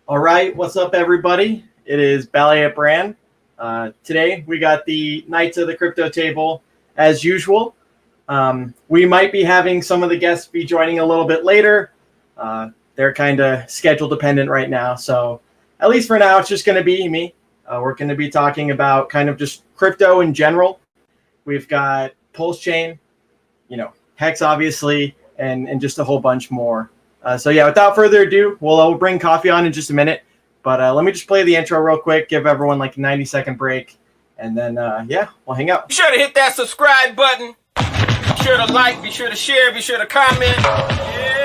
All right, what's up, everybody? It is Ballet Brand. Today, we got the Knights of the Crypto Table as usual. We might be having some of the guests be joining a little bit later. They're kind of schedule dependent right now. So at least for now, it's just going to be me. We're going to be talking about kind of just crypto in general. We've got Pulse Chain, Hex, obviously, and just a whole bunch more. So yeah, without further ado, we'll bring coffee on in just a minute. But let me just play the intro real quick, give everyone like a 90-second break, and then, we'll hang out. Be sure to hit that subscribe button. Be sure to like, be sure to share, be sure to comment. Yeah.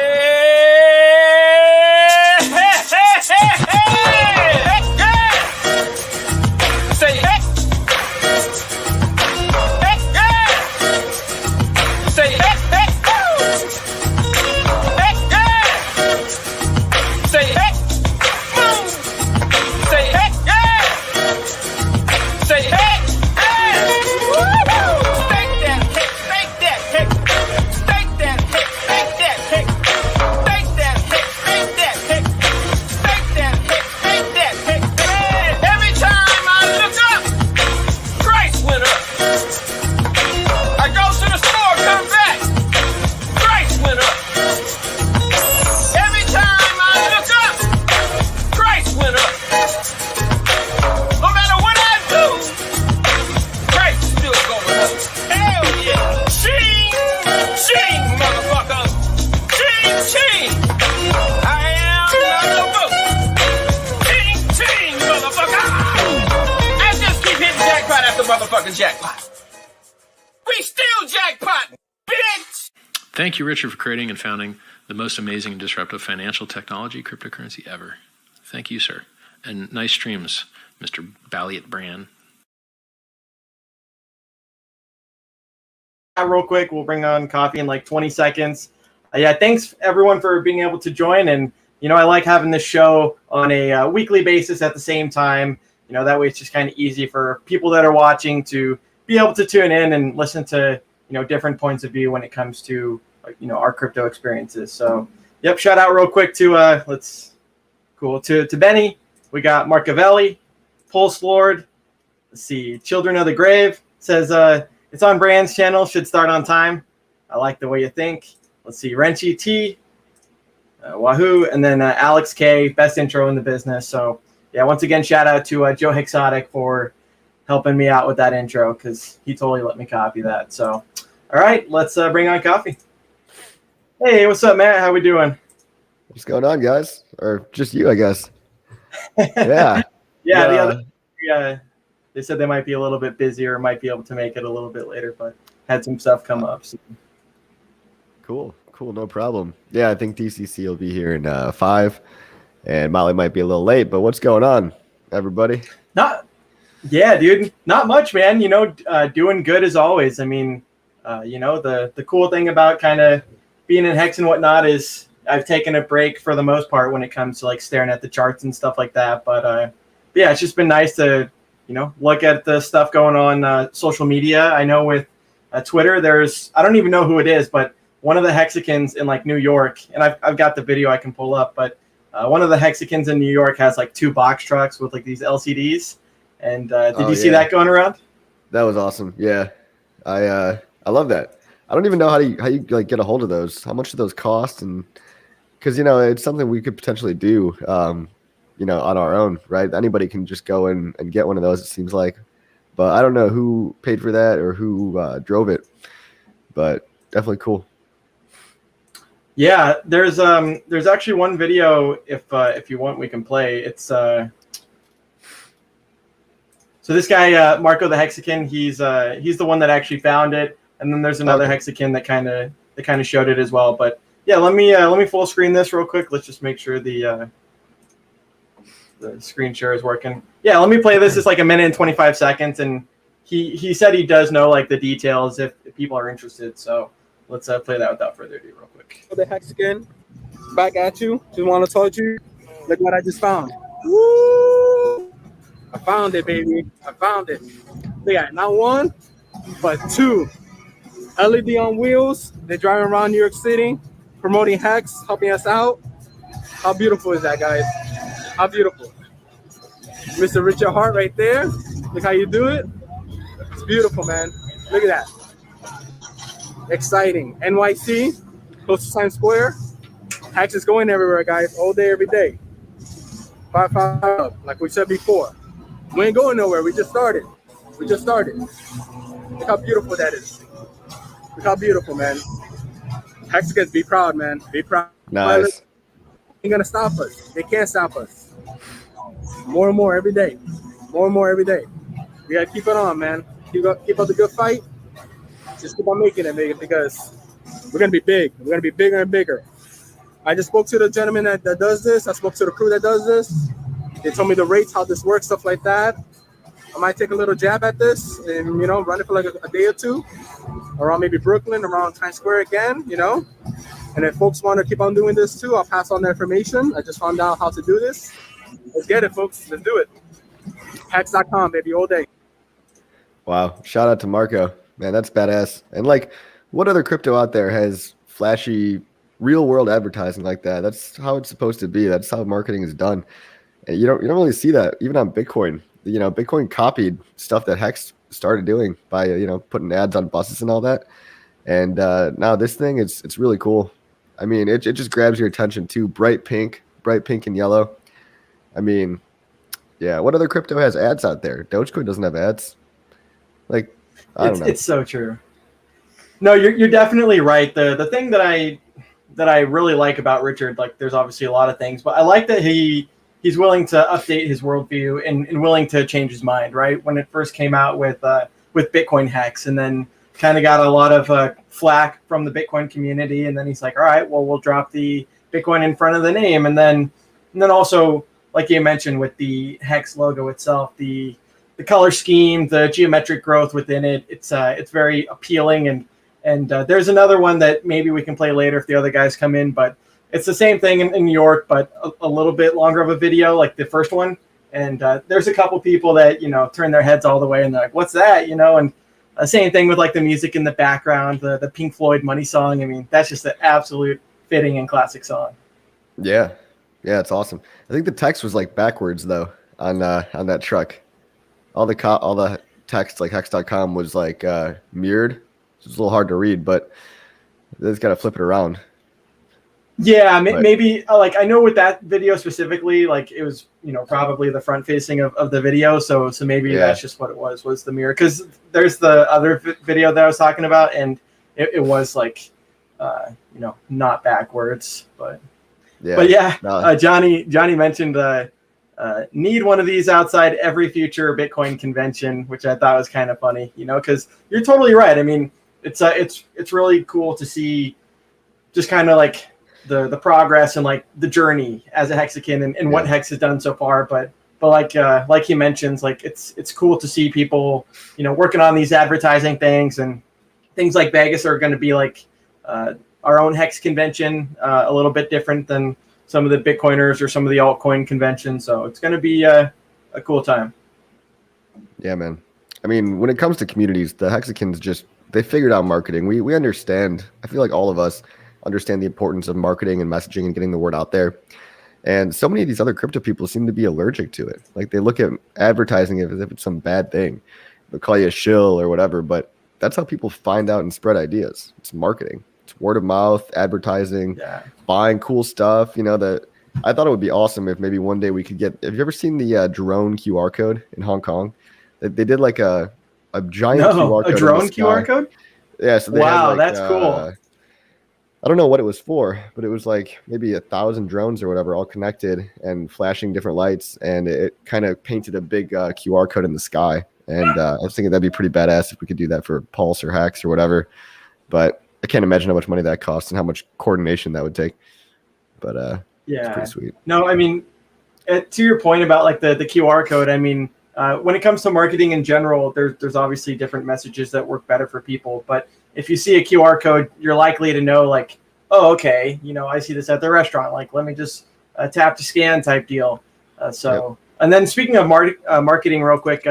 Say hey. Say hey. Say hey. Say hey. Say hey. Motherfucking jackpot. We still jackpot, bitch! Thank you, Richard, for creating and founding the most amazing and disruptive financial technology cryptocurrency ever. Thank you, sir. And nice streams, Mr. Balliot Brand. Real quick, we'll bring on coffee in like 20 seconds. Thanks everyone for being able to join. And, I like having this show on a weekly basis at the same time. That way it's just kind of easy for people that are watching to be able to tune in and listen to, different points of view when it comes to, our crypto experiences. So, yep, shout out real quick to, to Benny. We got Marcavelli, Pulse Lord. Let's see, Children of the Grave says it's on Brand's channel, should start on time. I like the way you think. Let's see, Renchi T, Wahoo, and then Alex K, best intro in the business. So, yeah, once again, shout out to Joe Hixotic for helping me out with that intro because he totally let me copy that. So, all right, let's bring on coffee. Hey, what's up, Matt? How we doing? What's going on, guys? Or just you, I guess. Yeah. The other, they said they might be a little bit busier, might be able to make it a little bit later, but had some stuff come up. So. Cool, no problem. Yeah, I think DCC will be here in 5. And Molly might be a little late, but what's going on, everybody? Not much, man. Doing good as always. I mean, the cool thing about kind of being in Hex and whatnot is I've taken a break for the most part when it comes to like staring at the charts and stuff like that. But yeah, it's just been nice to, look at the stuff going on social media. I know with Twitter, I don't even know who it is, but one of the Hexicans in like New York, and I've got the video I can pull up, but one of the Hexicans in New York has like 2 box trucks with like these LCDs. And did you see that going around? That was awesome. Yeah, I love that. I don't even know how you like get a hold of those. How much do those cost? And because it's something we could potentially do, on our own, right? Anybody can just go in and get one of those. It seems like, but I don't know who paid for that or who drove it. But definitely cool. Yeah, there's actually one video if you want we can play. It's so this guy Marco the Hexican, he's the one that actually found it, and then there's another Hexican that kind of showed it as well. But yeah, let me full screen this real quick. Let's just make sure the screen share is working. Yeah, let me play this. It's like 1 minute and 25 seconds, and he said he does know like the details if people are interested. So let's play that without further ado real quick. The Hexican, back at you. Just want to told you, look what I just found. Woo! I found it, baby. I found it. They got not 1, but 2 LED on wheels. They're driving around New York City, promoting Hex, helping us out. How beautiful is that, guys? How beautiful. Mr. Richard Hart right there. Look how you do it. It's beautiful, man. Look at that. Exciting. NYC, close to Times Square. Hex is going everywhere, guys. All day, every day. 5 up, like we said before. We ain't going nowhere. We just started. Look how beautiful that is. Look how beautiful, man. Hexicans, be proud, man. Be proud. Nice. Ain't gonna stop us. They can't stop us. More and more every day. More and more every day. We gotta keep it on, man. Keep up the good fight. Just keep on making it, because we're gonna be big. We're gonna be bigger and bigger. I just spoke to the gentleman that does this. I spoke to the crew that does this. They told me the rates, how this works, stuff like that. I might take a little jab at this and, run it for like a day or two around maybe Brooklyn, around Times Square again, And if folks want to keep on doing this too, I'll pass on the information. I just found out how to do this. Let's get it, folks. Let's do it. Hex.com, baby, all day. Wow. Shout out to Marco. Man, that's badass. And like, what other crypto out there has flashy real world advertising like that? That's how it's supposed to be. That's how marketing is done. And you don't really see that even on Bitcoin. Bitcoin copied stuff that Hex started doing by putting ads on buses and all that. And now this thing, it's really cool. I mean, it just grabs your attention too. Bright pink and yellow. I mean, yeah. What other crypto has ads out there? Dogecoin doesn't have ads. Like, I don't know. It's so true. No, you're definitely right. The thing that I really like about Richard, like, there's obviously a lot of things, but I like that he's willing to update his worldview and willing to change his mind. Right when it first came out with Bitcoin Hex, and then kind of got a lot of flack from the Bitcoin community, and then he's like, all right, well, we'll drop the Bitcoin in front of the name, and then also, like you mentioned, with the Hex logo itself, the color scheme, the geometric growth within it, it's very appealing. And there's another one that maybe we can play later if the other guys come in, but it's the same thing in New York, but a little bit longer of a video, like the first one. And there's a couple people that turn their heads all the way and they're like, "What's that?" And same thing with like the music in the background, the Pink Floyd Money Song. I mean, that's just an absolute fitting and classic song. Yeah, it's awesome. I think the text was like backwards though on that truck. All the text like Hex.com was like mirrored. It's a little hard to read, but they just gotta flip it around. Yeah, maybe like I know with that video specifically, like it was probably the front facing of the video, so maybe that's just what it was the mirror. Because there's the other video that I was talking about, and it was like not backwards, but Johnny mentioned need one of these outside every future Bitcoin convention, which I thought was kind of funny, because you're totally right. I mean, it's really cool to see just kind of like the progress and like the journey as a Hexican and what Hex has done so far. But like he mentions, like it's cool to see people, working on these advertising things, and things like Vegas are going to be like our own Hex convention, a little bit different than some of the Bitcoiners or some of the altcoin conventions. So it's going to be a cool time. Yeah, man. I mean, when it comes to communities, the Hexicans they figured out marketing. We understand. I feel like all of us understand the importance of marketing and messaging and getting the word out there. And so many of these other crypto people seem to be allergic to it. Like they look at advertising as if it's some bad thing. They'll call you a shill or whatever, but that's how people find out and spread ideas. It's marketing. It's word of mouth, advertising, buying cool stuff. I thought it would be awesome if maybe one day we could get. Have you ever seen the drone QR code in Hong Kong? They did like a giant QR code. A drone QR code? Yeah. So they had, like, that's cool. I don't know what it was for, but it was like maybe 1,000 drones or whatever, all connected and flashing different lights, and it kind of painted a big QR code in the sky. And I was thinking that'd be pretty badass if we could do that for Pulse or Hex or whatever. But I can't imagine how much money that costs and how much coordination that would take. But it's pretty sweet. No, I mean, to your point about like the QR code, I mean, when it comes to marketing in general, there's obviously different messages that work better for people. But if you see a QR code, you're likely to know like, oh, okay, I see this at the restaurant. Like, let me just tap to scan type deal. And then speaking of marketing real quick,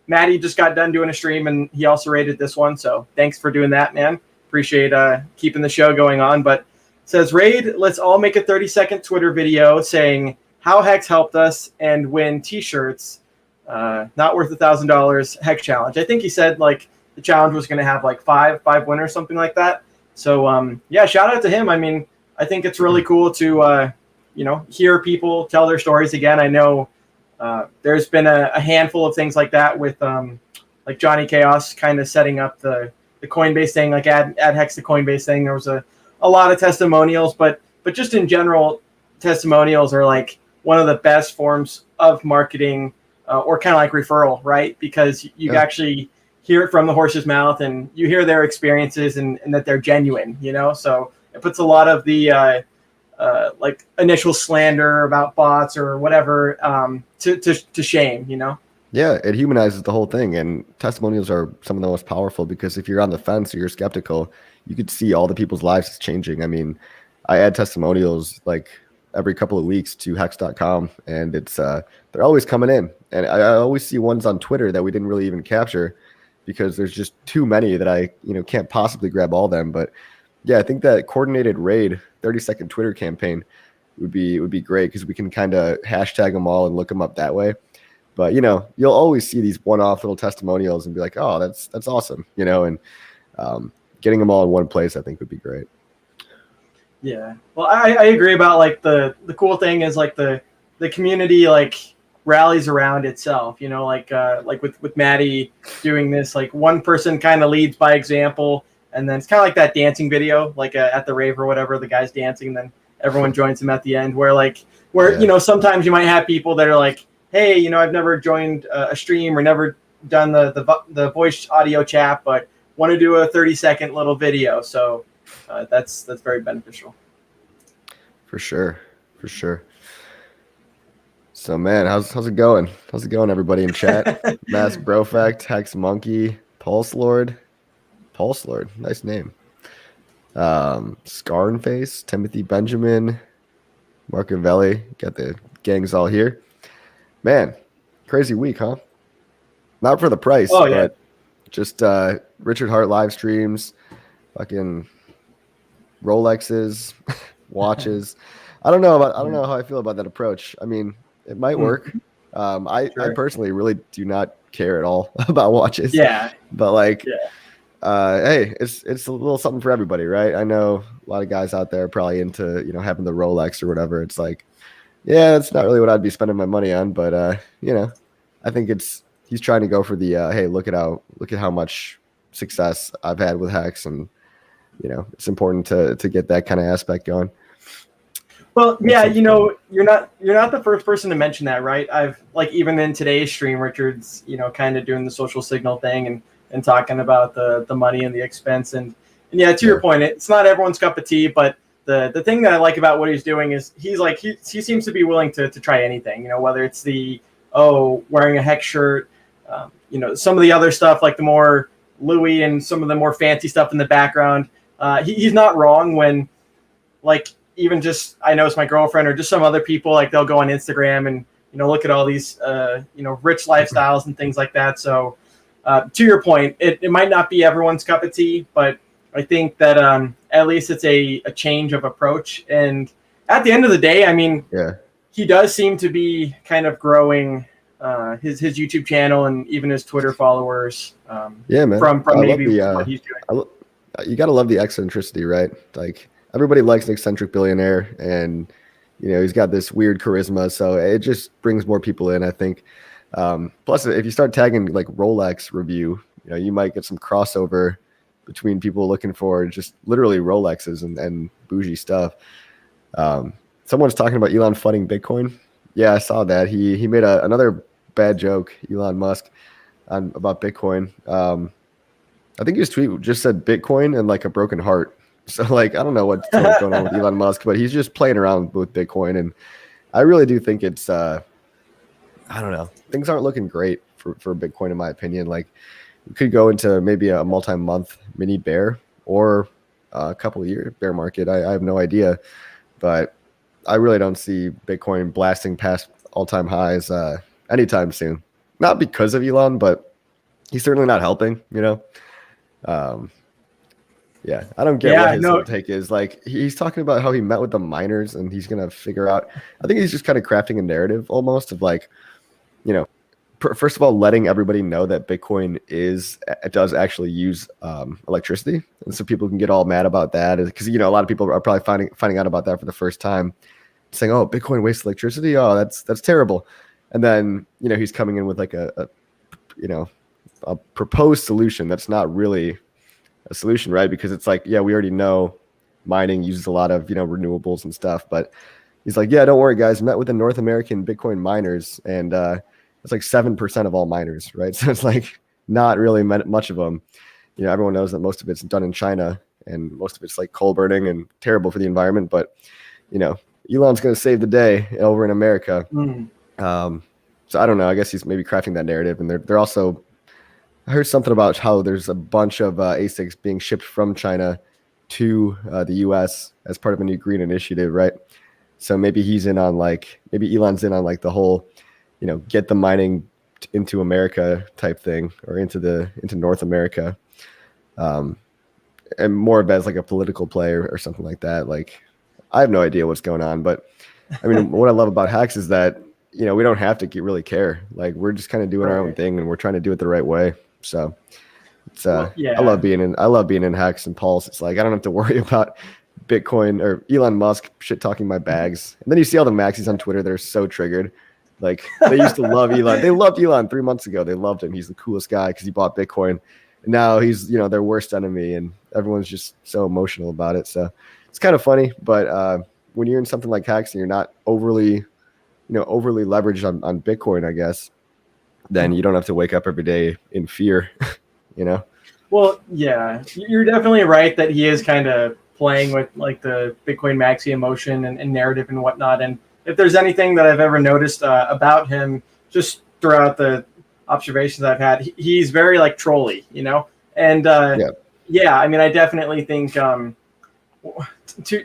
Maddie just got done doing a stream and he also rated this one. So thanks for doing that, man. Appreciate keeping the show going on. But it says, Raid, let's all make a 30-second Twitter video saying how Hex helped us and win T-shirts. Not worth $1,000 Hex challenge. I think he said like the challenge was going to have like five winners, something like that. So yeah, shout out to him. I mean, I think it's really cool to hear people tell their stories again. I know there's been a handful of things like that with like Johnny Chaos kind of setting up the Coinbase thing, like add Hex to Coinbase thing. There was a lot of testimonials, but just in general, testimonials are like one of the best forms of marketing or kind of like referral, right? Because you actually hear it from the horse's mouth and you hear their experiences and that they're genuine, So it puts a lot of the like initial slander about bots or whatever to shame, Yeah, it humanizes the whole thing, and testimonials are some of the most powerful because if you're on the fence or you're skeptical, you could see all the people's lives changing. I mean, I add testimonials like every couple of weeks to hex.com, and it's they're always coming in, and I always see ones on Twitter that we didn't really even capture because there's just too many that I can't possibly grab all of them. But yeah, I think that coordinated raid 30-second Twitter campaign would be great because we can kind of hashtag them all and look them up that way. But you'll always see these one-off little testimonials and be like, oh, that's awesome, and getting them all in one place I think would be great. Yeah, well, I agree about like the cool thing is like the community like rallies around itself, like with Maddie doing this, like one person kind of leads by example, and then it's kind of like that dancing video, like at the rave or whatever, the guy's dancing, and then everyone joins him at the end. Where sometimes you might have people that are like, hey, I've never joined a stream or never done the voice audio chat, but want to do a 30-second little video. So that's very beneficial. For sure. So man, how's it going? How's it going, everybody in chat? Mass Brofect, Hex Monkey, Pulse Lord, nice name. Scarnface, Timothy Benjamin, Marcavelli, got the gangs all here. Man, crazy week, huh? Not for the price, but just Richard Hart live streams, fucking Rolexes, watches. I don't know how I feel about that approach. I mean, it might work. I personally really do not care at all about watches. Yeah. But hey, it's a little something for everybody, right? I know a lot of guys out there are probably into, having the Rolex or whatever. It's like, yeah, that's not really what I'd be spending my money on, but I think he's trying to go for the hey, look at how much success I've had with Hex, and it's important to get that kind of aspect going. Well, yeah, you're not the first person to mention that, right? I've even in today's stream, Richard's kind of doing the social signal thing and talking about the money and the expense, and yeah, to your point, it's not everyone's cup of tea, but the thing that I like about what he's doing is he seems to be willing to try anything, whether it's wearing a Hex shirt, some of the other stuff like the more Louis and some of the more fancy stuff in the background. He's not wrong when even just I know it's my girlfriend or just some other people, like they'll go on Instagram and look at all these rich lifestyles and things like that. So to your point, it might not be everyone's cup of tea, but I think that at least it's a change of approach. And at the end of the day, I mean, he does seem to be kind of growing his YouTube channel and even his Twitter followers. Man. From maybe what he's doing. You got to love the eccentricity, right? Like everybody likes an eccentric billionaire, and he's got this weird charisma, so it just brings more people in, I think. Plus, if you start tagging like Rolex review, you might get some crossover between people looking for just literally Rolexes and bougie stuff. Someone's talking about Elon funding Bitcoin. Yeah, I saw that. He made another bad joke, Elon Musk, about Bitcoin. I think his tweet just said Bitcoin and like a broken heart. So I don't know what's going on with Elon Musk, but he's just playing around with Bitcoin. And I really do think it's, I don't know, things aren't looking great for Bitcoin, in my opinion. Like we could go into maybe a multi-month mini bear or a couple of year bear market. I have no idea, but I really don't see Bitcoin blasting past all-time highs anytime soon. Not because of Elon, but he's certainly not helping, Yeah, I don't get what his whole take is. Like, he's talking about how he met with the miners and he's gonna figure out. I think he's just kind of crafting a narrative almost of like, you know, first of all, letting everybody know that Bitcoin does actually use electricity, and so people can get all mad about that because a lot of people are probably finding out about that for the first time, saying, "Oh, Bitcoin wastes electricity. Oh, that's terrible." And then he's coming in with like a proposed solution that's not really a solution, right? Because it's like, yeah, we already know mining uses a lot of renewables and stuff, but he's like, yeah, don't worry, guys. I met with the North American Bitcoin miners, and it's like 7% of all miners, right? So it's like not really much of them. Everyone knows that most of it's done in China, and most of it's like coal burning and terrible for the environment. But Elon's going to save the day over in America. So I don't know. I guess he's maybe crafting that narrative, and they're also. I heard something about how there's a bunch of ASICs being shipped from China to the U.S. as part of a new green initiative, right? So maybe maybe Elon's in on like the whole, get the mining into America type thing, or into North America, and more of as like a political play or something like that. Like, I have no idea what's going on, but I mean, what I love about Hex is that we don't have to really care. Like, we're just kind of doing our own thing, and we're trying to do it the right way. So it's I love being in Hex and Pulse. It's like I don't have to worry about Bitcoin or Elon Musk shit talking my bags. And then you see all the maxis on Twitter that are so triggered. Like, they used to love Elon. They loved Elon 3 months ago. They loved him. He's the coolest guy because he bought Bitcoin. And now he's their worst enemy, and everyone's just so emotional about it. So it's kind of funny. But when you're in something like Hex and you're not overly leveraged on Bitcoin, I guess, then you don't have to wake up every day in fear, Well, yeah, you're definitely right that he is kind of playing with like the Bitcoin maxi emotion and narrative and whatnot. And if there's anything that I've ever noticed about him, just throughout the observations I've had, he's very like trolly, And yeah, I mean, I definitely think to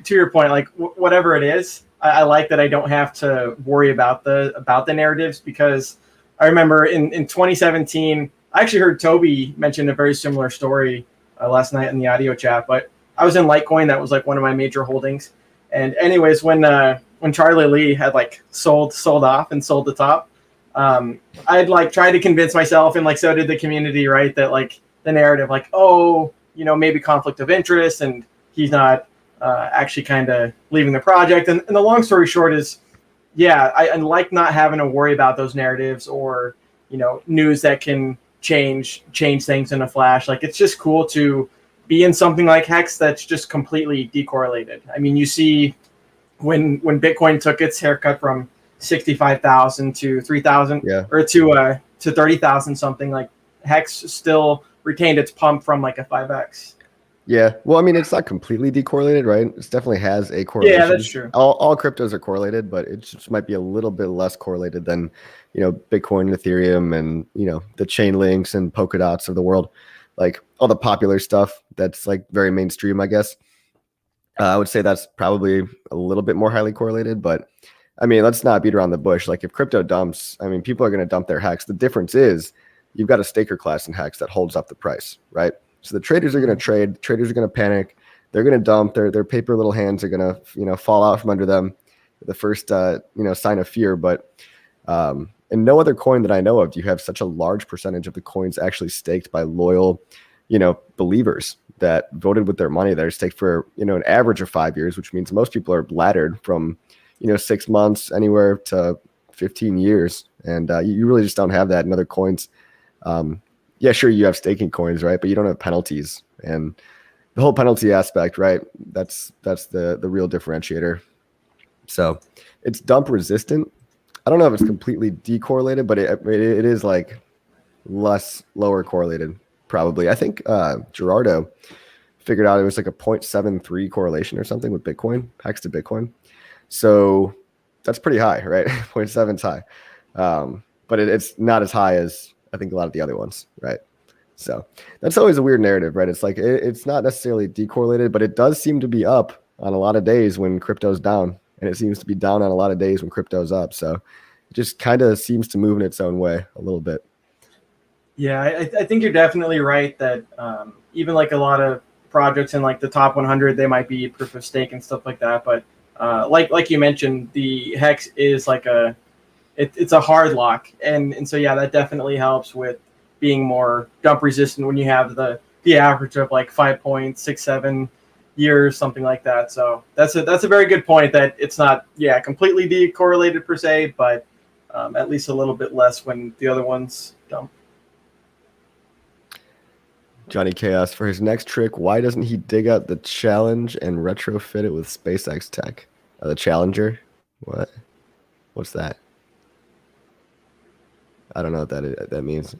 your point, like whatever it is, I like that I don't have to worry about the narratives, because I remember in 2017, I actually heard Toby mention a very similar story last night in the audio chat, but I was in Litecoin. That was like one of my major holdings. And anyways, when Charlie Lee had like sold off and sold the top, I'd like tried to convince myself, and like so did the community, right, that like the narrative, like, oh, maybe conflict of interest, and he's not actually kind of leaving the project. And the long story short is, yeah, I like not having to worry about those narratives or, news that can change things in a flash. Like, it's just cool to be in something like Hex that's just completely decorrelated. I mean, you see when Bitcoin took its haircut from 65,000 to 3,000, or to 30,000 something, like Hex still retained its pump from like a 5x. Yeah, well, I mean, it's not completely decorrelated, right? It definitely has a correlation. Yeah, that's true. All cryptos are correlated, but it just might be a little bit less correlated than, Bitcoin, Ethereum, and, the chain links and Polkadots of the world, like all the popular stuff that's like very mainstream, I guess. I would say that's probably a little bit more highly correlated, but I mean, let's not beat around the bush. Like, if crypto dumps, I mean, people are going to dump their Hex. The difference is you've got a staker class in Hex that holds up the price, right? So the traders are going to trade. Traders are going to panic. They're going to dump. Their paper little hands are going to fall out from under them. The first sign of fear. But in no other coin that I know of do you have such a large percentage of the coins actually staked by loyal, believers that voted with their money that are staked for an average of 5 years, which means most people are laddered from 6 months anywhere to 15 years, and you really just don't have that in other coins. Yeah, sure, you have staking coins, right? But you don't have penalties, and the whole penalty aspect, right? That's the real differentiator. So it's dump resistant. I don't know if it's completely decorrelated, but it is like lower correlated, probably. I think Gerardo figured out it was like a 0.73 correlation or something with Bitcoin, Hex to Bitcoin. So that's pretty high, right? 0.7 is high, but it's not as high as I think a lot of the other ones, right? So that's always a weird narrative, right? It's like it's not necessarily decorrelated, but it does seem to be up on a lot of days when crypto's down, and it seems to be down on a lot of days when crypto's up. So it just kind of seems to move in its own way a little bit. Yeah, I think you're definitely right that even like a lot of projects in like the top 100, they might be proof of stake and stuff like that. But like you mentioned, the Hex is like it's a hard lock, and so yeah, that definitely helps with being more dump resistant when you have the average of like 5.67 years, something like that. So that's a very good point, that it's not completely decorrelated per se, but at least a little bit less when the other ones dump. Johnny Chaos, for his next trick, why doesn't he dig out the Challenge and retrofit it with SpaceX tech? The Challenger? What? What's that? I don't know what that means.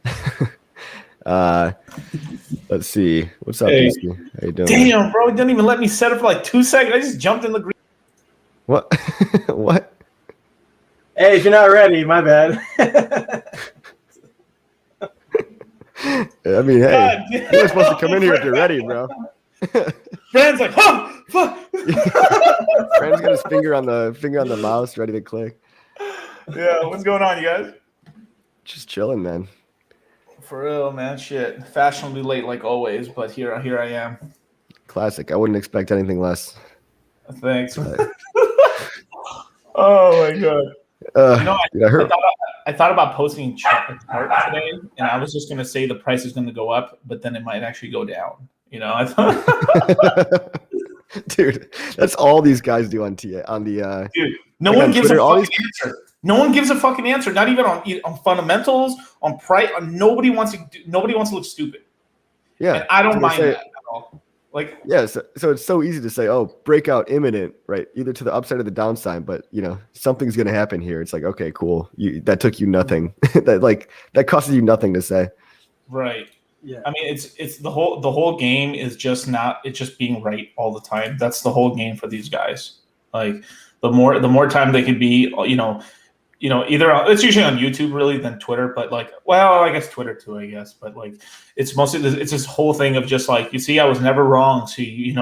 Let's see. What's up, DC? How you doing? Damn, bro, it didn't even let me set up for like 2 seconds. I just jumped in the green. What? What? Hey, if you're not ready, my bad. I mean, hey, you're supposed to come in here if you're ready, bro. Brand's like, huh, fuck. Brand's got his finger on the mouse, ready to click. Yeah, what's going on, you guys? Just chilling, man. For real, man. Shit, fashionably late like always, but here I am. Classic. I wouldn't expect anything less. Thanks. Oh my god. You know, I thought about posting a chart today, and I was just gonna say the price is gonna go up, but then it might actually go down. You know, I thought. Dude, that's all these guys do on the. Dude, no one gives a fucking answer. No one gives a fucking answer. Not even on fundamentals, on price. Nobody wants to look stupid. Yeah, and I don't mind that at all. Like, yeah, so it's so easy to say, oh, breakout imminent, right? Either to the upside or the downside, but something's gonna happen here. It's like, okay, cool. That took you nothing. that costed you nothing to say. Right. Yeah. I mean, it's the whole game is just being right all the time. That's the whole game for these guys. Like the more time they can be, either it's usually on YouTube really than Twitter, but like, well, I guess Twitter too, I guess, but like it's mostly it's this whole thing of just like, you see, I was never wrong, so you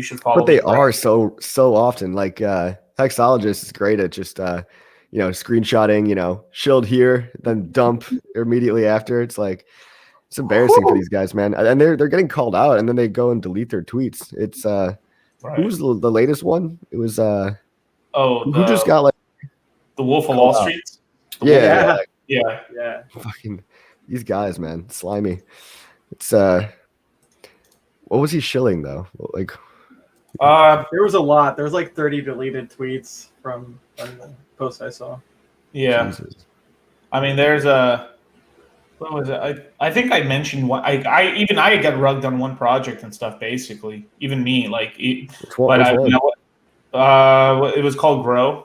should follow. But they are so often like Hexologist is great at just screenshotting, shield here, then dump immediately after. It's like it's embarrassing for these guys, man, and they're getting called out, and then they go and delete their tweets. It's right. Who was the latest one? It was who just got like. The Wolf of Wall Street. Yeah. Fucking these guys, man, slimy. It's what was he shilling though? Like, there was a lot. There was like 30 deleted tweets from the post I saw. Yeah, Jesus. I mean, there's what was it? I think I mentioned one. I got rugged on one project and stuff. Basically, even me, like, it was called Grow.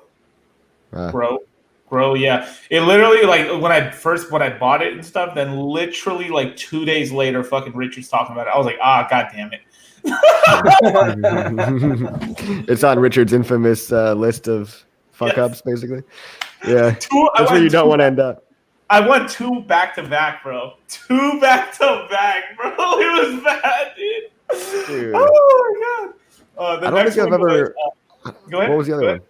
Grow, yeah. It literally, like, when I bought it and stuff, then literally like 2 days later, fucking Richard's talking about it. I was like, god damn it. It's on Richard's infamous list of fuck ups, basically. Yeah, that's where you don't want to end up. I went 2 back-to-back, bro. 2 back-to-back, bro. It was bad, dude. Oh my god. I don't think I've ever. Go ahead. What was the other one?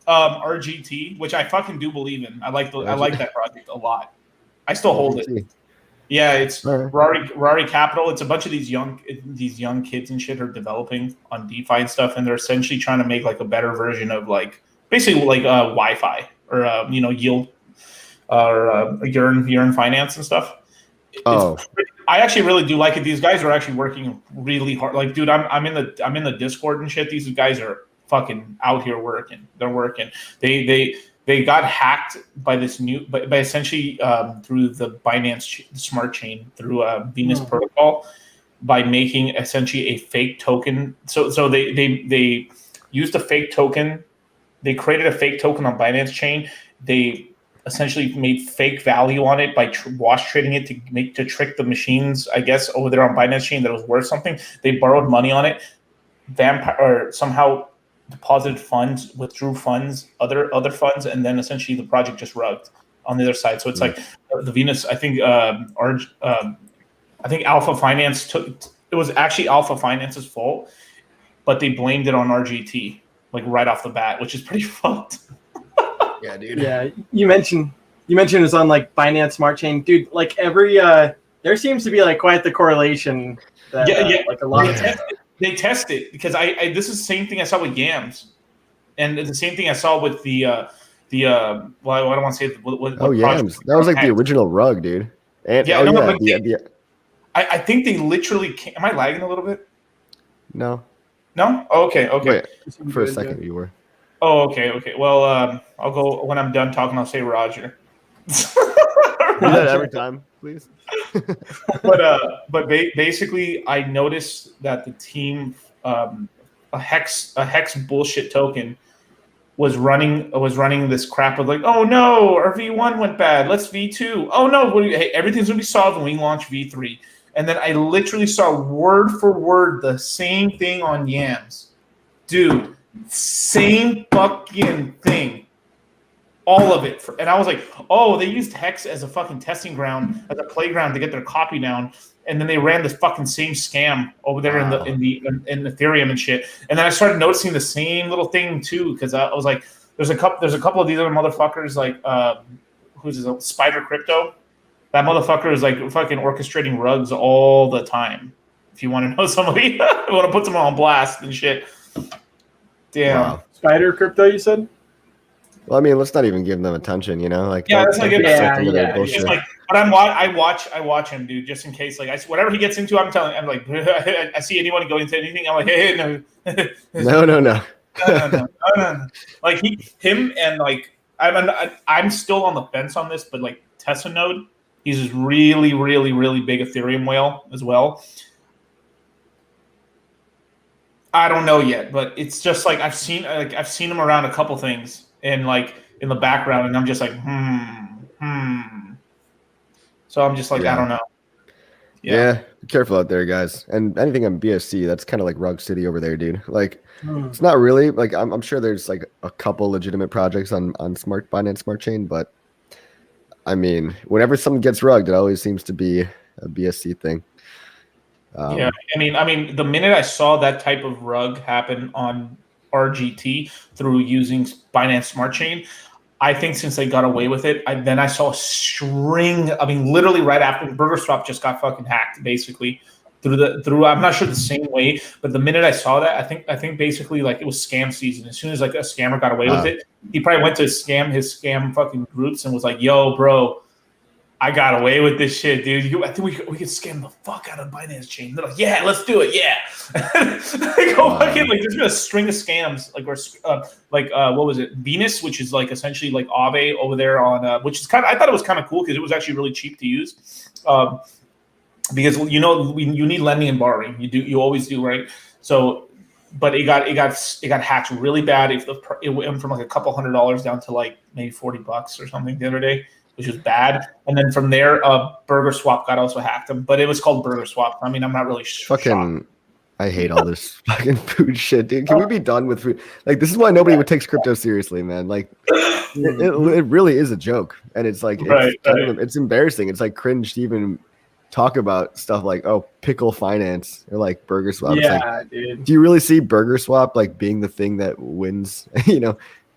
RGT, which I fucking do believe in. I like that project a lot. I still hold it. Yeah, it's Rari Capital. It's a bunch of these young kids and shit are developing on DeFi and stuff, and they're essentially trying to make like a better version of like basically like Wi-Fi or yield or Yearn finance and stuff. I actually really do like it. These guys are actually working really hard. Like, dude, I'm in the Discord and shit. These guys are fucking out here working. They're working. They got hacked by this by essentially through the Binance smart chain through Venus protocol by making essentially a fake token. So they used a fake token. They created a fake token on Binance chain. They essentially made fake value on it by wash trading it to trick the machines, I guess, over there on Binance chain that it was worth something. They borrowed money on it, somehow deposited funds, withdrew funds, other funds, and then essentially the project just rugged on the other side. So it's like the Venus. I think Alpha Finance it was actually Alpha Finance's fault, but they blamed it on RGT like right off the bat, which is pretty fucked. Yeah, dude. Yeah, you mentioned it's on like Binance Smart Chain, dude. Like every there seems to be like quite the correlation. That, like a lot of they test it because I this is the same thing I saw with yams, and the same thing I saw with the well, I don't want to say what yams. That was like the original rug, dude. And I think they literally am I lagging a little bit? No. No? Oh, okay. Wait, for a second you were. Oh, okay. Well, I'll go when I'm done talking. I'll say Roger. Do that every time, please. but basically, I noticed that the team, a hex bullshit token, was running this crap of like, oh no, our V1 went bad. Let's V2. Oh no, hey, everything's gonna be solved when we launch V3. And then I literally saw word for word the same thing on Yams, dude. Same fucking thing. All of it. And I was like, oh, they used Hex as a fucking testing ground, as a playground to get their copy down. And then they ran this fucking same scam over there in Ethereum and shit. And then I started noticing the same little thing too, because I was like, there's a couple of these other motherfuckers like who's this Spider Crypto? That motherfucker is like fucking orchestrating rugs all the time. If you want to know somebody, I want to put someone on blast and shit. Damn. Wow. Spider Crypto, you said? Well, I mean, let's not even give them attention, you know? Like, that's like it's just like, but I watch him, dude, just in case. Like, whatever he gets into, I'm like, I see anyone go into anything, I'm like, hey, no, no. Like him and like, I'm still on the fence on this, but like Tesla Node, he's this really, really, really big Ethereum whale as well. I don't know yet, but it's just like I've seen him around a couple things and like in the background, and I'm just like, So I'm just like, I don't know. Yeah, be careful out there, guys. And anything on BSC, that's kind of like Rug City over there, dude. Like, it's not really like I'm sure there's like a couple legitimate projects on Binance Smart Chain, but I mean, whenever someone gets rugged, it always seems to be a BSC thing. I mean, the minute I saw that type of rug happen on RGT through using Binance Smart Chain, I think since they got away with it, I saw a string. I mean, literally right after BurgerSwap just got fucking hacked, basically through. I'm not sure the same way, but the minute I saw that, I think basically like it was scam season. As soon as like a scammer got away with it, he probably went to his scam fucking groups and was like, "Yo, bro, I got away with this shit, dude. I think we could scam the fuck out of Binance Chain." They're like, "Yeah, let's do it, yeah." Fucking like there's been a string of scams, what was it, Venus, which is like essentially like Aave over there on, which is kind of, I thought it was kind of cool because it was actually really cheap to use, because you need lending and borrowing, you always do, right? So, but it got hacked really bad. It went from like a couple $100 down to like maybe $40 or something the other day, which was bad. And then from there, BurgerSwap got also hacked, but it was called BurgerSwap. I mean, I'm not really shocked. I hate all this fucking food shit, dude. Can we be done with food? Like, this is why nobody takes crypto seriously, man. Like, it really is a joke, and it's like it's embarrassing. It's like cringe to even talk about stuff like, oh, pickle finance or like BurgerSwap. Yeah, dude. Do you really see BurgerSwap like being the thing that wins?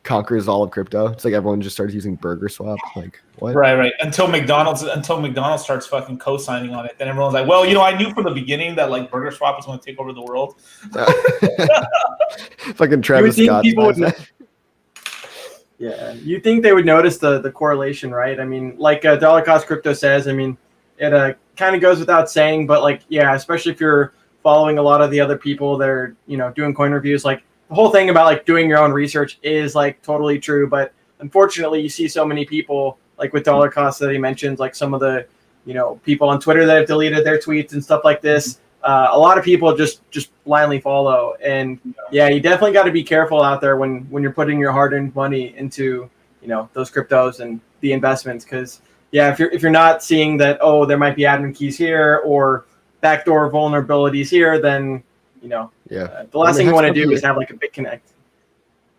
Conquers all of crypto. It's like everyone just starts using BurgerSwap. Like, what? Right. Until McDonald's starts fucking co-signing on it, then everyone's like, well, I knew from the beginning that like BurgerSwap was going to take over the world. Fucking Travis Scott. Yeah, you think they would notice the correlation, right? I mean, like Dollar Cost Crypto says, I mean, it kind of goes without saying, but like, yeah, especially if you're following a lot of the other people that are, doing coin reviews, like, the whole thing about like doing your own research is like totally true, but unfortunately you see so many people like with Dollar Cost that he mentions, like some of the people on Twitter that have deleted their tweets and stuff like this. A lot of people just blindly follow, and yeah, you definitely got to be careful out there when you're putting your hard-earned money into those cryptos and the investments, because if you're not seeing that, oh, there might be admin keys here or backdoor vulnerabilities here, then the last thing you want to do is have like a BitConnect.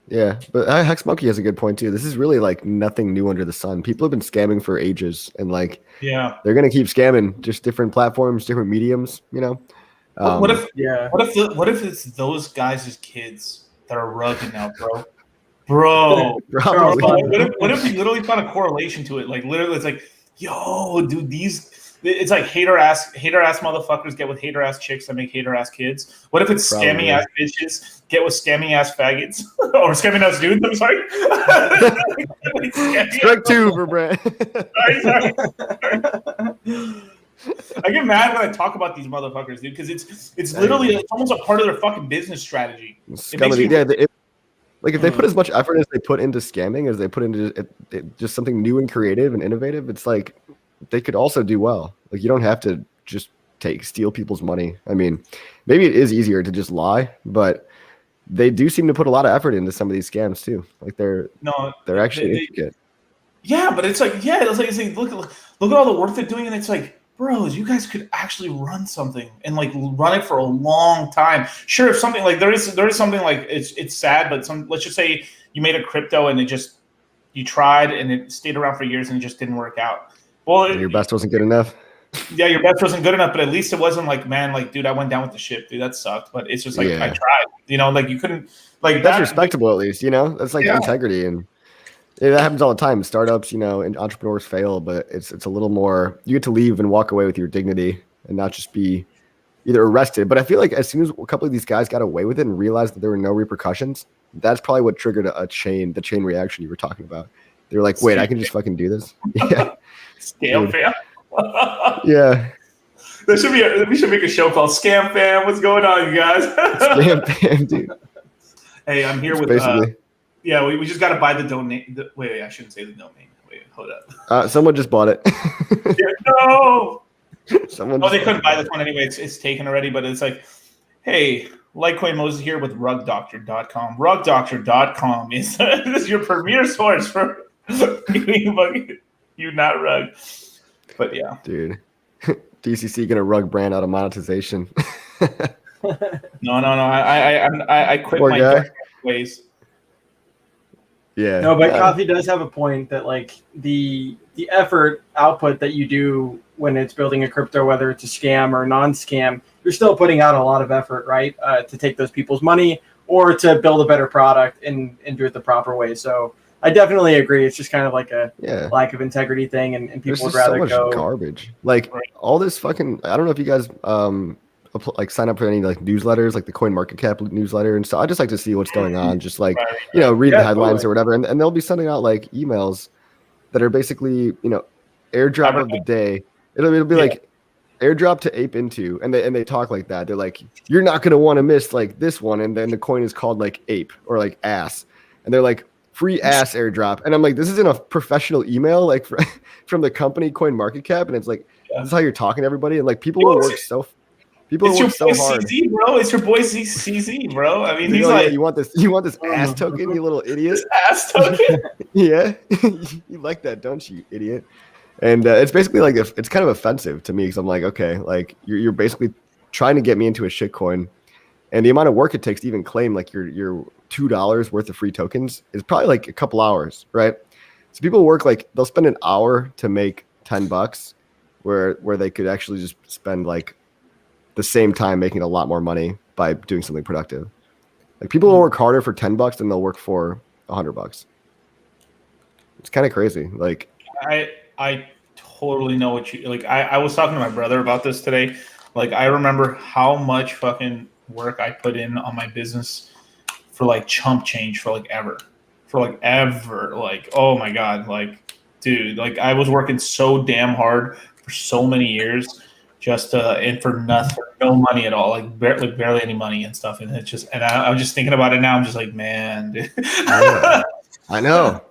Yeah, but Hex Monkey has a good point too. This is really like nothing new under the sun. People have been scamming for ages, and like, they're gonna keep scamming, just different platforms, different mediums. What if it's those guys' kids that are rugging now, bro? What if we literally found a correlation to it? Like literally, it's like, yo, dude, these it's like hater ass motherfuckers get with hater ass chicks that make hater ass kids. What if it's scamming ass bitches get with scamming ass faggots or scamming ass dudes? I'm sorry. Strike two for Brent. sorry. I get mad when I talk about these motherfuckers, dude, because it's literally it's almost a part of their fucking business strategy. Like if they put as much effort as they put into scamming as they put into just something new and creative and innovative, it's like they could also do well. Like you don't have to just steal people's money. I mean, maybe it is easier to just lie, but they do seem to put a lot of effort into some of these scams too. Like they're actually intricate. Yeah, but it's like look at all the work they're doing, and it's like, bros, you guys could actually run something and like run it for a long time. Sure, if something like there is something like it's sad, but let's just say you made a crypto and you tried and it stayed around for years and it just didn't work out. Well, your best wasn't good enough. Yeah, your best wasn't good enough, but at least it wasn't like, man, like, dude, I went down with the ship, dude, that sucked. But it's just like I tried, like you couldn't like that's respectable at least, that's like integrity, and that happens all the time. Startups, and entrepreneurs fail, but it's a little more. You get to leave and walk away with your dignity and not just be either arrested. But I feel like as soon as a couple of these guys got away with it and realized that there were no repercussions, that's probably what triggered the chain reaction you were talking about. They were like, wait, I can just fucking do this. Yeah. Scam fam. Yeah. We should make a show called Scam Fam. What's going on, you guys? Scam Fam, dude. Hey, I'm here with basically. We just got to buy the domain. Wait, I shouldn't say the domain. Wait, hold up. Someone just bought it. No. Someone. They couldn't buy this one anyway. It's taken already. But it's like, hey, Litecoin Moses here with RugDoctor.com. RugDoctor.com is your premier source for you not rug. But yeah, dude. DCC gonna rug brand out of monetization. No. I quit my dark ways. Yeah. No, but Coffee does have a point that like the effort output that you do when it's building a crypto, whether it's a scam or non-scam, you're still putting out a lot of effort, right? To take those people's money or to build a better product and do it the proper way. So I definitely agree. It's just kind of like a lack of integrity thing, and people would rather so much garbage. Like all this fucking. I don't know if you guys like sign up for any like newsletters, like the CoinMarketCap newsletter and stuff. I just like to see what's going on. Just like read the headlines or whatever, and they'll be sending out like emails that are basically airdrop of the day. It'll be like airdrop to ape into, and they talk like that. They're like, you're not gonna want to miss like this one, and then the coin is called like ape or like ass, and they're like. Free ass airdrop, and I'm like, this isn't a professional email like from the company CoinMarketCap, and it's like this is how you're talking to everybody, and like people will work so hard. CZ, bro. It's your boy CZ, bro. I mean, he's like, you want this ass token, you little idiot. This ass token. Yeah, you like that, don't you, idiot? And it's basically like it's kind of offensive to me because I'm like, okay, like you're basically trying to get me into a shit coin. And the amount of work it takes to even claim like your $2 worth of free tokens is probably like a couple hours, right? So people work like they'll spend an hour to make $10, where they could actually just spend like the same time making a lot more money by doing something productive. Like people will work harder for $10 than they'll work for $100. It's kind of crazy. Like I totally know what you like. I was talking to my brother about this today. Like I remember how much fucking work I put in on my business for like chump change for like ever like, oh my god, like dude, like I was working so damn hard for so many years just and for nothing, for no money at all, like barely any money and stuff, and it's just, and I'm just thinking about it now, I'm just like, man, dude. I know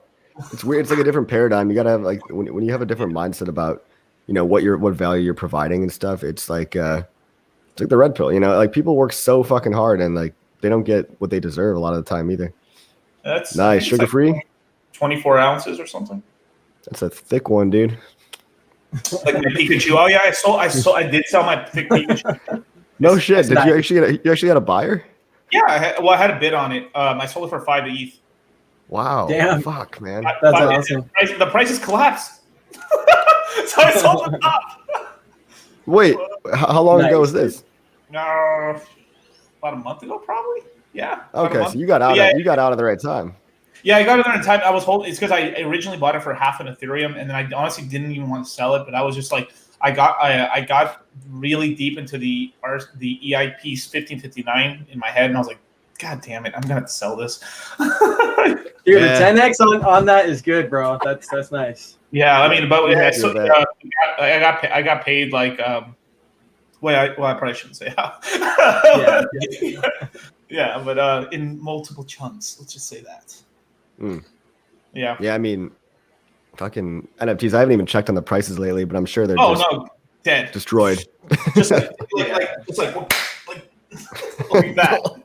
it's weird. It's like a different paradigm. You gotta have like when you have a different mindset about what value you're providing and stuff, it's like it's like the red pill, like people work so fucking hard and like they don't get what they deserve a lot of the time either. That's nice. Sugar free, like 24 ounces or something. That's a thick one, dude. Like my Pikachu. Oh yeah, I did sell my thick Pikachu. No shit. Did you actually got a buyer? Yeah, I had a bid on it. I sold it for 5 ETH. Wow. Damn. Fuck, man. That's awesome. The price has collapsed. So I sold it up. Wait, how long ago was this? About a month ago, probably. Yeah. Okay, so you got out. You got out at the right time. Yeah, I got it there in time. I was holding. It's because I originally bought it for half an Ethereum, and then I honestly didn't even want to sell it. But I was just like, I got really deep into the EIP's 1559 in my head, and I was like, God damn it, I'm gonna have to sell this. Dude, the 10x on that is good, bro. That's nice. Yeah, I mean, but I got paid like I probably shouldn't say how. Yeah, but in multiple chunks. Let's just say that. Yeah. Yeah, I mean, fucking NFTs. I haven't even checked on the prices lately, but I'm sure they're dead, destroyed. Just like that.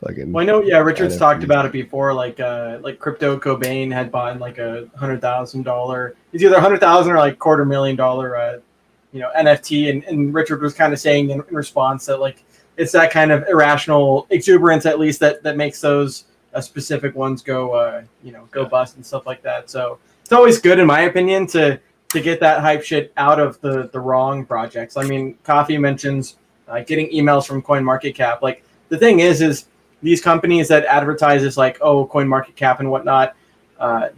Fucking. Well, I know. Yeah, Richard's talked about it before. Like Crypto Cobain had bought like $100,000. It's either $100,000 or like $250,000, NFT. And Richard was kind of saying in response that like it's that kind of irrational exuberance, at least that makes those specific ones go bust and stuff like that. So it's always good, in my opinion, to get that hype shit out of the wrong projects. I mean, Coffee mentions getting emails from CoinMarketCap. Like the thing is these companies that advertises like, oh, CoinMarketCap and whatnot,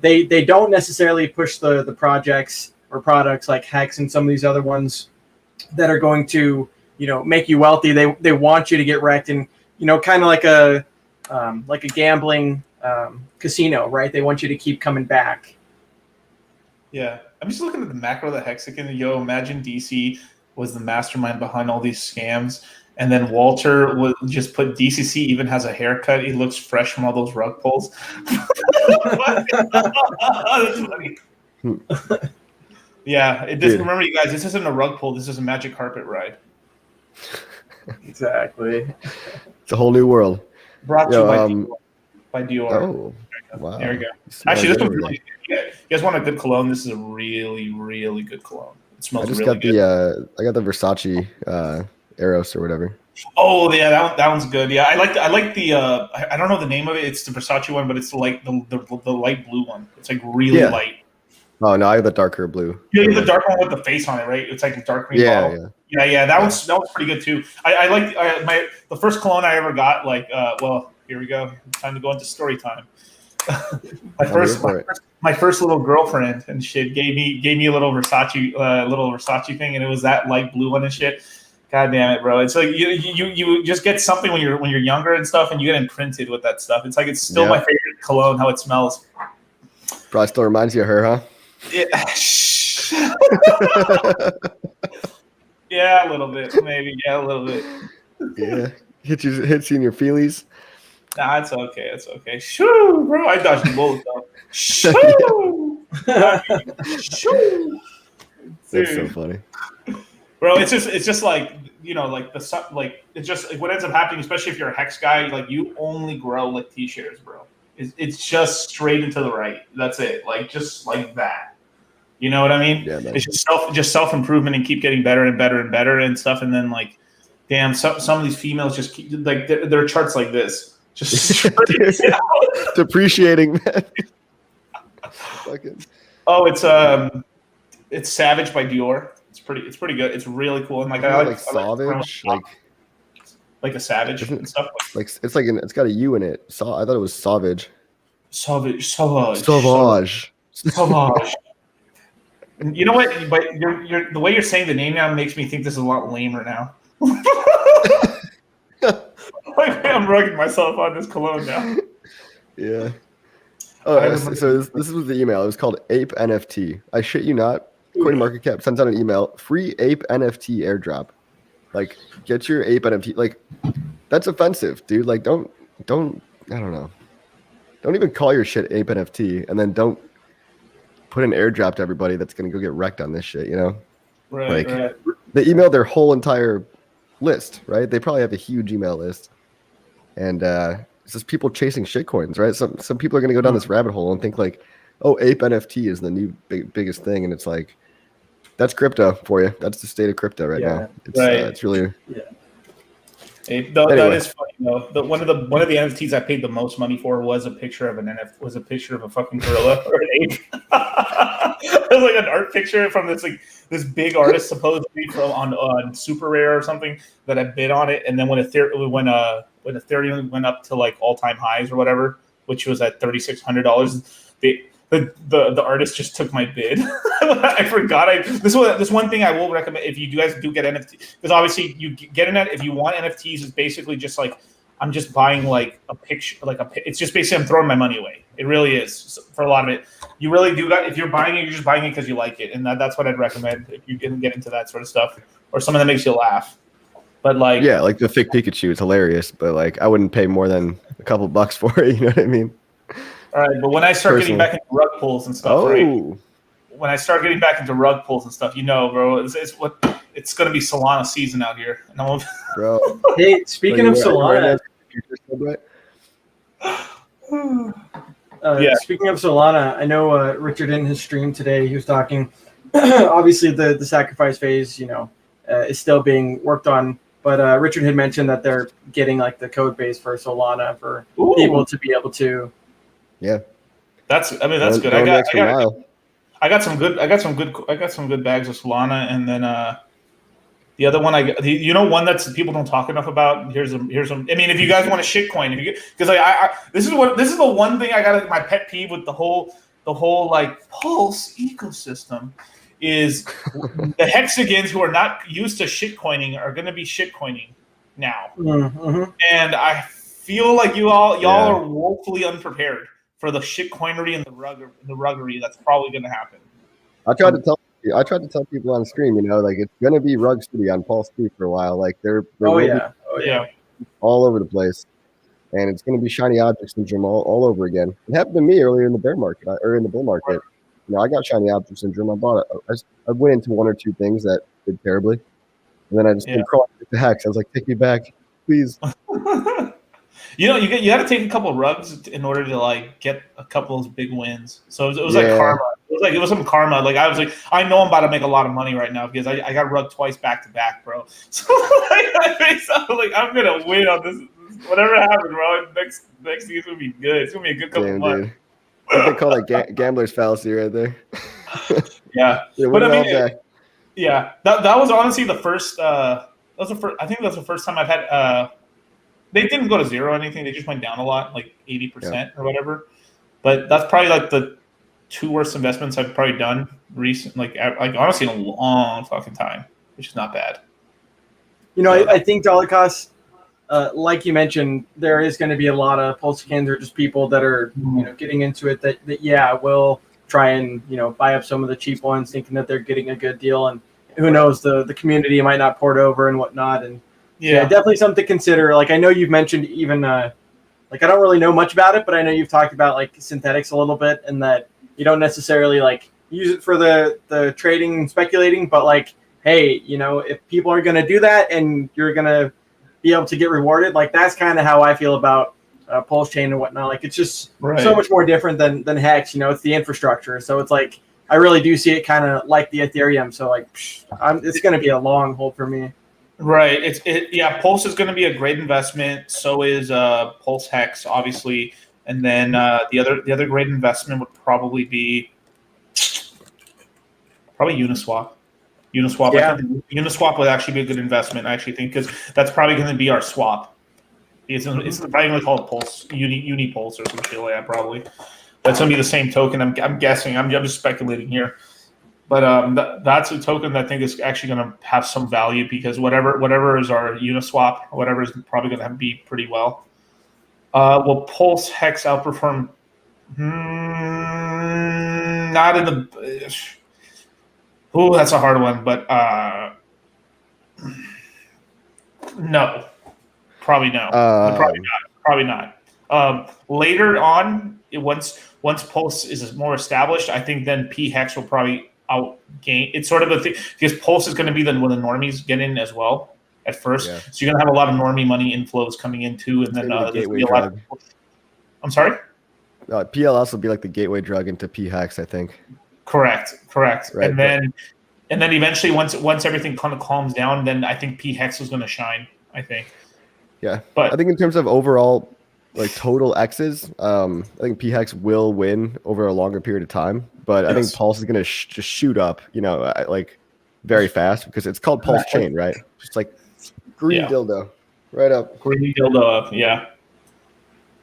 they don't necessarily push the projects or products like Hex and some of these other ones that are going to make you wealthy. They want you to get wrecked, and kind of like a gambling casino, right? They want you to keep coming back. Yeah, I'm just looking at the macro of the Hexican. Yo, imagine DC was the mastermind behind all these scams. And then Walter would just put DCC even has a haircut. He looks fresh from all those rug pulls. That's funny. Yeah, remember, you guys, this isn't a rug pull. This is a magic carpet ride. Exactly. It's a whole new world. Brought to you by Dior. Oh, wow. There we go. Actually, this one's really good. You guys want a good cologne? This is a really, really good cologne. It smells really good. I got the Versace Eros or whatever. Oh yeah, that one's good. Yeah, I like the I don't know the name of it. It's the Versace one, but it's like the light blue one. It's like really light. Oh no, I got the darker blue. You get the dark one with the face on it, right? It's like a dark green bottle. Yeah. That was pretty good too. I like the first cologne I ever got. Like, well, here we go. Time to go into story time. My first little girlfriend and shit gave me a little Versace thing, and it was that light blue one and shit. God damn it, bro! It's like you just get something when you're younger and stuff, and you get imprinted with that stuff. It's like it's still my favorite cologne. How it smells. Probably still reminds you of her, huh? Yeah. Yeah, a little bit, maybe. Yeah, a little bit. Yeah, hits you in your feelies. Nah, it's okay. It's okay. Shoo, bro! I dodged the bullet though. Shoo. Shoo. That's so funny. Bro, it's just like it's just like what ends up happening, especially if you're a Hex guy, like you only grow like T-shares, bro. It's just straight into the right. That's it. Like just like that. You know what I mean? Yeah, it's just self improvement and keep getting better and better and better and stuff. And then like, damn, some of these females just keep like their charts like this, just depreciating, man. Oh, it's Savage by Dior. It's pretty good. It's really cool. And like I like Savage, like a savage and stuff. It's got a U in it. I thought it was Savage. Savage. You know what? But you're the way you're saying the name now makes me think this is a lot lamer now. Like I'm rugging myself on this cologne now. Yeah. Oh, so this was the email. It was called Ape NFT. I shit you not. CoinMarketCap sends out an email. Free Ape NFT airdrop. Like, get your Ape NFT. Like, that's offensive, dude. Like, don't. I don't know. Don't even call your shit Ape NFT, and then don't put an airdrop to everybody that's gonna go get wrecked on this shit. You know, right? They emailed their whole entire list, right? They probably have a huge email list, and it's just people chasing shitcoins, right? Some people are gonna go down this rabbit hole and think like, oh, Ape NFT is the new biggest thing, and it's like, that's crypto for you. That's the state of crypto right now. It's really. Yeah. That is funny though. One of the NFTs I paid the most money for was a picture of a fucking gorilla or an ape. It was like an art picture from this big artist supposedly on Super Rare or something that I bid on it, and then when Ethereum went up to like all time highs or whatever, which was at $3,600, the artist just took my bid. I forgot. This one thing I will recommend if you guys do get NFT, because obviously you get if you want NFTs, it's basically just like I'm just buying like a picture, it's just basically I'm throwing my money away. It really is for a lot of it. You really do that. If you're buying it, you're just buying it because you like it, and that's what I'd recommend if you can get into that sort of stuff or something that makes you laugh. But like, yeah, like the fake Pikachu is hilarious, but like I wouldn't pay more than a couple bucks for it. You know what I mean? All right, but when I start getting back into rug pulls and stuff, right? When I start getting back into rug pulls and stuff, bro, it's going to be Solana season out here. And bro. Hey, speaking of Solana, speaking of Solana, I know Richard in his stream today, he was talking. Obviously, the sacrifice phase, is still being worked on. But Richard had mentioned that they're getting like the code base for Solana for people to be able to. Yeah, that's good. I got some good bags of Solana, and then the other one one that's people don't talk enough about. Here's some. I mean, if you guys want a shitcoin, because this is the one thing I got my pet peeve with the whole like Pulse ecosystem is the Hexicans who are not used to shitcoining are going to be shitcoining now, and I feel like y'all are woefully unprepared for the shitcoinery and the ruggery that's probably going to happen. I tried to tell people on stream, like it's going to be rug city on Pulse 2 for a while. Like they're all over the place, and it's going to be shiny object syndrome all over again. It happened to me earlier in the bear market or in the bull market. I got shiny object syndrome. I bought it. I went into one or two things that did terribly, and then I just been crawling with the Hex. I was like, take me back, please. You got to take a couple of rugs in order to like get a couple of those big wins. So it was like karma. It was some karma. Like I was like, I know I'm about to make a lot of money right now because I got rugged twice back to back, bro. So like I'm gonna win on this. Whatever happens, bro. Next season's gonna be good. It's gonna be a good couple of months. They call that gambler's fallacy right there. Yeah, but I mean, that was honestly the first. I think that's the first time I've had. They didn't go to zero or anything. They just went down a lot, like 80% or whatever. But that's probably like the two worst investments I've probably done recent, like honestly in a long fucking time, which is not bad. I think dollar costs, like you mentioned, there is going to be a lot of Pulsicans or just people that are getting into it that will try and buy up some of the cheap ones, thinking that they're getting a good deal, and who knows, the community might not port over and whatnot, and. Yeah, definitely something to consider. Like I know you've mentioned even like I don't really know much about it, but I know you've talked about like synthetics a little bit, and that you don't necessarily like use it for the trading and speculating, but like, hey, if people are going to do that and you're going to be able to get rewarded, like that's kind of how I feel about Pulse Chain and whatnot. Like it's just so much more different than Hex. It's the infrastructure, so it's like I really do see it kind of like the Ethereum. So like, it's going to be a long hold for me. Right. Pulse is going to be a great investment. So is Pulse Hex, obviously, and then the other great investment would probably be Uniswap. I think Uniswap would actually be a good investment. I actually think because that's probably going to be our swap. It's probably going to call it Pulse Unipulse or some shit like that. Probably that's going to be the same token. I'm guessing. I'm just speculating here. But that's a token that I think is actually going to have some value because whatever is our Uniswap, whatever is probably going to be pretty well. Will Pulse Hex outperform? Not in the. Oh, that's a hard one, but no, probably no, probably not. Later on, once Pulse is more established, I think then P Hex will probably outgain. It's sort of a thing because Pulse is going to be when the normies get in as well at first. Yeah. So you're going to have a lot of normie money inflows coming in too, and then there's be a lot of. I'm sorry. PLS will be like the gateway drug into P Hex, I think. Correct. Right, And then eventually, once everything kind of calms down, then I think P Hex is going to shine. I think. Yeah, but I think in terms of overall, like total X's, I think P Hex will win over a longer period of time. But I think Pulse is going to just shoot up, like very fast because it's called Pulse Chain, right? Just like green dildo, right up. Green dildo up, yeah.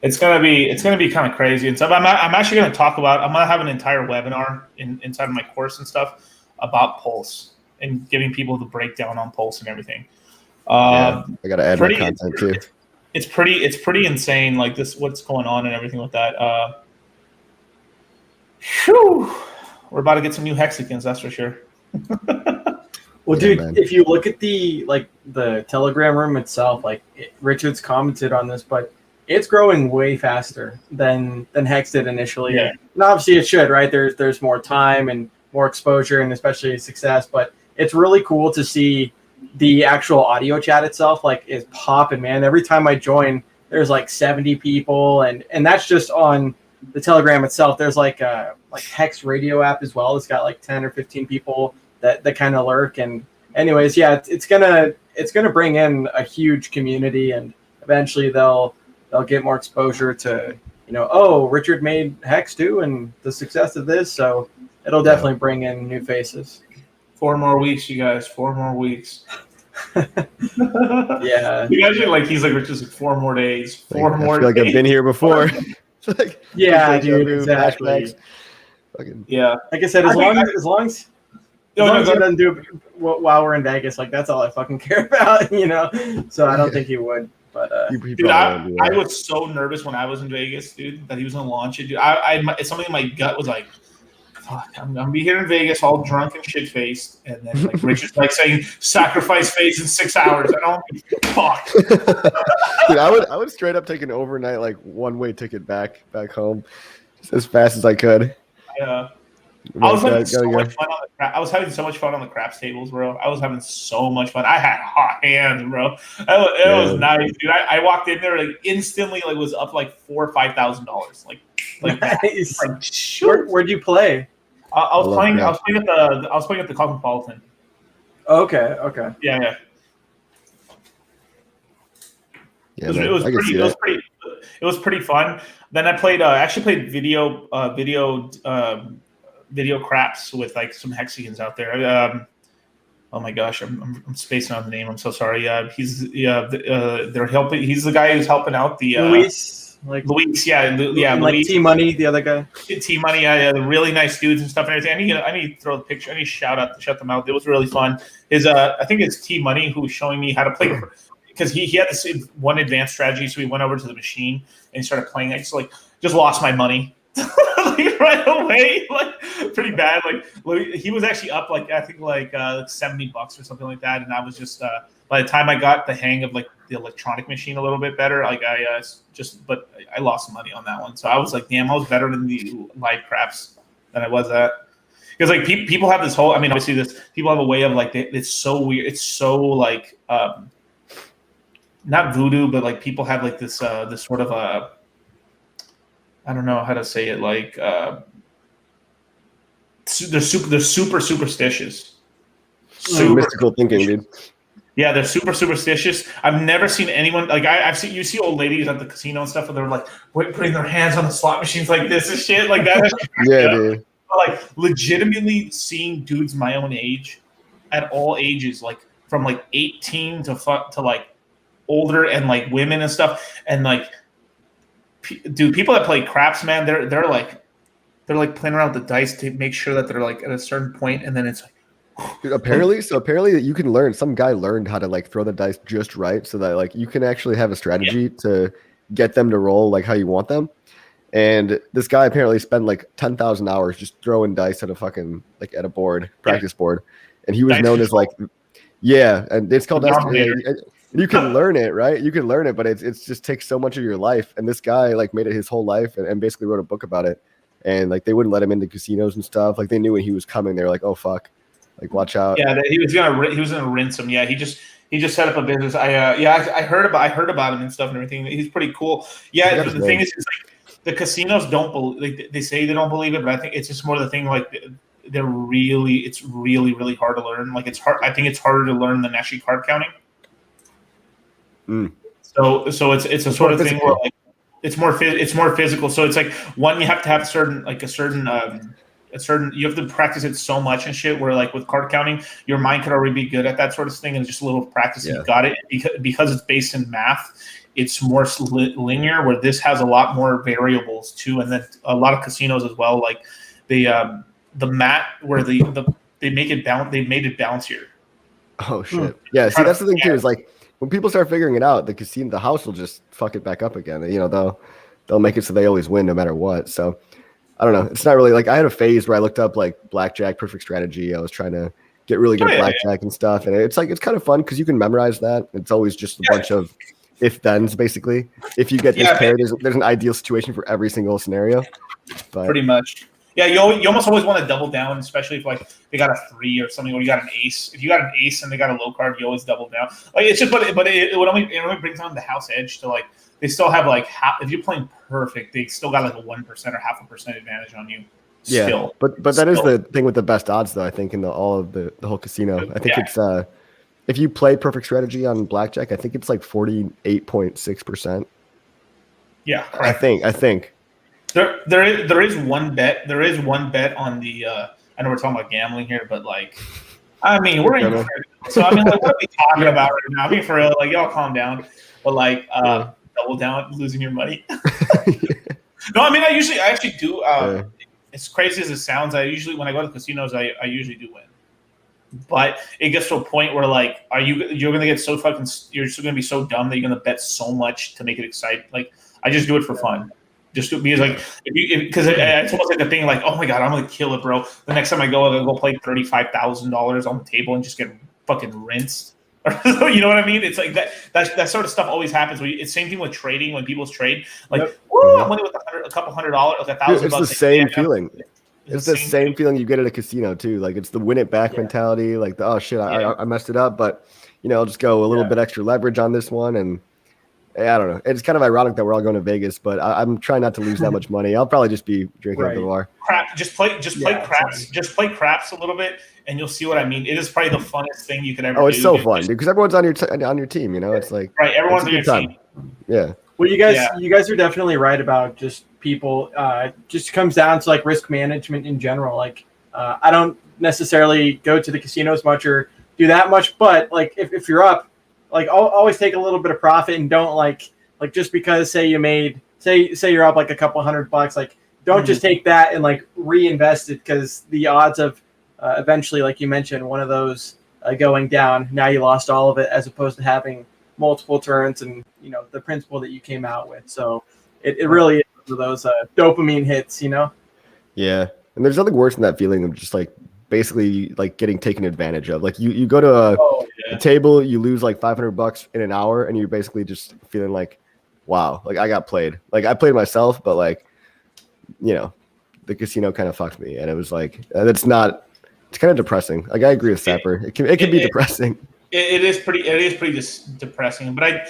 It's gonna be kind of crazy and stuff. I'm actually gonna talk about. I'm gonna have an entire webinar inside of my course and stuff about Pulse and giving people the breakdown on Pulse and everything. I gotta add my content too. It's pretty insane, like this, what's going on and everything with that. We're about to get some new Hexicans, that's for sure. Well, dude, if you look at the Telegram room itself, Richard's commented on this, but it's growing way faster than Hex did initially. Yeah. And obviously it should, right? There's more time and more exposure and especially success, but it's really cool to see the actual audio chat itself is popping, man. Every time I join, there's 70 people, and that's just on the Telegram itself. There's Hex radio app as well. It's got 10 or 15 people that kind of lurk. And anyways, yeah, it's gonna bring in a huge community, and eventually they'll get more exposure to, Richard made Hex too, and the success of this. So it'll definitely bring in new faces. 4 more weeks, you guys. 4 more weeks. Yeah. You guys are he's Richard's 4 more days. 4 more days. I feel like I've been here before. Yeah, dude, exactly. Yeah. Like I said, as long as he doesn't do it while we're in Vegas, that's all I fucking care about, So I don't think he would. But dude, I was so nervous when I was in Vegas, dude, that he was gonna launch it. Dude, it's something in my gut was like, fuck, I'm gonna be here in Vegas all drunk and shit faced, and then Richard's saying sacrifice phase in 6 hours. I don't fuck. Dude, I would straight up take an overnight one-way ticket back home just as fast as I could. Yeah. I was having so much fun on the craps tables, bro. I was having so much fun. I had hot hands, bro. It was nice, dude. I walked in there instantly was up $4,000 or $5,000. Nice. Where'd you play? I was playing at the Cosmopolitan. Okay. Yeah. It was pretty fun. Then I played. Actually played video craps with some Hexicans out there. Oh my gosh, I'm spacing on the name. I'm so sorry. They're helping. He's the guy who's helping out the Luis. Luis, yeah, Luis. T Money, the other guy. T Money, yeah, the really nice dudes and stuff and everything. I need to throw the picture. I need to shout them out. It was really fun. I think it's T Money who was showing me how to play, because he had this one advanced strategy. So we went over to the machine and started playing. I just lost my money. Right away, pretty bad. He was actually up I think $70 or something like that, and I was just by the time I got the hang of the electronic machine a little bit better, but I lost money on that one. So I was damn, I was better than the live craps than I was at, because people have this whole. I mean, obviously people have a way of it's so weird. It's so not voodoo, but people have this sort of a. I don't know how to say it. They're super superstitious. Mystical thinking, dude. Yeah, they're super superstitious. I've never seen anyone I've seen. You see old ladies at the casino and stuff, where they're putting their hands on the slot machines like this and shit like that. Yeah, dude. But, legitimately seeing dudes my own age, at all ages, from 18 to older, and women and stuff, and dude, people that play craps, man, they're playing around with the dice to make sure that they're at a certain point, and then it's dude, apparently you can learn. Some guy learned how to throw the dice just right, so that you can actually have a strategy to get them to roll how you want them. And this guy apparently spent 10,000 hours just throwing dice at a fucking at a board, practice board, and he was known as and it's called you can learn it, right? You can learn it, but it's just takes so much of your life. And this guy made it his whole life and basically wrote a book about it. And they wouldn't let him into casinos and stuff. They knew when he was coming. They were like, "Oh fuck, watch out." Yeah, he was gonna rinse him. Yeah, he just set up a business. I heard about him and stuff and everything. He's pretty cool. Yeah, the thing is the casinos don't believe. They say they don't believe it, but I think it's just more the thing. It's really really hard to learn. It's hard. I think it's harder to learn than actually card counting. So it's a sort of thing where it's more physical. So it's one, you have to have a certain you have to practice it so much and shit, where with card counting your mind could already be good at that sort of thing, and just a little practice you got it, because it's based in math. it's more linear, where this has a lot more variables too, and then a lot of casinos as well, like the mat where they make it bounce, they made it bouncier. Oh shit! Yeah, see, that's the thing too. Is like when people start figuring it out, the house will just fuck it back up again. You know, they'll make it so they always win no matter what. So I don't know. It's not really like I had a phase where I looked up like blackjack, perfect strategy. I was trying to get really good at blackjack and stuff, and it's kind of fun because you can memorize that. It's always just a bunch of if-thens, basically. If you get this pair, there's an ideal situation for every single scenario. But, pretty much. Yeah, you almost always want to double down, especially if like they got a 3 or something, or you got an ace. If you got an ace and they got a low card, you always double down. Like it's just, but it only brings on the house edge to like they still have like if you're playing perfect, they still got like a 1% or 0.5% advantage on you. Yeah, still. but that is the thing with the best odds, though. I think in the whole casino, I think it's if you play perfect strategy on blackjack, I think it's like 48.6%. Yeah, correct. I think. There is one bet. There is one bet on the. I know we're talking about gambling here, but like, I mean, we're in. So I mean, like, what are we talking about right now? I mean, for real, like, y'all calm down. But like, double down, losing your money. No, I mean, I actually do. As crazy as it sounds, I usually when I go to casinos, I usually do win. But it gets to a point where like, you're gonna get so fucking, you're just gonna be so dumb that you're gonna bet so much to make it exciting. Like, I just do it for fun. Just because like because it's almost like a thing like, oh my god, I'm gonna kill it, bro. The next time I go, I'll go play $35,000 on the table and just get fucking rinsed. You know what I mean? It's like that sort of stuff always happens. It's same thing with trading when people trade. Like, woo, I'm winning with a couple $100, like $1,000. It's the same feeling. It's the same feeling you get at a casino too. Like it's the win it back mentality. Like oh shit, I messed it up, but you know I'll just go a little bit extra leverage on this one and. I don't know. It's kind of ironic that we're all going to Vegas, but I'm trying not to lose that much money. I'll probably just be drinking at the bar. Just play craps. Just play craps a little bit, and you'll see what I mean. It is probably the funnest thing you could ever do. Oh, it's so fun, dude, because everyone's on your team. You know, it's like everyone's on your team. Yeah. Well, you guys are definitely right about just people. Just comes down to like risk management in general. Like, I don't necessarily go to the casinos much or do that much, but like if you're up. Like always take a little bit of profit and don't like just because say you made say you're up like a couple $100, like don't just take that and like reinvest it because the odds of eventually, like you mentioned, one of those going down, now you lost all of it as opposed to having multiple turns and you know the principle that you came out with. So it really is one of those dopamine hits, you know. Yeah, and there's nothing worse than that feeling of just like basically like getting taken advantage of. Like you go to a table, you lose like $500 in an hour, and you're basically just feeling like, wow, like I got played. Like I played myself, but like, you know, the casino kind of fucked me, and it was like it's kind of depressing. Like I agree with Sapper. It can be depressing. It is pretty depressing. But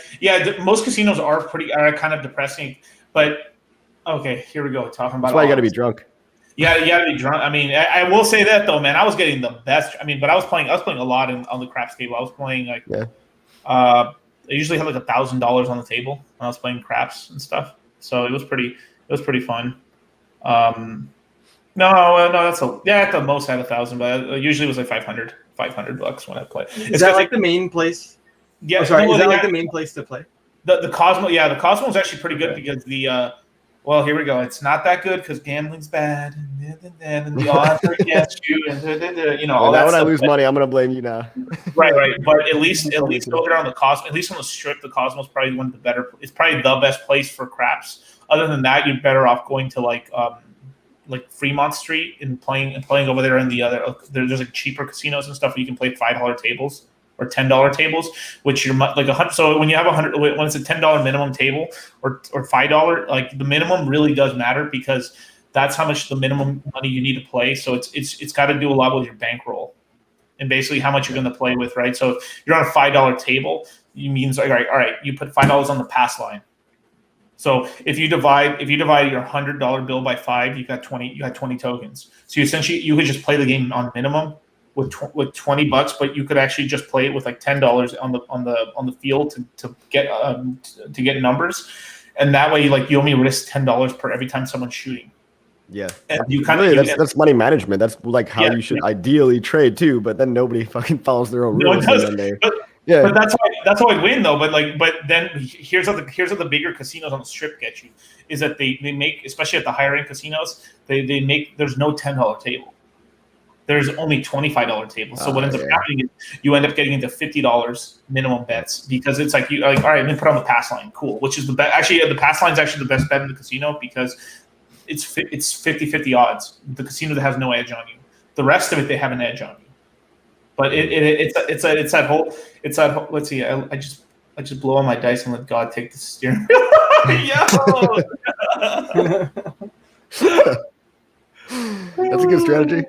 most casinos are kind of depressing. But okay, here we go. Talking about that's why you got to be drunk. Yeah, you gotta be drunk. I mean, I will say that though, man. I was getting the best. I mean, but I was playing a lot on the craps table. I was playing like, I usually had like $1,000 on the table when I was playing craps and stuff. So it was pretty fun. No, that's at the most I had 1,000, but usually it was like $500 when I play. Is that like the main place? Yeah, is that like the main place to play? The Cosmo, the Cosmo is actually pretty good because the. Well, here we go. It's not that good because gambling's bad, and the odds are against you, and you know all that. When I lose money, I'm gonna blame you now. Right. But at least over there on the Cosmo, at least on the strip, the Cosmo's probably one of the better. It's probably the best place for craps. Other than that, you're better off going to like Fremont Street and playing over there in the other. There's like cheaper casinos and stuff where you can play $5 tables. Or $10 tables, which you're like $100. So when you have $100, when it's a $10 minimum table or $5, like the minimum really does matter because that's how much the minimum money you need to play. So it's got to do a lot with your bankroll and basically how much you're going to play with, right? So if you're on a $5 table, you means like all right, you put $5 on the pass line. So if you divide your $100 bill by 5, you got 20 tokens. So essentially you could just play the game on minimum. With $20, but you could actually just play it with like $10 on the field to get numbers, and that way you only risk $10 per every time someone's shooting. Yeah, and that's money management. That's like how you should ideally trade too. But then nobody fucking follows their own rules. Yeah. But that's how I win though. But then here's how the bigger casinos on the strip get you is that they make, especially at the higher end casinos, they make, there's no $10 table. There's only $25 tables. So what ends up happening is you end up getting into $50 minimum bets because it's like, all right, let me put on the pass line. Cool. Which is the bet. Actually, the pass line is actually the best bet in the casino because it's 50-50 odds. The casino that has no edge on you. The rest of it, they have an edge on you. But it's that whole. Let's see. I just blow on my dice and let God take the steering wheel. That's a good strategy.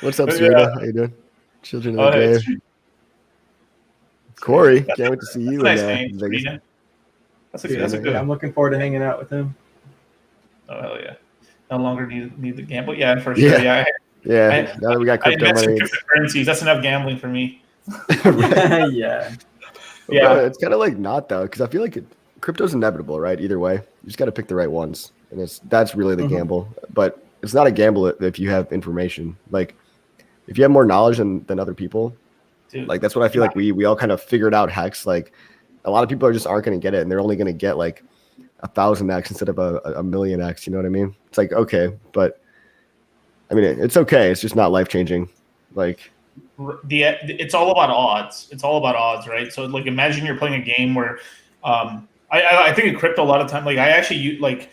What's up, Serena? How you doing? Children of the Grave. Corey, can't wait to see you That's in nice name, Vegas. Serena. That's a good. I'm looking forward to hanging out with him. Oh hell yeah! No longer need the gamble. Yeah, for sure. Yeah. Now that we got crypto money, cryptocurrencies. That's enough gambling for me. Yeah. Yeah, it's kind of like not though, because I feel like crypto's inevitable, right? Either way, you just got to pick the right ones, and that's really the gamble. But it's not a gamble if you have information. Like if you have more knowledge than other people, dude, like that's what I feel like we all kind of figured out Hex. Like a lot of people aren't going to get it, and they're only going to get like 1,000x instead of a 1,000,000x. You know what I mean? It's like okay, but I mean it's okay. It's just not life changing. Like. It's all about odds. It's all about odds, right? So like imagine you're playing a game where I think in crypto a lot of time, like I actually use like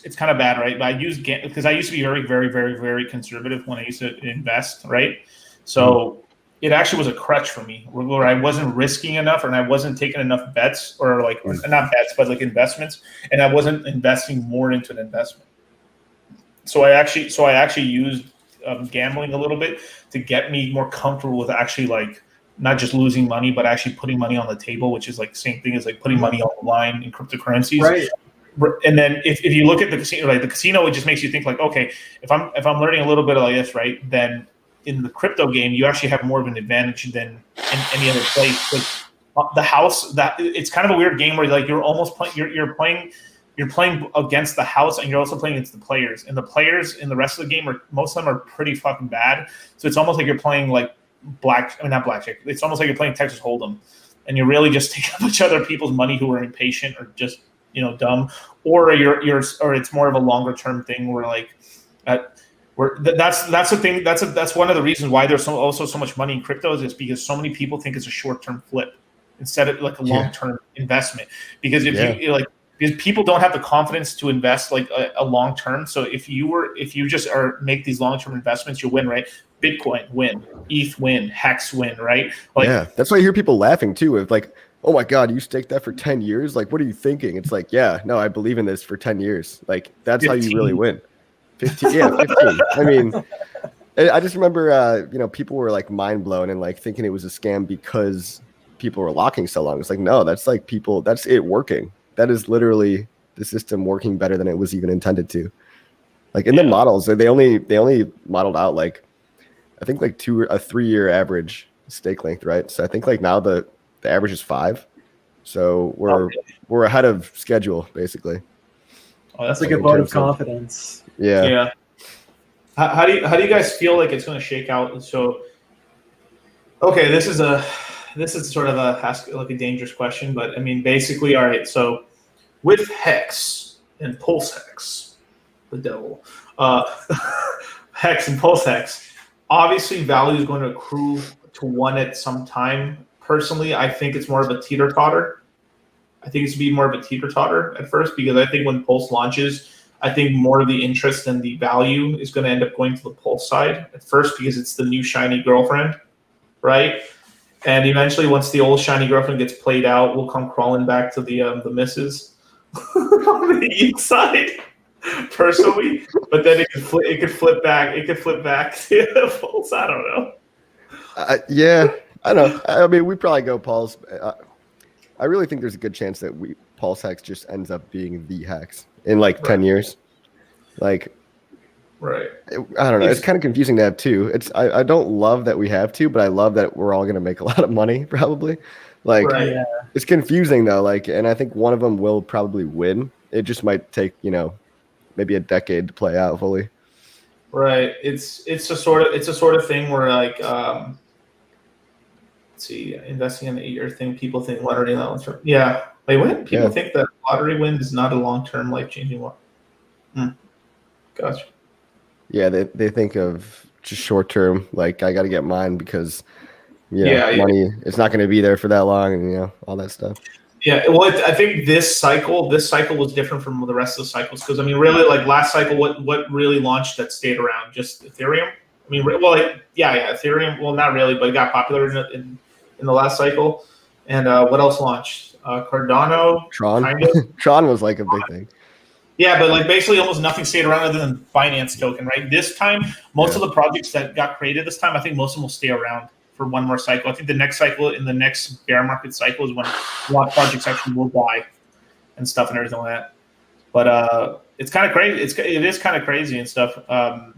it's kind of bad, right? But I use because I used to be very, very, very, very conservative when I used to invest, right? So it actually was a crutch for me where I wasn't risking enough and I wasn't taking enough bets or like not bets, but like investments, and I wasn't investing more into an investment. So I actually used gambling a little bit to get me more comfortable with actually like not just losing money, but actually putting money on the table, which is like the same thing as like putting money on the line in cryptocurrencies. Right. And then if you look at the casino, like the casino, it just makes you think like, okay, if I'm learning a little bit like this, right, then in the crypto game, you actually have more of an advantage than in any other place. Like the house, that it's kind of a weird game where like you're almost you're playing against the house and you're also playing against the players. And the players in the rest of the game most of them are pretty fucking bad. So it's almost like you're playing like not blackjack. It's almost like you're playing Texas Hold'em, and you're really just taking a bunch of other people's money who are impatient or just dumb, or or it's more of a longer term thing where like that's the thing. That's one of the reasons why there's also so much money in cryptos is because so many people think it's a short term flip instead of like a long term investment. Because because people don't have the confidence to invest like a long term. So if you just make these long term investments, you win, right? Bitcoin win, ETH win, Hex win, right? Like, yeah, that's why I hear people laughing too. If like, oh my God, you staked that for 10 years? Like, what are you thinking? It's like, yeah, no, I believe in this for 10 years. Like, that's 15. How you really win. 15, yeah, 15. I mean, I just remember, people were like mind blown and like thinking it was a scam because people were locking so long. It's like, no, that's like that's it working. That is literally the system working better than it was even intended to. Like in the models, they only modeled out like, I think like a 3-year average stake length, right? So I think like now the average is 5. So we're ahead of schedule basically. Oh, that's a good vote of confidence. Yeah. How do you guys feel like it's going to shake out? So, okay, this is sort of a dangerous question, but I mean, basically, all right. So, with Hex and Pulse Hex, the devil, Hex and Pulse Hex, obviously, value is going to accrue to one at some time. Personally, I think it's more of a teeter-totter. I think it's to be more of a teeter-totter at first because I think when Pulse launches, I think more of the interest and the value is going to end up going to the Pulse side at first because it's the new shiny girlfriend, right? And eventually, once the old shiny girlfriend gets played out, we'll come crawling back to the misses on the ETH side, personally. But then it could flip back. It could flip back to the Pulse. I don't know. Yeah, I don't know. I mean, we probably go Pulse. I really think there's a good chance that Pulse Hex just ends up being the Hex in like 10 years. Like, right. I don't know. It's kind of confusing to have two. I don't love that we have two, but I love that we're all going to make a lot of money probably. Like, it's confusing though. Like, and I think one of them will probably win. It just might take, maybe a decade to play out fully. Right. It's a sort of thing where like, let's see, investing in the 8-year thing. People think lottery allowance. Yeah. Wait, what? People think that lottery win is not a long-term life-changing one. Gotcha. Yeah, they think of just short-term, like I got to get mine because money, it's not going to be there for that long, and all that stuff. Yeah, well, I think this cycle was different from the rest of the cycles because I mean, really, like last cycle, what really launched that stayed around? Just Ethereum. I mean, well, Ethereum. Well, not really, but it got popular in the last cycle. And what else launched? Cardano. Tron. Kind of. Tron was like a big thing. Yeah, but like basically almost nothing stayed around other than Binance token, right? This time, most of the projects that got created this time, I think most of them will stay around for one more cycle. I think the next cycle, in the next bear market cycle, is when a lot of projects actually will die and stuff and everything like that. But it's kind of crazy. It is kind of crazy and stuff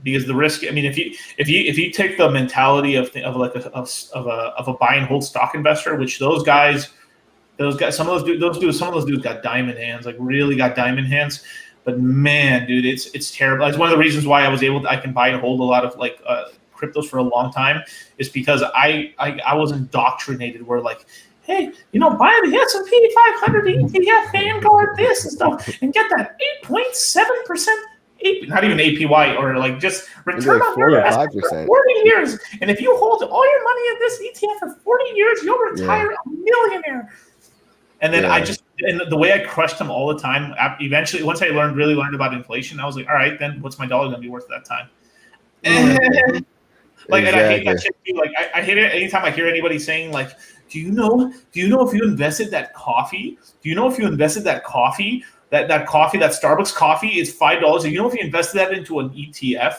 because the risk. I mean, if you take the mentality of a buy and hold stock investor, which those guys, some of those dudes got diamond hands, like really got diamond hands. But man, dude, it's terrible. That's one of the reasons why I can buy and hold a lot of like cryptos for a long time is because I was indoctrinated where like, hey, buy the S&P 500 ETF, Vanguard, this and stuff, and get that 8.7%, not even APY, or like just return on your investment for 40 years. And if you hold all your money in this ETF for 40 years, you'll retire a millionaire. And then and the way I crushed them all the time, eventually, once I really learned about inflation, I was like, all right, then what's my dollar going to be worth at that time? Like, and I hate that shit too. Like, I hate it anytime I hear anybody saying, like, do you know if you invested that coffee? Do you know if you invested that coffee, that Starbucks coffee is $5? Do you know if you invested that into an ETF,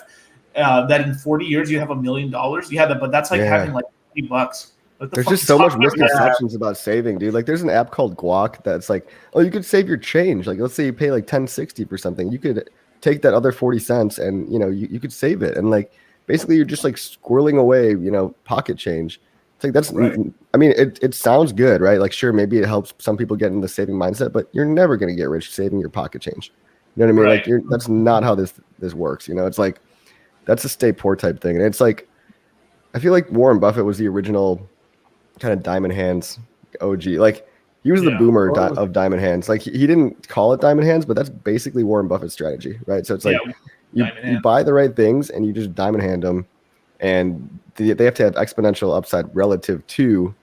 that in 40 years you have $1 million? Yeah, but that's like having like $50. There's just so much misconceptions about saving, dude. Like, there's an app called Guac that's like, oh, you could save your change. Like, let's say you pay like $10.60 for something. You could take that other 40 cents and, you could save it. And like, basically you're just like squirreling away, pocket change. It's like, that's, right. I mean, it sounds good, right? Like, sure, maybe it helps some people get in the saving mindset, but you're never going to get rich saving your pocket change. You know what I mean? Right. Like, that's not how this works. It's like, that's a stay poor type thing. And it's like, I feel like Warren Buffett was the original kind of diamond hands OG. Like, he was the boomer of diamond hands. Like, he didn't call it diamond hands, but that's basically Warren Buffett's strategy, right? So it's like you buy the right things and you just diamond hand them, and they have to have exponential upside relative to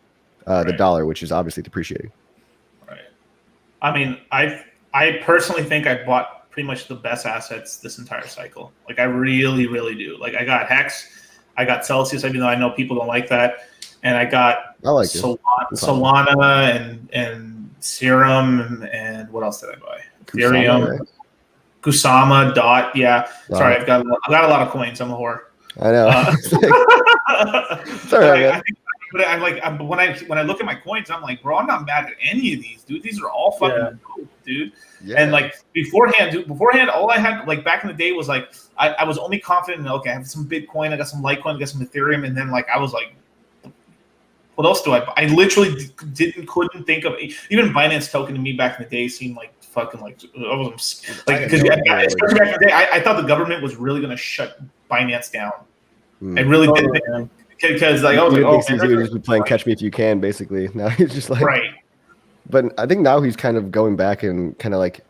the dollar, which is obviously depreciating. Right. I mean, I personally think I bought pretty much the best assets this entire cycle. Like, I really, really do. Like, I got Hex, I got Celsius, even though I know people don't like that. And I got Solana and Serum and what else did I buy? Ethereum, Kusama, Dot. Yeah, sorry, I've got a lot of coins. I'm a whore. I know. Sorry, when I look at my coins, I'm like, bro, I'm not mad at any of these, dude. These are all fucking dope, dude. Yeah. And like beforehand, all I had like back in the day was like I was only confident in, okay, I have some Bitcoin, I got some Litecoin, I got some Ethereum, and then like I was like, what else do I buy? I literally couldn't think of even Binance token to me back in the day seemed like fucking like I was like because especially back in the day I thought the government was really gonna shut Binance down. I really did because like I was like, he would just be playing catch me if you can basically. Now he's just like But I think now he's kind of going back and kind of like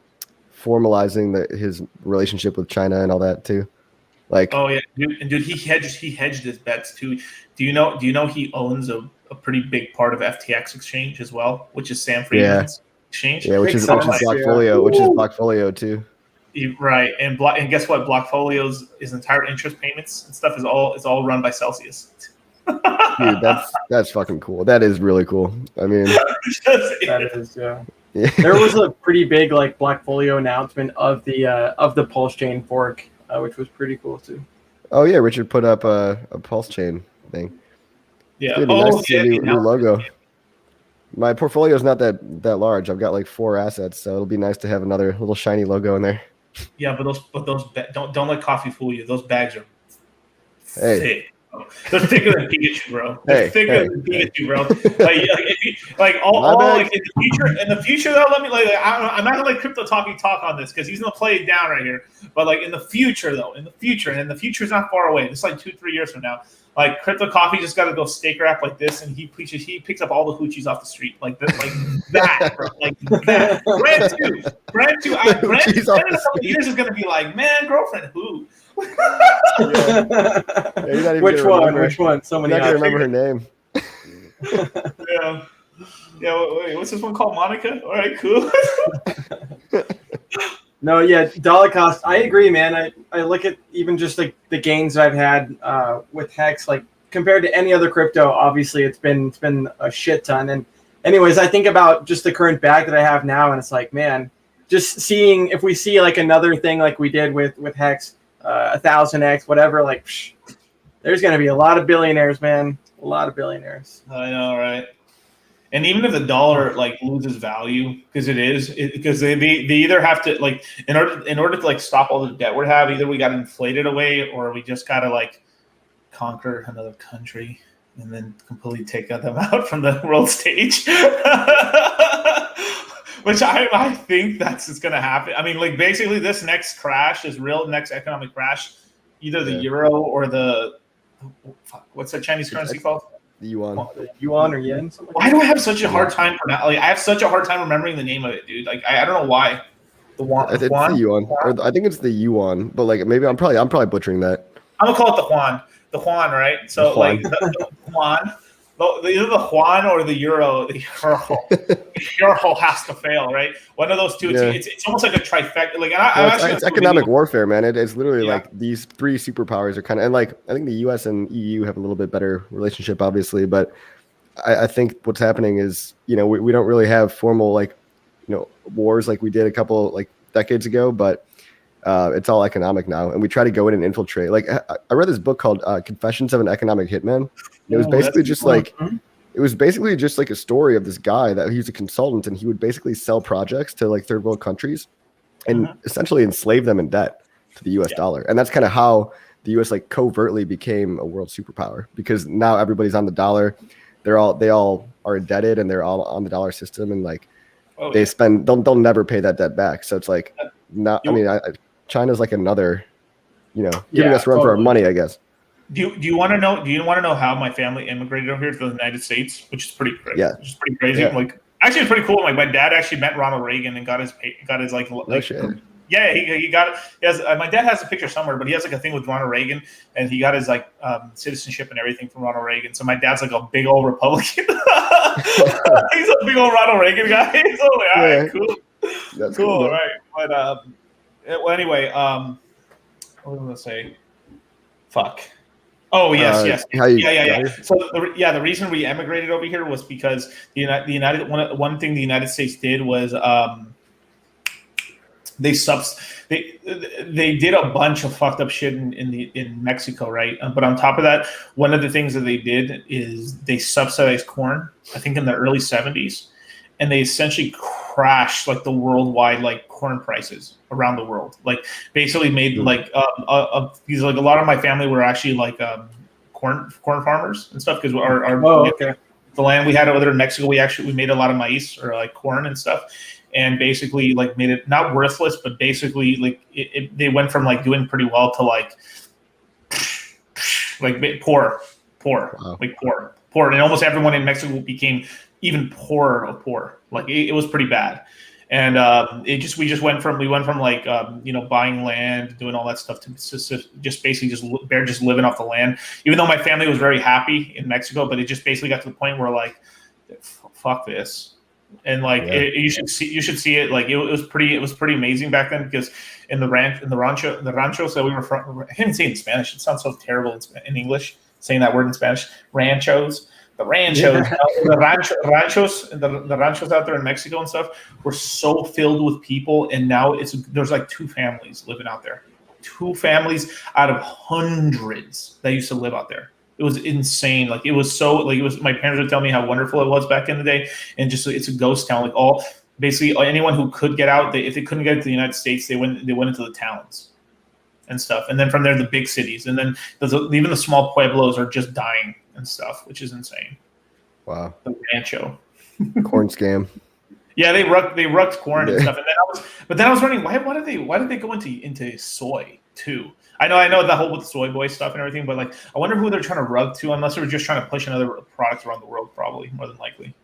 formalizing his relationship with China and all that too. Like, oh yeah, dude, he hedged his bets too. Do you know he owns a pretty big part of FTX exchange as well, which is Sam Friedman's exchange. Yeah, which is Blockfolio too. Right, and guess what? Blockfolio's entire interest payments and stuff is all run by Celsius. Dude, that's fucking cool. That is really cool. I mean, that is yeah. There was a pretty big like Blockfolio announcement of the Pulse Chain fork, which was pretty cool too. Oh yeah, Richard put up a Pulse Chain thing. Yeah. Dude, nice to see a new logo. My portfolio is not that large. I've got like 4 assets, so it'll be nice to have another little shiny logo in there. Yeah, but those don't let coffee fool you. Those bags are thick. They're thicker than Pikachu, bro. They're thicker than Pikachu, bro. In the future though, let me I'm not gonna let Crypto Talkie talk on this because he's gonna play it down right here. But like in the future, and the future is not far away. It's like 2-3 years from now. Like Crypto Coffee just got to go steak wrap like this, and he picks up all the hoochies off the street like that, bro. Like that. Brand two. In a couple years is gonna be like, man, girlfriend, who? Which one? So many. I can't remember her name. Wait, what's this one called? Monica. All right, cool. No, yeah, dollar cost. I agree, man. I look at even just like the gains I've had with Hex, like compared to any other crypto. Obviously, it's been a shit ton. And anyways, I think about just the current bag that I have now, and it's like, man, just seeing if we see like another thing like we did with Hex, 1000x, whatever. Like, there's gonna be a lot of billionaires, man. A lot of billionaires. I know, right? And even if the dollar like loses value, because because they either have to like in order to like stop all the debt we have, either we got to inflate it away or we just gotta like conquer another country and then completely take them out from the world stage. Which I think that's just gonna happen. I mean, like basically this next economic crash, either the euro or the what's the Chinese currency called? The yuan. Yuan or yen? Why do I have such a hard time I have such a hard time remembering the name of it, dude. Like I don't know why. The yuan. It's the yuan. Or I think it's the yuan, but like maybe I'm probably butchering that. I'm gonna call it the yuan. The yuan, right? So like the yuan. Either the yuan or the euro. The euro has to fail, right? One of those two. It's almost like a trifecta. Like it's economic warfare, man. It's literally like these three superpowers are kind of, and like I think the U.S. and EU have a little bit better relationship, obviously, but I think what's happening is we don't really have formal like wars like we did a couple like decades ago, but it's all economic now, and we try to go in and infiltrate. Like I read this book called Confessions of an Economic Hitman. It was basically just like a story of this guy that he's a consultant, and he would basically sell projects to like third world countries and essentially enslave them in debt to the US dollar. And that's kind of how the US like covertly became a world superpower, because now everybody's on the dollar. They all are indebted, and they're all on the dollar system, and like they'll never pay that debt back. So it's like China's like another, giving us run for our money, I guess. Do you want to know? Do you want to know how my family immigrated over here to the United States? Which is pretty crazy. Yeah, which is pretty crazy. Yeah. Like actually, it's pretty cool. Like my dad actually met Ronald Reagan and got his like shit. Yeah, he got it. He has, my dad has a picture somewhere, but he has like a thing with Ronald Reagan, and he got his like citizenship and everything from Ronald Reagan. So my dad's like a big old Republican. He's a big old Ronald Reagan guy. So all right, cool. That's cool. All right, but well, anyway, what was I gonna say? Fuck. Oh yes. Yeah. So the reason we emigrated over here was because one thing the United States did was they did a bunch of fucked up shit in Mexico, right? But on top of that, one of the things that they did is they subsidized corn, I think in the early 70s, and they essentially crashed like the worldwide like corn prices around the world. Like basically made like because like a lot of my family were actually like corn farmers and stuff, because the land we had over there in Mexico, we made a lot of maize or like corn and stuff, and basically like made it not worthless, but basically like they went from like doing pretty well to like poor, wow. Like poor, and almost everyone in Mexico became even poorer. Like it was pretty bad. And we went from like buying land, doing all that stuff to just basically just living off the land. Even though my family was very happy in Mexico, but it just basically got to the point where like, fuck this, and like you should see it. Like it was pretty amazing back then, because in the ranchos that we were from, I can't say it in Spanish. It sounds so terrible in English saying that word in Spanish. Ranchos. The ranchos out there in Mexico and stuff were so filled with people, and now there's like 2 families living out there. 2 families out of hundreds that used to live out there. It was insane. Like it was my parents would tell me how wonderful it was back in the day, and just it's a ghost town. Like basically anyone who could get out, if they couldn't get to the United States, they went into the towns. and stuff. And then from there, the big cities, and then even the small pueblos are just dying and stuff, which is insane. Wow. The rancho. Corn scam. Yeah, they rucked corn and stuff. And then I was wondering why did they go into soy too? I know the whole with the soy boy stuff and everything, but like I wonder who they're trying to rug to, unless they were just trying to push another product around the world, probably more than likely.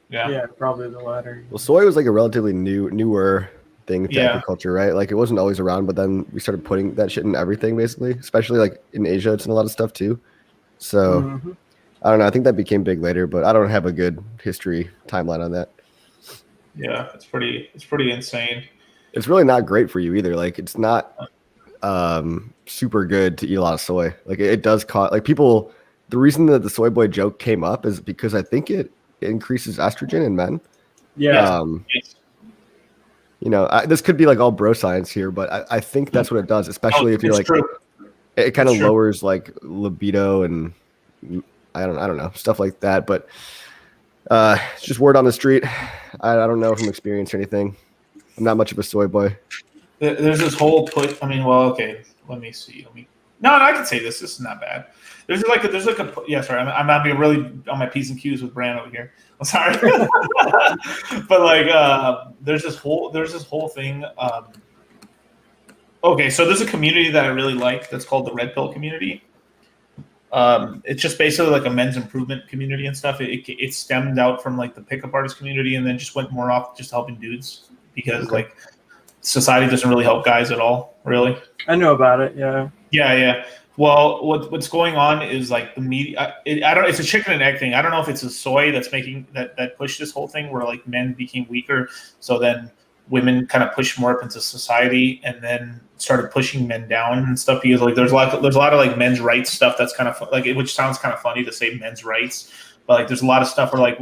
Yeah, probably the latter. Well, soy was like a relatively newer thing to Yeah. agriculture, right? Like it wasn't always around, but then we started putting that shit in everything, basically. Especially like in Asia, it's in a lot of stuff too. So I don't know. I think that became big later, but I don't have a good history timeline on that. Yeah, it's pretty insane. It's really not great for you either. Like it's not super good to eat a lot of soy. Like it does cause like people. The reason that the soy boy joke came up is because I think it increases estrogen in men. Yeah. Yes. You know, this could be like all bro science here, but I think that's what it does, especially if you're like, true. it kind of It's true. lowers like libido and I don't know, stuff like that. But it's just word on the street. I don't know from experience or anything. I'm not much of a soy boy. There's this whole put. I mean, well, okay. Let me see. No, I can say this. This is not bad. There's like a yeah. Sorry, I'm not being really on my P's and Q's with Bran over here. I'm sorry, but like there's this whole thing. Okay, so there's a community that I really like that's called the Red Pill community. It's just basically like a men's improvement community and stuff. It stemmed out from like the pickup artist community and then just went more off just helping dudes because like society doesn't really help guys at all, really. I know about it. Yeah. Yeah. Well, what's going on is like the media. I don't. It's a chicken and egg thing. I don't know if it's a soy that's making that pushed this whole thing where like men became weaker, so then women kind of pushed more up into society and then started pushing men down and stuff because like there's a lot of like men's rights stuff that's kind of like which sounds kind of funny to say men's rights, but like there's a lot of stuff where like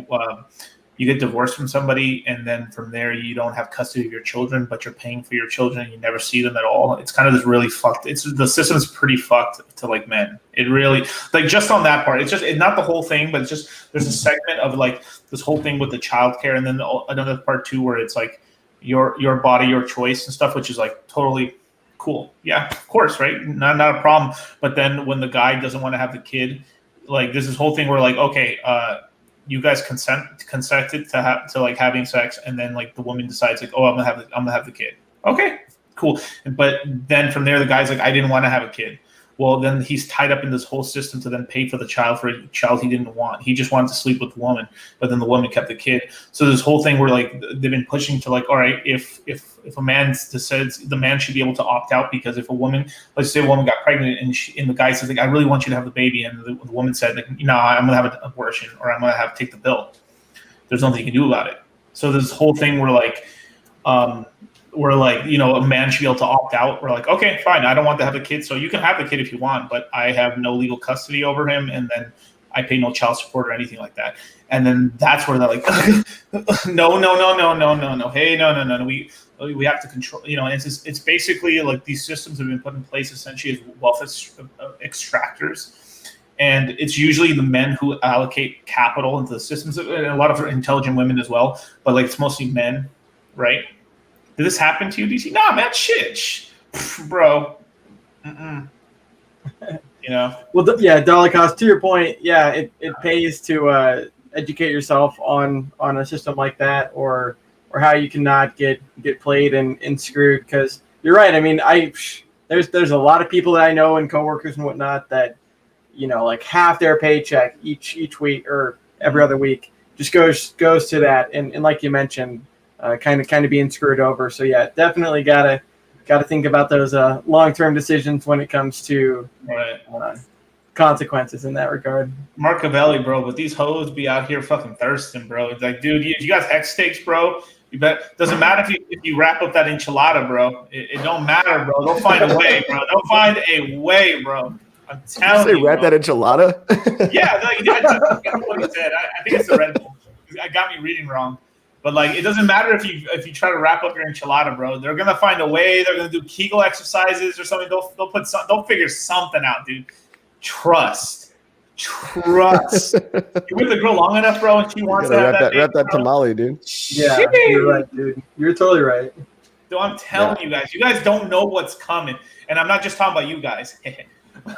you get divorced from somebody and then from there you don't have custody of your children, but you're paying for your children and you never see them at all. It's kind of this really fucked. The system's pretty fucked to like men. It really like just on that part. It's just not the whole thing, but it's just there's a segment of like this whole thing with the childcare and then another part too where it's like your body, your choice and stuff, which is like totally cool. Yeah, of course, right? Not a problem. But then when the guy doesn't want to have the kid, like there's this whole thing where like, okay, you guys consented to like having sex, and then like the woman decides like, oh, I'm gonna have the kid. Okay, cool. But then from there, the guy's like, I didn't want to have a kid. Well, then he's tied up in this whole system to then pay for the child for a child he didn't want. He just wanted to sleep with the woman, but then the woman kept the kid. So this whole thing where like they've been pushing to like, all right, if a man decides the man should be able to opt out because if a woman, let's say a woman got pregnant and the guy says like, I really want you to have the baby, and the woman said like, no, I'm gonna have an abortion or I'm gonna have to take the pill. There's nothing you can do about it. So this whole thing where like, you know, a man should be able to opt out. We're like, okay, fine, I don't want to have a kid, so you can have the kid if you want, but I have no legal custody over him, and then I pay no child support or anything like that. And then that's where they're like, no. Hey, no. We have to control. You know, it's basically like these systems have been put in place essentially as wealth extractors. And it's usually the men who allocate capital into the systems, and a lot of intelligent women as well, but like it's mostly men, right? Did this happen to you, DC? Nah, man, shit, bro. You know. Well, Dolikhos, to your point, yeah, it pays to educate yourself on a system like that, or how you cannot get played and screwed. Because you're right. I mean, there's a lot of people that I know and coworkers and whatnot that, you know, like half their paycheck each week or every other week just goes to that, and like you mentioned. Kind of being screwed over. So yeah, definitely gotta think about those long-term decisions when it comes to consequences in that regard. Marcavelli, bro, but these hoes be out here fucking thirsting, bro. It's like, dude, you got hex steaks, bro. You bet. Doesn't matter if you wrap up that enchilada, bro. It don't matter, bro. They'll find a way, bro. They'll find a way, bro. I'm telling you. Did you say wrap that enchilada? Yeah, that's what he said. I think it's the Red Bull. I got me reading wrong. But like, it doesn't matter if you try to wrap up your enchilada, bro. They're gonna find a way. They're gonna do Kegel exercises or something. They'll figure something out, dude. Trust. You with the girl long enough, bro, and she wants to have wrap that tamale, dude. Yeah, you're right, dude. You're totally right. Dude, I'm telling you guys don't know what's coming, and I'm not just talking about you guys. But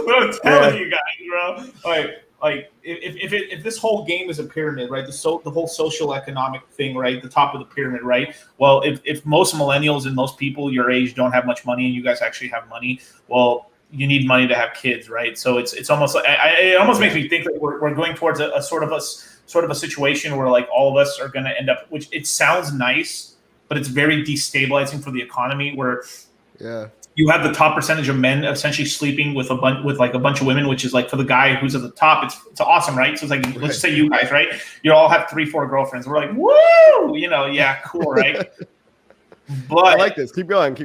I'm telling you guys, bro. Like if this whole game is a pyramid, right? The whole social economic thing, right? The top of the pyramid, right? Well, if most millennials and most people your age don't have much money, and you guys actually have money, well, you need money to have kids, right? So it's almost like it almost makes me think that we're going towards a sort of a situation where like all of us are going to end up, which it sounds nice, but it's very destabilizing for the economy, where you have the top percentage of men essentially sleeping with a bunch of women, which is like, for the guy who's at the top, it's awesome, right? So it's like, let's just say you guys, right? You all have 3-4 girlfriends. We're like, woo, yeah, cool, right? But I like this. Keep going.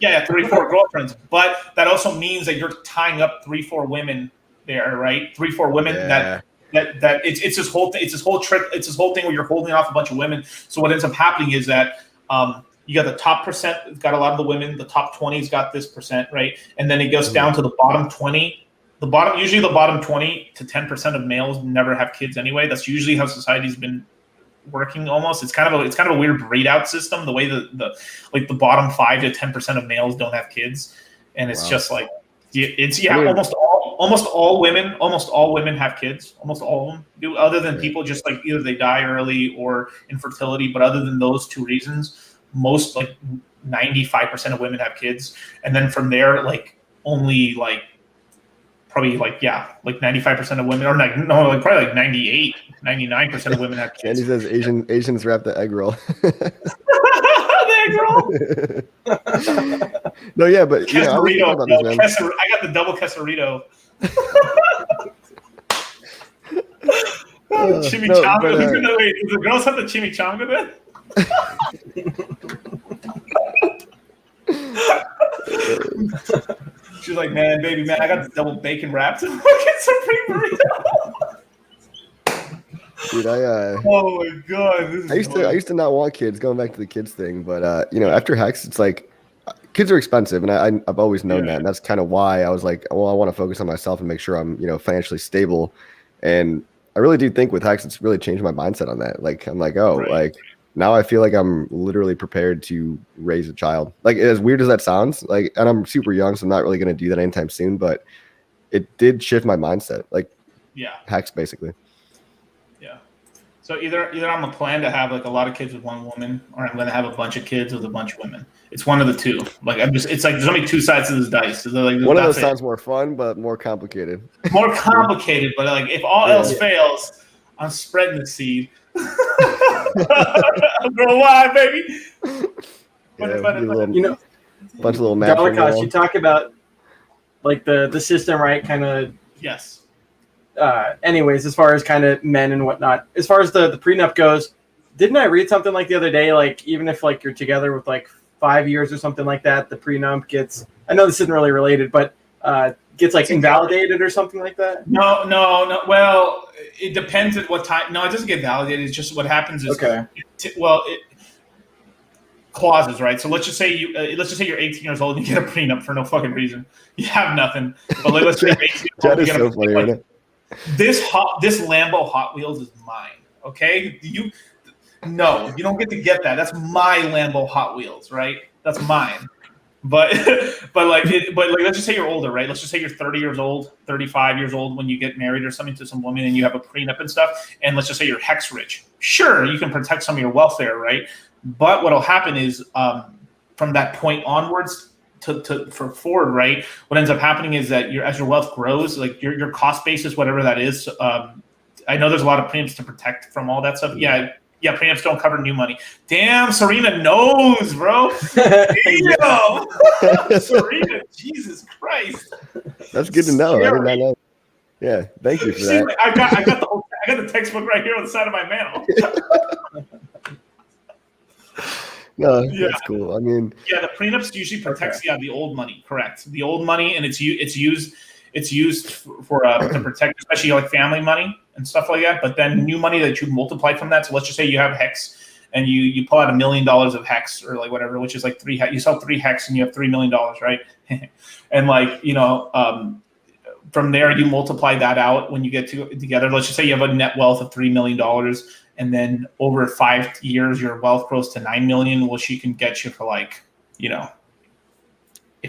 Yeah, 3-4 girlfriends. But that also means that you're tying up 3-4 women there, right? 3-4 women that it's this whole thing. It's this whole trick. It's this whole thing where you're holding off a bunch of women. So what ends up happening is that you got the top percent, got a lot of the women. The top 20's got this percent, right? And then it goes down to the bottom 20. Usually the bottom 20 to 10% of males never have kids anyway. That's usually how society's been working. Almost, it's kind of a weird breed out system. The way the bottom 5 to 10% of males don't have kids, and it's just like almost all women have kids. Almost all of them do, other than people just like either they die early or infertility. But other than those two reasons, most like 95% of women have kids, and then from there, like only like probably like 95% of women, or probably like 98, 99% of women have kids. Andy says Asians wrap the egg roll. The egg roll. No, yeah, but Quesarito, I got the double quesarito. Chimichanga. Wait, do the girls have the chimichanga then? She's like, man, baby, I got the double bacon wrapped. It's a pretty burrito. Dude, oh my god! I used to not want kids. Going back to the kids thing, but after Hex, it's like kids are expensive, and I've always known that, and that's kind of why I was like, well, I want to focus on myself and make sure I'm financially stable, and I really do think with Hex, it's really changed my mindset on that. Like I'm like, now I feel like I'm literally prepared to raise a child. Like, as weird as that sounds, like, and I'm super young, so I'm not really going to do that anytime soon, but it did shift my mindset. Like, Hex, basically. Yeah. So either I'm a plan to have like a lot of kids with one woman, or I'm going to have a bunch of kids with a bunch of women. It's one of the two. Like, it's like there's only two sides to this dice. So like, one of those sounds more fun, but more complicated. More complicated, but like if all else fails, I'm spreading the seed. I'm going wild, baby. Bunch of little magic. Delicash, you talk about like the system, right? Kind of. Yes. Anyways, as far as kind of men and whatnot, as far as the prenup goes, didn't I read something like the other day? Like, even if like you're together with like 5 years or something like that, the prenup gets. I know this isn't really related, but gets like invalidated or something like that? No. Well, it depends at what time. No, it doesn't get validated. It's just what happens is clauses, right? So let's just say you're 18 years old and you get a prenup for no fucking reason. You have nothing. But like, let's say you're 18 years old. That is so funny, isn't it? This Lambo Hot Wheels is mine. Okay, you don't get to get that. That's my Lambo Hot Wheels, right? That's mine. But let's just say you're older, right? Let's just say you're 30 years old, 35 years old when you get married or something to some woman and you have a prenup and stuff. And let's just say you're Hex rich. Sure, you can protect some of your welfare, right? But what'll happen is from that point onwards for forward, right? What ends up happening is that as your wealth grows, like your cost basis, whatever that is. I know there's a lot of prenups to protect from all that stuff. Yeah, prenups don't cover new money. Damn, Serena knows, bro. Damn. Serena, Jesus Christ. That's good to know. I did not know. Yeah, thank you for that. I got the textbook right here on the side of my mantle. No, that's cool. I mean, the prenups usually protects the old money. Correct, the old money, and it's used for to protect, especially like family money and stuff like that. But then new money that you multiply from that. So let's just say you have Hex and you pull out $1 million of Hex or like whatever, which is like you sell 3 Hex and you have $3 million, right? And like, from there you multiply that out when you get together. Let's just say you have a net wealth of $3 million and then over 5 years your wealth grows to 9 million, well, she can get you for like,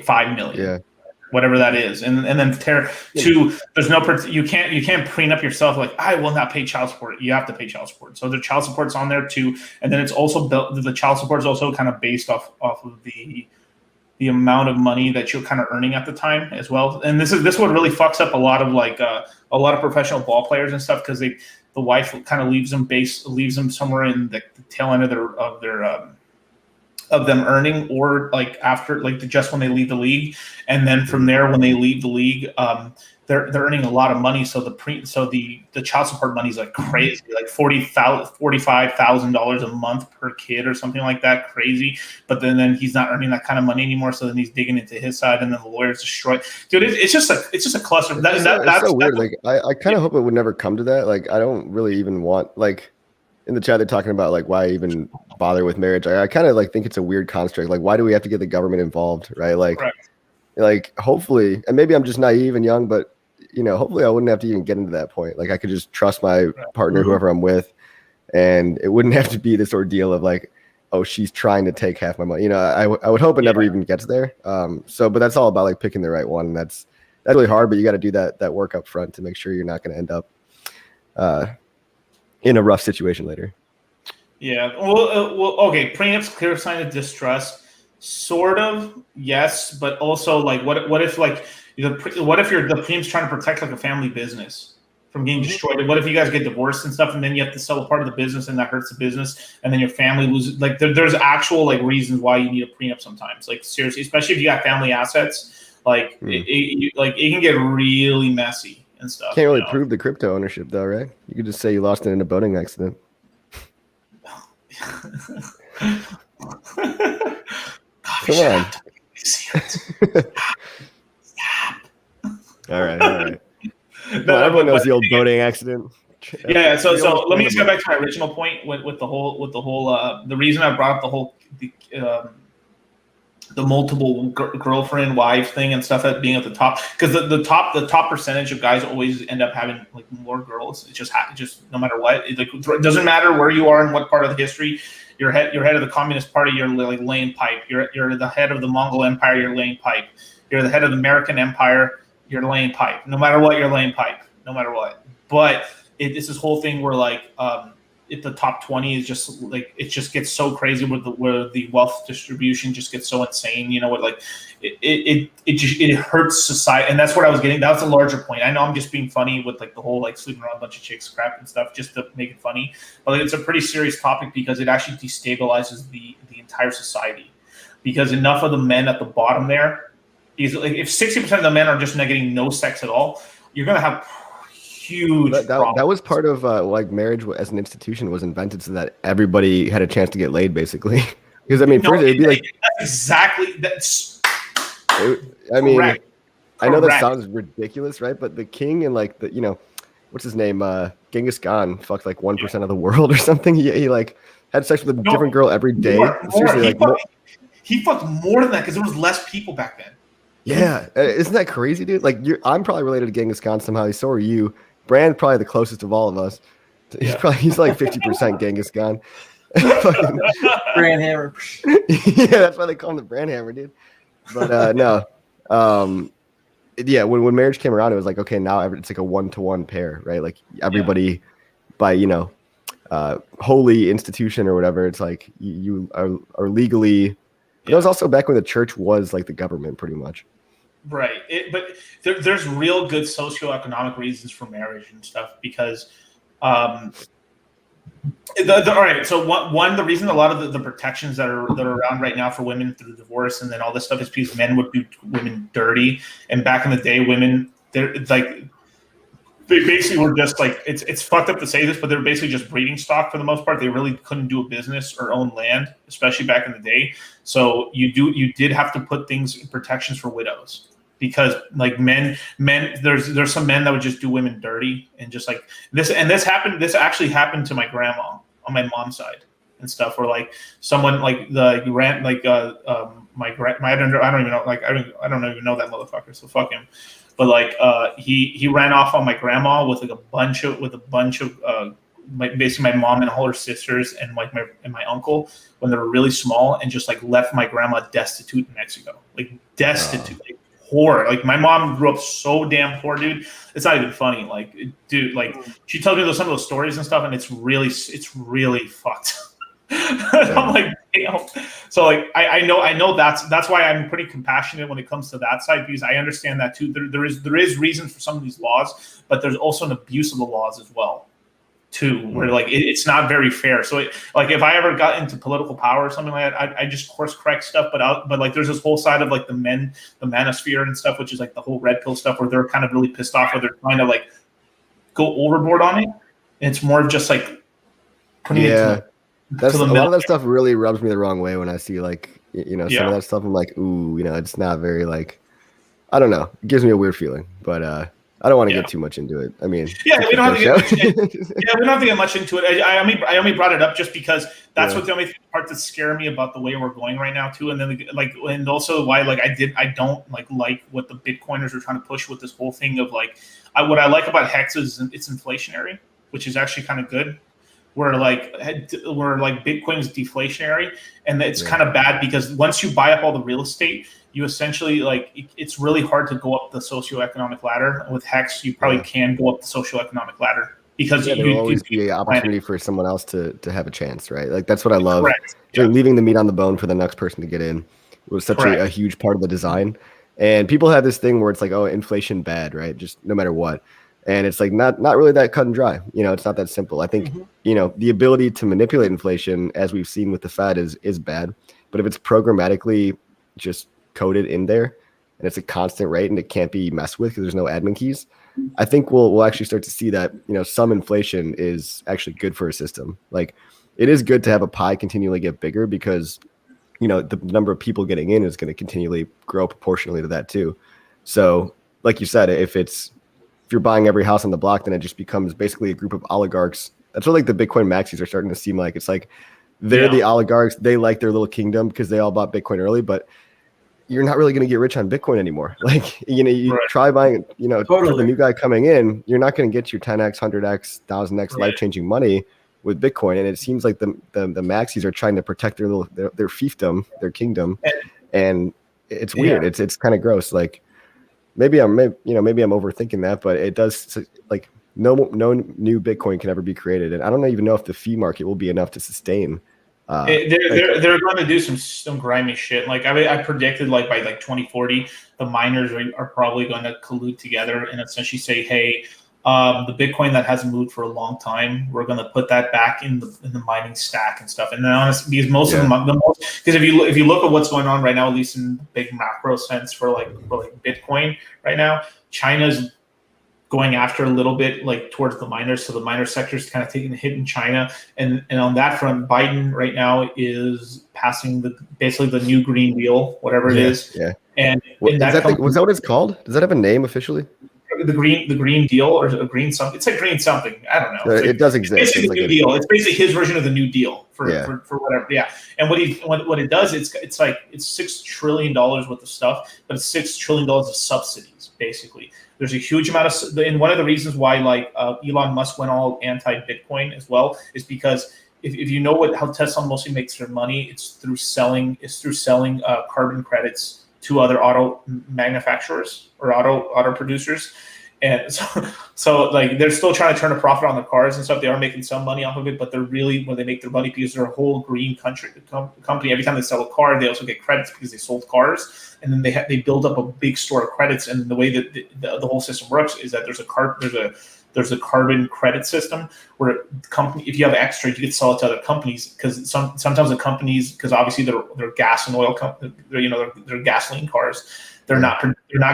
5 million. Yeah. Whatever that is, and then there's no, you can't prenup yourself like, I will not pay child support. You have to pay child support. So the child support's on there too, and then it's also the child support is also kind of based off of the amount of money that you're kind of earning at the time as well. And this what really fucks up a lot of professional ball players and stuff, because the wife kind of leaves them somewhere in the tail end of them earning, or like after, like just when they leave the league, and then from there when they leave the league, they're earning a lot of money. So the child support money is like crazy, like $45,000 a month per kid or something like that, crazy. But then he's not earning that kind of money anymore. So then he's digging into his side, and then the lawyers destroy. Dude, it's just a cluster. That's so weird. Like I kind of hope it would never come to that. Like I don't really even want, like, in the chat they're talking about like why even bother with marriage. I kind of like think it's a weird construct. Like, why do we have to get the government involved, right? Like, correct. Like hopefully, and maybe I'm just naive and young, but hopefully I wouldn't have to even get into that point. Like I could just trust my partner, whoever I'm with, and it wouldn't have to be this ordeal of like, oh, she's trying to take half my money. I would hope it never even gets there. But that's all about like picking the right one. And that's really hard, but you got to do that work up front to make sure you're not going to end up in a rough situation later. Yeah. Well, okay. Prenups, clear sign of distrust. Sort of, yes, but also like, what if like the premium's trying to protect like a family business from getting destroyed? What if you guys get divorced and stuff, and then you have to sell a part of the business, and that hurts the business, and then your family loses? Like there's actual like reasons why you need a prenup sometimes. Like seriously, especially if you got family assets, like it can get really messy and stuff. Can't really prove the crypto ownership though, right? You could just say you lost it in a boating accident. Come on. Stop. All right. No, everyone knows the old boating accident. Yeah. So let me just go back to my original point with the whole the reason I brought up the multiple girlfriend wife thing and stuff at being at the top, because the top percentage of guys always end up having like more girls. It just no matter what, it doesn't matter where you are in what part of the history. You're head of the Communist Party, you're like laying pipe. You're the head of the Mongol Empire, you're laying pipe. You're the head of the American Empire, you're laying pipe. No matter what, you're laying pipe. No matter what. But it's this whole thing where like if the top 20 is just like, it just gets so crazy where the wealth distribution just gets so insane. What like it hurts society, and that's what I was getting. That's a larger point. I know I'm just being funny with like the whole like sleeping around a bunch of chicks crap and stuff just to make it funny, but like, it's a pretty serious topic because it actually destabilizes the entire society. Because enough of the men at the bottom there, is like if 60% of the men are just not getting no sex at all, you're gonna have huge. That was part of like marriage as an institution was invented so that everybody had a chance to get laid, basically. Because I mean, first it'd be like that's. I mean, correct. I know that sounds ridiculous, right? But the king and like what's his name? Genghis Khan fucked like 1% of the world or something. He like had sex with a different girl every day. Seriously, he fucked more than that because there was less people back then. Yeah, isn't that crazy, dude? Like, I'm probably related to Genghis Khan somehow. So are you. Brand's probably the closest of all of us. He's like 50% Genghis Khan. Brand hammer. Yeah, that's why they call him the brand hammer, dude. But no, yeah. When marriage came around, it was like, okay, now it's like a 1-to-1 pair, right? Like everybody by holy institution or whatever. It's like you are legally. That was also back when the church was like the government, pretty much. Right, but there's real good socioeconomic reasons for marriage and stuff because, all right. So one, the reason a lot of the protections that are around right now for women through divorce and then all this stuff is because men would do women dirty, and back in the day, women they basically were just like it's fucked up to say this, but they were basically just breeding stock for the most part. They really couldn't do a business or own land, especially back in the day. So you did have to put protections for widows. Because like men, there's some men that would just do women dirty and just like this. And this actually happened to my grandma on my mom's side and stuff. Where like someone like I don't even know, like I don't even know that motherfucker. So fuck him. But like he ran off on my grandma with like a bunch of basically my mom and all her sisters and like my uncle when they were really small, and just like left my grandma destitute in Mexico, like destitute, like poor. Like my mom grew up so damn poor, dude. It's not even funny. Like, dude, like she tells me some of those stories and stuff, and it's really fucked. I'm like, damn. So like I know that's why I'm pretty compassionate when it comes to that side, because I understand that too. There is reason for some of these laws, but there's also an abuse of the laws as well too, where like it's not very fair. So like if I ever got into political power or something like that, I just course correct stuff, but like there's this whole side of like the manosphere and stuff, which is like the whole red pill stuff, where they're kind of really pissed off, where they're trying to like go overboard on it, and it's more of just like putting it that's a lot of that stuff really rubs me the wrong way when I see like some of that stuff. I'm like, ooh, it's not very like, I don't know, it gives me a weird feeling, but I don't want to get too much into it. I mean, we don't have to get much into it. I only brought it up just because that's what the only part that's scaring me about the way we're going right now too. And then like, and also why like I don't like what the Bitcoiners are trying to push with this whole thing of like, what I like about Hex is it's inflationary, which is actually kind of good. Where like Bitcoin is deflationary, and it's kind of bad because once you buy up all the real estate, you essentially like it's really hard to go up the socioeconomic ladder. With Hex, you probably can go up the socioeconomic ladder because there will always be an opportunity for someone else to have a chance, right? Like that's what I love. Leaving the meat on the bone for the next person to get in was such a huge part of the design. And people have this thing where it's like, oh, inflation bad, right? Just no matter what. And it's like not really that cut and dry. It's not that simple. I think, the ability to manipulate inflation, as we've seen with the Fed, is bad. But if it's programmatically just coded in there and it's a constant rate and it can't be messed with because there's no admin keys, I think we'll actually start to see that, some inflation is actually good for a system. Like it is good to have a pie continually get bigger because, the number of people getting in is going to continually grow proportionally to that too. So like you said, if you're buying every house on the block, then it just becomes basically a group of oligarchs. That's what like the Bitcoin maxis are starting to seem like. It's like they're the oligarchs. They like their little kingdom because they all bought Bitcoin early, but you're not really going to get rich on Bitcoin anymore. Like, you try buying, for the new guy coming in, you're not going to get your 10x, 100x, 1000x life-changing money with Bitcoin. And it seems like the maxis are trying to protect their fiefdom, their kingdom. And it's weird. It's kind of gross. Like, maybe I'm overthinking that, but it does like no new Bitcoin can ever be created, and I don't even know if the fee market will be enough to sustain. They're going to do some grimy shit. Like I predicted, like by like 2040, the miners are probably going to collude together and essentially say, hey, the Bitcoin that hasn't moved for a long time, we're going to put that back in the mining stack and stuff. And then honestly, because most of them, because if you look at what's going on right now, at least in big macro sense for like Bitcoin right now, China's going after a little bit like towards the miners. So the miner sector is kind of taking a hit in China. And on that front, Biden right now is passing basically the new Green Deal, whatever it is. Yeah. And was that what it's called? Does that have a name officially? The Green Deal or a green something. It's like green something. I don't know. It does exist. It's basically the New Deal. It's basically his version of the New Deal for whatever. Yeah. And what it does, it's $6 trillion worth of stuff, but it's $6 trillion of subsidies. Basically, there's a huge amount of. And one of the reasons why Elon Musk went all anti-Bitcoin as well is because if you know how Tesla mostly makes their money, it's through selling carbon credits to other auto manufacturers or auto producers. And so like they're still trying to turn a profit on their cars and stuff. They are making some money off of it, but they're really, when they make their money, because they're a whole green company, every time they sell a car, they also get credits because they sold cars. And then they build up a big store of credits. And the way that the whole system works is that there's a carbon credit system where if you have extra, you can sell it to other companies, because sometimes the companies, because obviously they're gas and oil they're gasoline cars, they're not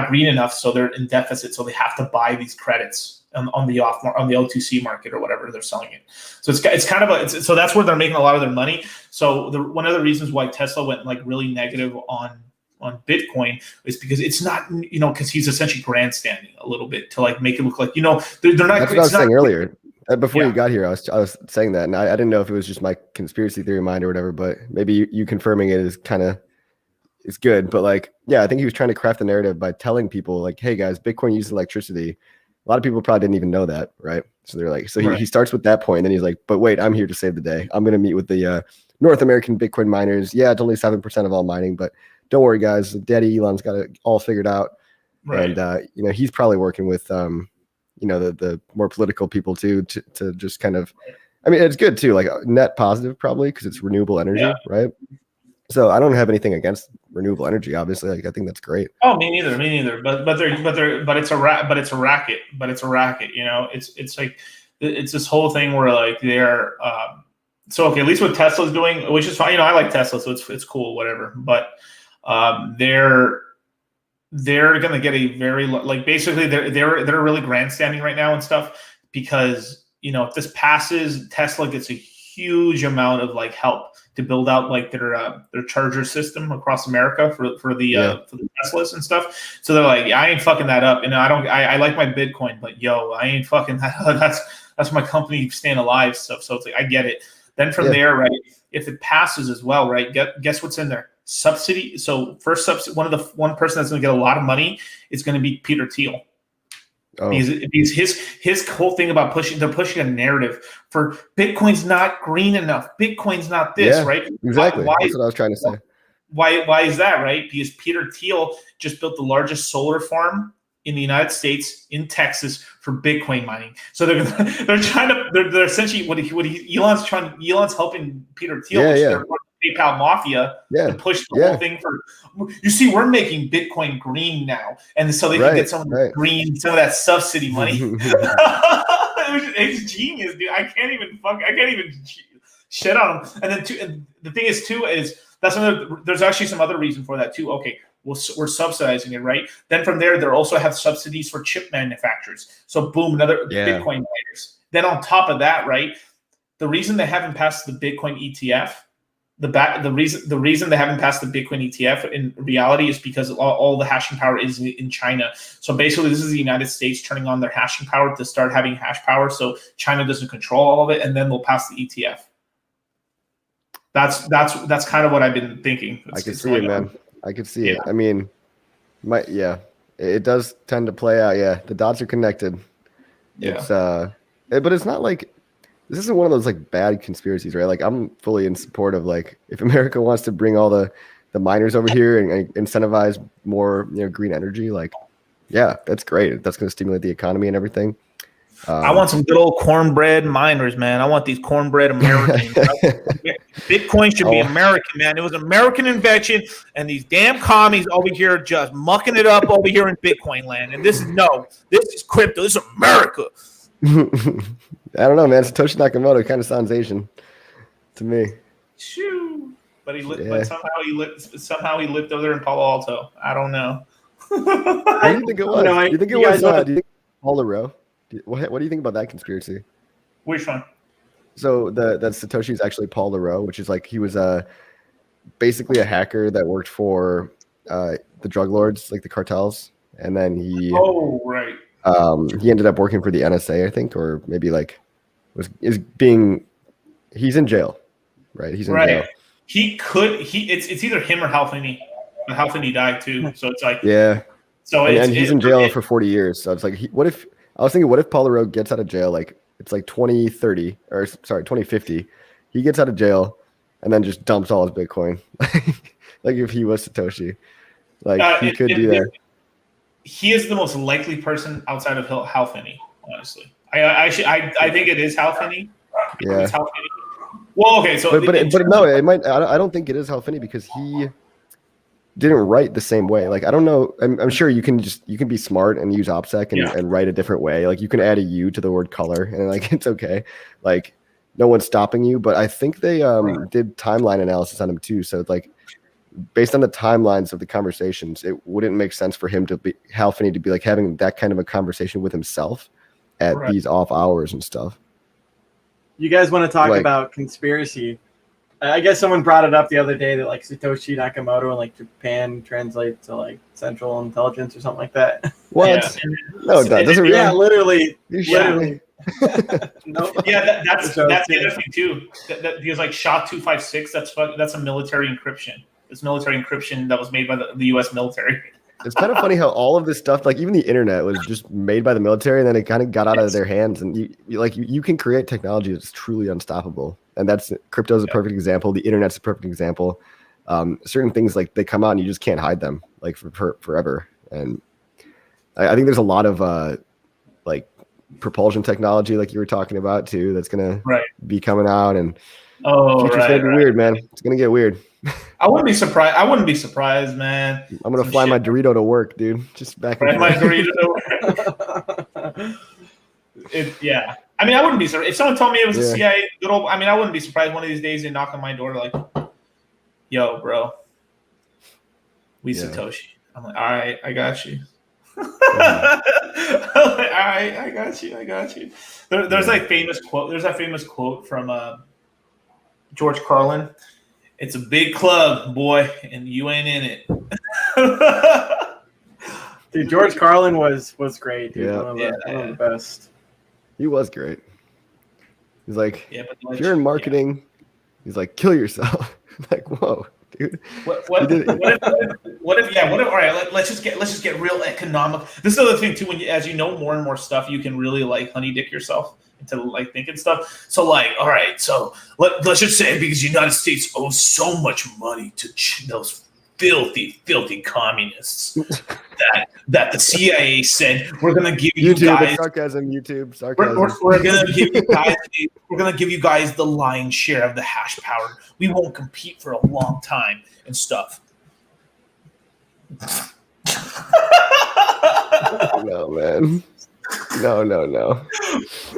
green enough, so they're in deficit, so they have to buy these credits on the O2C market or whatever they're selling it. So it's kind of so that's where they're making a lot of their money. So one of the reasons why Tesla went like really negative on Bitcoin is because it's not, because he's essentially grandstanding a little bit to like make it look like, they're not. That's what I was saying earlier. Before you got here, I was saying that, and I didn't know if it was just my conspiracy theory mind or whatever, but maybe you confirming it is kind of, it's good. But like, yeah, I think he was trying to craft the narrative by telling people like, hey guys, Bitcoin uses electricity. lot of people probably didn't even know that, right? So they're like, so he starts with that point, and then he's like, but wait, I'm here to save the day. I'm going to meet with the North American Bitcoin miners. Yeah, it's only 7% of all mining, but don't worry, guys. Daddy Elon's got it all figured out. Right. And, he's probably working with, the more political people too, to just kind of, I mean, it's good too, like net positive probably because it's renewable energy, right? So I don't have anything against renewable energy, obviously. Like I think that's great. Oh, me neither. But it's a racket. It's like it's this whole thing where like they're so okay. At least what Tesla's doing, which is fine. I like Tesla, so it's cool, whatever. But they're gonna get a very like basically they're really grandstanding right now and stuff because if this passes, Tesla gets a huge amount of like help to build out like their charger system across America for the Teslas and stuff. So they're like, I ain't fucking that up, and I like my Bitcoin, but I ain't fucking that. That's my company staying alive stuff. So it's like I get it. Then from there, right? If it passes as well, right? Guess what's in there? Subsidy. So first one person that's going to get a lot of money is going to be Peter Thiel. Oh. Because his whole thing about they're pushing a narrative for Bitcoin's not green enough. Bitcoin's not this, right? Exactly. That's what I was trying to say. Why is that, right? Because Peter Thiel just built the largest solar farm in the United States in Texas for Bitcoin mining. So they're essentially Elon's helping Peter Thiel. PayPal mafia to push the whole thing for. You see, we're making Bitcoin green now, and so they can get some of that subsidy money. It's genius, dude. I can't even shit on them. And then and the thing is there's actually some other reason for that too. Okay, we're subsidizing it, right? Then from there, they also have subsidies for chip manufacturers. So boom, another Bitcoin miners. Then on top of that, right? The reason they haven't passed the Bitcoin ETF. The reason they haven't passed the Bitcoin ETF in reality is because all the hashing power is in China. So basically, this is the United States turning on their hashing power to start having hash power, so China doesn't control all of it, and then they'll pass the ETF. That's kind of what I've been thinking. I can see it, man. I can see it. I mean, it does tend to play out. Yeah, the dots are connected. Yeah. It's but it's not like. This isn't one of those like bad conspiracies, right? Like I'm fully in support of like if America wants to bring all the miners over here and incentivize more green energy, like that's great. That's going to stimulate the economy and everything. I want some good old cornbread miners, man. I want these cornbread Americans. Bitcoin should be American, man. It was an American invention, and these damn commies over here just mucking it up over here in Bitcoin land. And this is crypto. This is America. I don't know, man. Satoshi Nakamoto kind of sounds Asian to me. Shoo. But somehow he lived over there in Palo Alto. I don't know. What do you think it was? Do you think it was Paul LaRoe? What do you think about that conspiracy? Which one? So that Satoshi is actually Paul LaRoe, which is like he was basically a hacker that worked for the drug lords, like the cartels, and then he. Oh, right. He ended up working for the NSA, I think, or maybe like he's in jail, right? He's in jail. It's either him or Hal Finney. And Hal Finney died too, so it's like So and he's in jail for 40 years. So it's like what if Paul LaRoe gets out of jail like it's like 2050, he gets out of jail and then just dumps all his Bitcoin, like if he was Satoshi, like he could do that. He is the most likely person outside of Hal Finney, honestly. I think it is Hal Finney. Yeah. It's Hal Finney. Well, okay, so but no, it might. I don't think it is Hal Finney because he didn't write the same way. Like I don't know. I'm sure you can be smart and use OPSEC and write a different way. Like you can add a U to the word color and like it's okay. Like no one's stopping you. But I think they did timeline analysis on him too. So it's like. Based on the timelines of the conversations, it wouldn't make sense for him to be Hal Finney to be like having that kind of a conversation with himself at these off hours and stuff. You guys want to talk about conspiracy? I guess someone brought it up the other day that like Satoshi Nakamoto in like Japan translates to like Central Intelligence or something like that. What? Yeah. No, it doesn't really. Yeah, literally. Literally. No. Yeah, that's the other thing too. Because like SHA-256, that's a military encryption. It's military encryption that was made by the U.S. military. It's kind of funny how all of this stuff, like even the internet, was just made by the military, and then it kind of got out of their hands. And you can create technology that's truly unstoppable, and that's crypto is a perfect example. The internet's a perfect example. Certain things like they come out and you just can't hide them like for forever. And I think there's a lot of like propulsion technology, like you were talking about too, that's gonna be coming out, and future's gonna be weird, man. It's gonna get weird. I wouldn't be surprised, man. I'm gonna fly my Dorito to work, dude. Just back and my Dorito to work. Yeah. I mean, I wouldn't be surprised if someone told me it was a CIA. I mean, I wouldn't be surprised one of these days they knock on my door like, "Yo, bro, we Satoshi." I'm like, "All right, I got you." I'm like, "All right, I got you." There's like famous quote. There's that famous quote from George Carlin. It's a big club, boy, and you ain't in it. Dude, George Carlin was great, dude. Yeah. One of the best. He was great. He's like, if you're in marketing, he's like, kill yourself. Like, whoa, dude. What if? All right, let's just get real economic. This is the other thing too. As you know more and more stuff, you can really like honey dick yourself into like thinking stuff. So like, all right, so let's just say because the United States owes so much money to those filthy communists that the CIA said we're gonna give you guys sarcasm. We're gonna give you guys the lion's share of the hash power. We won't compete for a long time and stuff. No, man. No.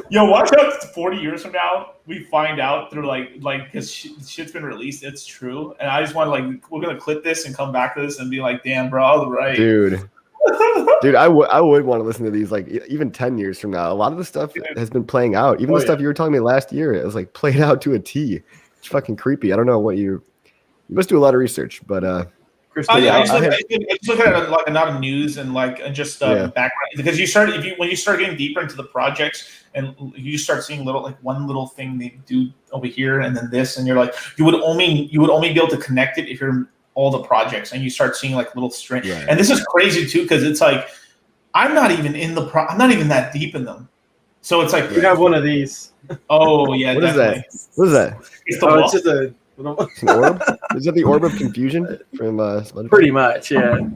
Yo, watch out! 40 years from now, we find out through like because shit's been released. It's true, and I just want to we're gonna clip this and come back to this and be like, damn, bro, I was right, dude. I would want to listen to these like even 10 years from now. A lot of the stuff has been playing out. Even the stuff you were telling me last year, it was like played out to a T. It's fucking creepy. I don't know what you must do a lot of research, but I just look at it like not a news and just background because when you start getting deeper into the projects and you start seeing one little thing they do over here and then this and you're like you would only be able to connect it if you're in all the projects and you start seeing like little string and this is crazy too because it's like I'm not even I'm not even that deep in them, so it's like you have one of these. Oh yeah, what definitely. What is that? It's just a. It's an orb? Is that the orb of confusion from SpongeBob? Pretty much, yeah.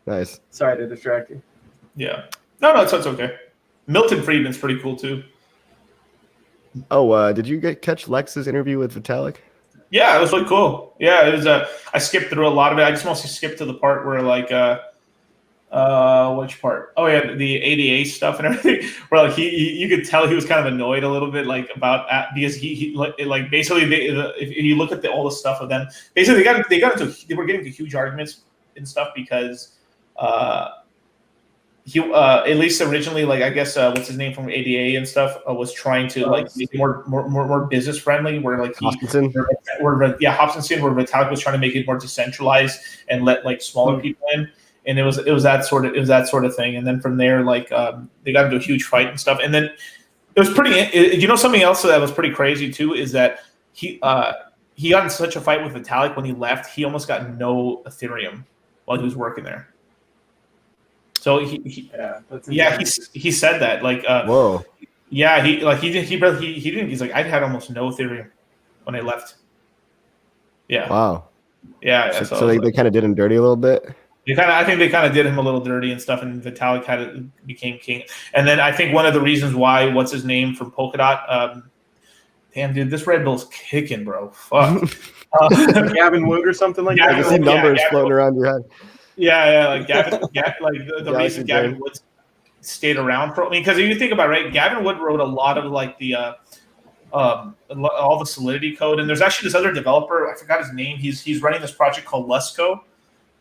Nice. Sorry to distract you. Yeah. No, it's okay. Milton Friedman's pretty cool too. Oh, did you catch Lex's interview with Vitalik? Yeah, it was really cool. Yeah, it was. I skipped through a lot of it. I just mostly skipped to the part where which part? Oh yeah, the ADA stuff and everything. Where you could tell he was kind of annoyed a little bit about because he basically if you look at all the stuff of them, basically they were getting into huge arguments and stuff because he at least originally I guess what's his name from ADA and stuff was trying to make it more business friendly Hopkinson. where Vitalik was trying to make it more decentralized and let smaller people in. And it was that sort of thing, and then from there, they got into a huge fight and stuff. And then it was pretty. Something else that was pretty crazy too is that he got in such a fight with Vitalik when he left. He almost got no Ethereum while he was working there. So he said that whoa. Yeah, he didn't. He's like, I had almost no Ethereum when I left. Yeah. Wow. Yeah. So they kind of did him dirty a little bit. I think they kind of did him a little dirty and stuff, and Vitalik became king. And then I think one of the reasons why, what's his name from Polkadot? Damn, dude, this Red Bull's kicking, bro. Fuck. Gavin Wood or something like that. I see numbers floating around your head. Yeah, Gavin, the reason Gavin Wood stayed around for. I mean, because if you think about it, right, Gavin Wood wrote a lot of all the Solidity code, and there's actually this other developer. I forgot his name. He's running this project called Lusco.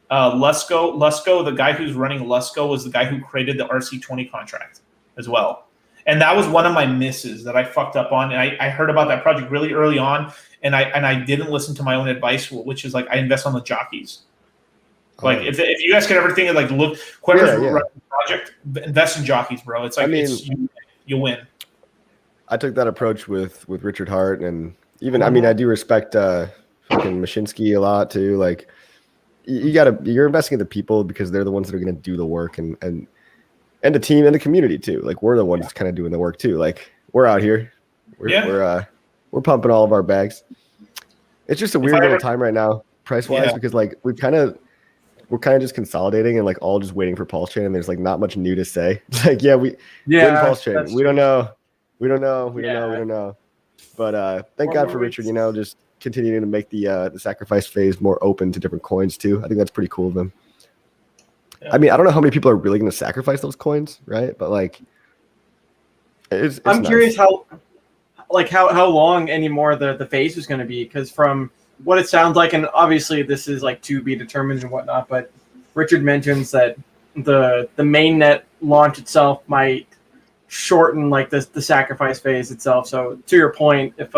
Lusco, the guy who's running Lusco was the guy who created the RC20 contract as well. And that was one of my misses that I fucked up on. And I heard about that project really early on, and I didn't listen to my own advice, which is I invest on the jockeys. If you guys could ever think of look, whoever's running the project, invest in jockeys, bro. It's you win. I took that approach with Richard Hart, and even I do respect fucking Mashinsky a lot too. you're investing in the people because they're the ones that are going to do the work and the team and the community too. Like we're the ones kind of doing the work too. Like we're out here, we're pumping all of our bags. It's just a weird little time right now, price wise, because like we're kind of just consolidating and like all just waiting for Pulse Chain, and there's like not much new to say. It's like we're in Pulse Chain. We don't know. But thank God for Richard. Just continuing to make the sacrifice phase more open to different coins too. I think that's pretty cool of him. Yeah. I mean, I don't know how many people are really going to sacrifice those coins, right? But like, it's I'm nice. curious how long anymore the phase is going to be, because from what it sounds like, and obviously this is like to be determined and whatnot, but Richard mentions that the mainnet launch itself might shorten like the sacrifice phase itself. So to your point, if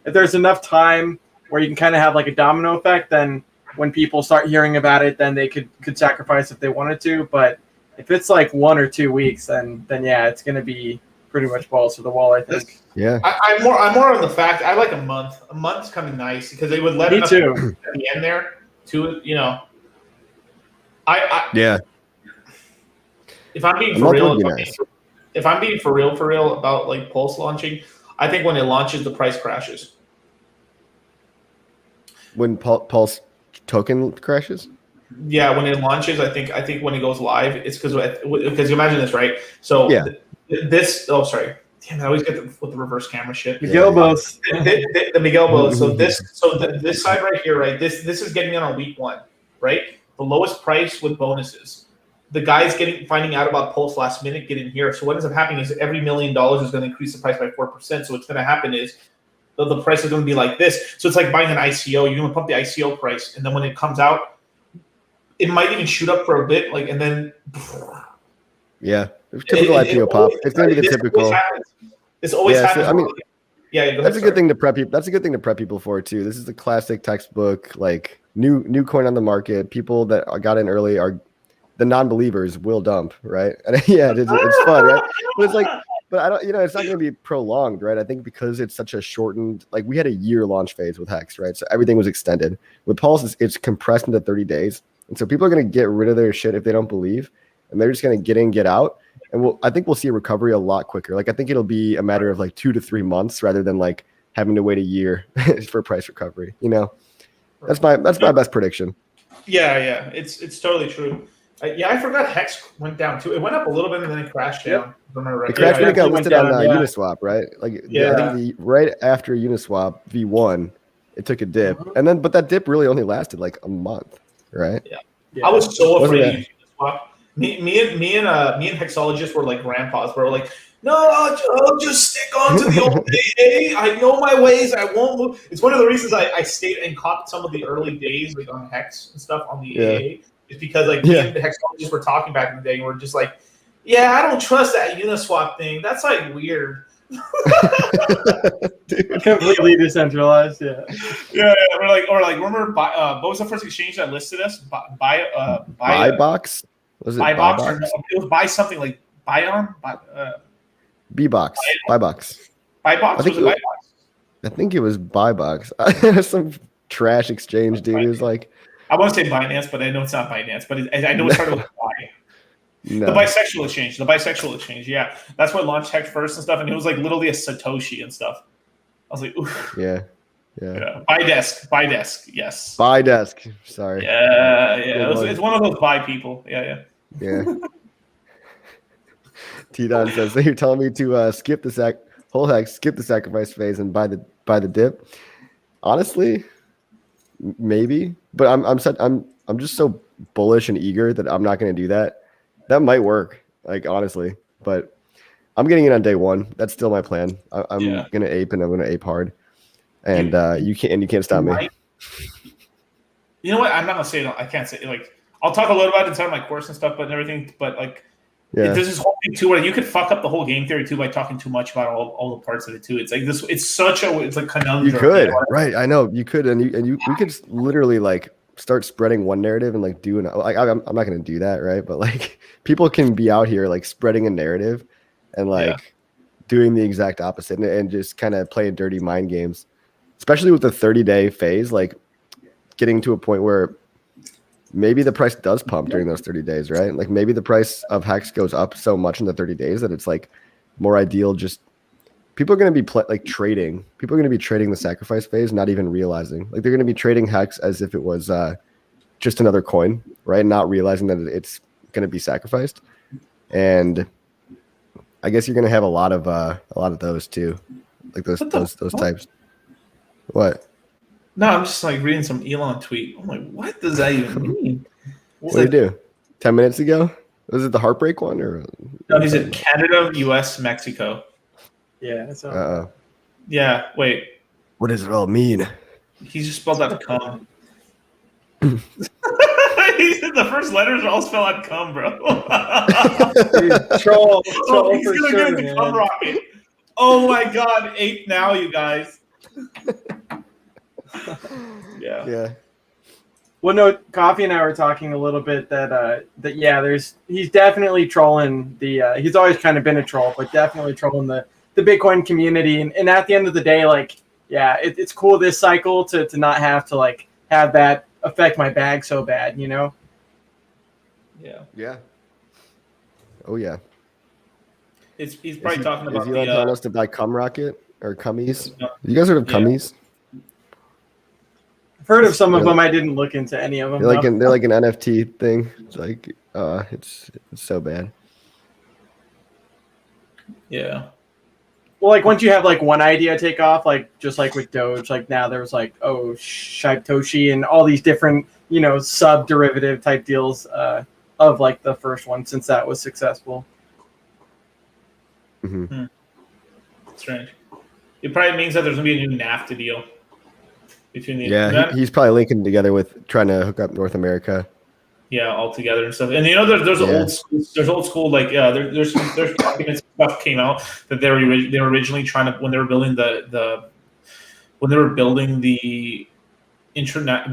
there's enough time where you can kind of have like a domino effect, then when people start hearing about it, then they could sacrifice if they wanted to. But if it's like 1 or 2 weeks, then yeah, it's going to be pretty much balls to the wall, I think. Yeah, I'm more on the fact I like a month. A month's kind of nice because they would let Me enough too. at the end there to If I'm being for real about like Pulse launching, I think when it launches, the price crashes. When Pulse token crashes? Yeah, when it launches, I think when it goes live, it's because you imagine this, right? So this. Oh, sorry. Damn, I always get with the reverse camera shit. Miguel Bos. The Miguel Bos. So this side right here, right? This is getting on week 1, right? The lowest price with bonuses. The guys finding out about Pulse last minute get in here. So what ends up happening is every $1 million is going to increase the price by 4%. So what's going to happen is the price is going to be like this. So it's like buying an ICO. You're going to pump the ICO price, and then when it comes out, it might even shoot up for a bit, like, and then. Yeah, typical IPO pop. It's going to be the typical. This always happens. I mean, that's a good thing to prep people. That's a good thing to prep people for too. This is the classic textbook, like new coin on the market. People that got in early are the non-believers will dump, right? And it's fun, right? But it's like, but I don't, it's not going to be prolonged, right? I think because it's such a shortened, like we had a year launch phase with Hex, right? So everything was extended. With Pulse, it's compressed into 30 days, and so people are going to get rid of their shit if they don't believe, and they're just going to get in, get out, and I think we'll see a recovery a lot quicker. Like I think it'll be a matter of like 2 to 3 months rather than like having to wait a year for price recovery. That's my best prediction. Yeah, it's totally true. I forgot Hex went down too. It went up a little bit and then it crashed down. Remember right? It crashed when it got listed on down, Uniswap, right? I think right after Uniswap V1, it took a dip, and then but that dip really only lasted like a month, right? Yeah. I was so afraid of Uniswap. Me and Hexologists were like grandpas. We were like, no, I'll just stick on to the old AA. I know my ways. I won't move. It's one of the reasons I stayed and caught some of the early days like on Hex and stuff on the AA. Is because like me and the Hexologists were talking back in the day, and we're just like, yeah, I don't trust that Uniswap thing. That's like weird. Dude, completely decentralized. Yeah. Or remember, what was the first exchange that listed us? Buybox? Was it Buybox? Or no, it was buy something like Buyon. Bbox. Buybox. Buybox. Was it Buybox? I think it was Buybox. Some trash exchange, dude. It was like. I want to say Binance, but I know it's not Binance. But I know it started with Y. No. The bisexual exchange. Yeah, that's what launched Hex first and stuff, and it was like literally a Satoshi and stuff. I was like, oof. Yeah. Buydesk. Yes. Buydesk. Sorry. Yeah. It's one of those buy people. Yeah. T-Don says, so you're telling me to skip the whole Hex, skip the sacrifice phase, and buy the dip? Honestly, maybe, but I'm just so bullish and eager that I'm not going to do that. That might work, like honestly, but I'm getting it on day one. That's still my plan. I'm going to ape, and I'm going to ape hard, and you can't stop me. You know what? I'm not going to say it. I can't say it. Like I'll talk a little about it inside my course and stuff, but everything. But like, there's this whole thing too where you could fuck up the whole game theory too by talking too much about all the parts of it too. It's like this. It's like conundrum. You could, right? I know you could, and we could literally like start spreading one narrative and like doing like I'm not going to do that, right? But like people can be out here like spreading a narrative and like doing the exact opposite and just kind of playing dirty mind games, especially with the 30-day phase, like getting to a point where maybe the price does pump during those 30 days, right? Like maybe the price of Hex goes up so much in the 30 days that it's like more ideal. Just people are going to be trading. People are going to be trading the sacrifice phase, not even realizing. Like they're going to be trading Hex as if it was just another coin, right? Not realizing that it's going to be sacrificed. And I guess you're going to have a lot of those too, like those types. What? No, I'm just like reading some Elon tweet. I'm like, what does that even mean? What did he do? 10 minutes ago? Was it the heartbreak one or? No, he said Canada, U.S., Mexico. Yeah. So. Yeah. Wait. What does it all mean? He just spelled out cum. He said the first letters are all spelled out cum, bro. Dude, troll He's for gonna sure, get the cum rocket. Oh my god, 8 now, you guys. Yeah. Well, no, Coffee and I were talking a little bit that he's definitely trolling the he's always kind of been a troll, but definitely trolling the Bitcoin community. And at the end of the day, like, yeah, it's cool this cycle to not have to like have that affect my bag so bad, you know? Yeah. Oh yeah. He's probably talking about Elon telling us to buy cum rocket or cummies? No. You guys heard of cummies? I've heard of some of them. I didn't look into any of them. They're like an NFT thing. It's like it's so bad. Yeah. Well, like once you have like one idea take off, like just like with Doge, like now there was like Satoshi and all these different sub derivative type deals of like the first one since that was successful. Mm-hmm. Strange. It probably means that there's gonna be a new NAFTA deal between the he's probably linking together with trying to hook up North America. Yeah, all together and stuff. And there's old school like there's documents stuff came out that they were originally trying to when they were building the internet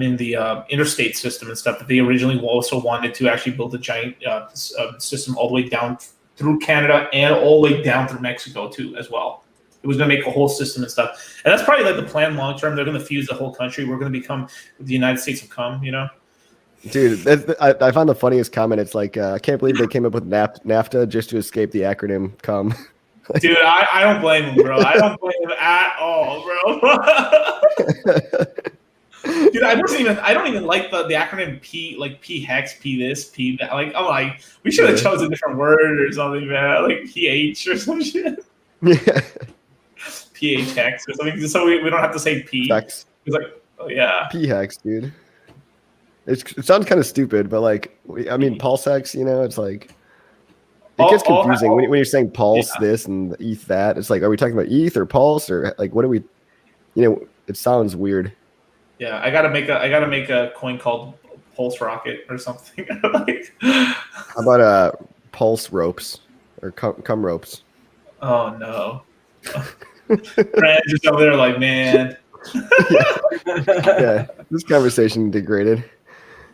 interstate system and stuff that they originally also wanted to actually build a giant system all the way down through Canada and all the way down through Mexico too as well. It was going to make a whole system and stuff. And that's probably like the plan long term. They're going to fuse the whole country. We're going to become the United States of cum, Dude, I found the funniest comment. It's like, I can't believe they came up with NAFTA just to escape the acronym cum. Dude, I don't blame him, bro. I don't blame him at all, bro. Dude, I don't even like the acronym P, like P hex, P this, P that. Like, I'm like, we should have chosen a different word or something, man. Like PH or some shit. Yeah. PH hex or something, so we don't have to say P. Hex. It's like, oh yeah. P hex, dude. It sounds kind of stupid, but like, I mean, pulse hex, it's like, it gets confusing when you're saying pulse this and ETH that. It's like, are we talking about ETH or pulse or like, what do we, it sounds weird. Yeah, I gotta make a coin called Pulse Rocket or something. Like, how about pulse ropes or cum ropes? Oh no. Brand just over there like, man. Yeah, this conversation degraded.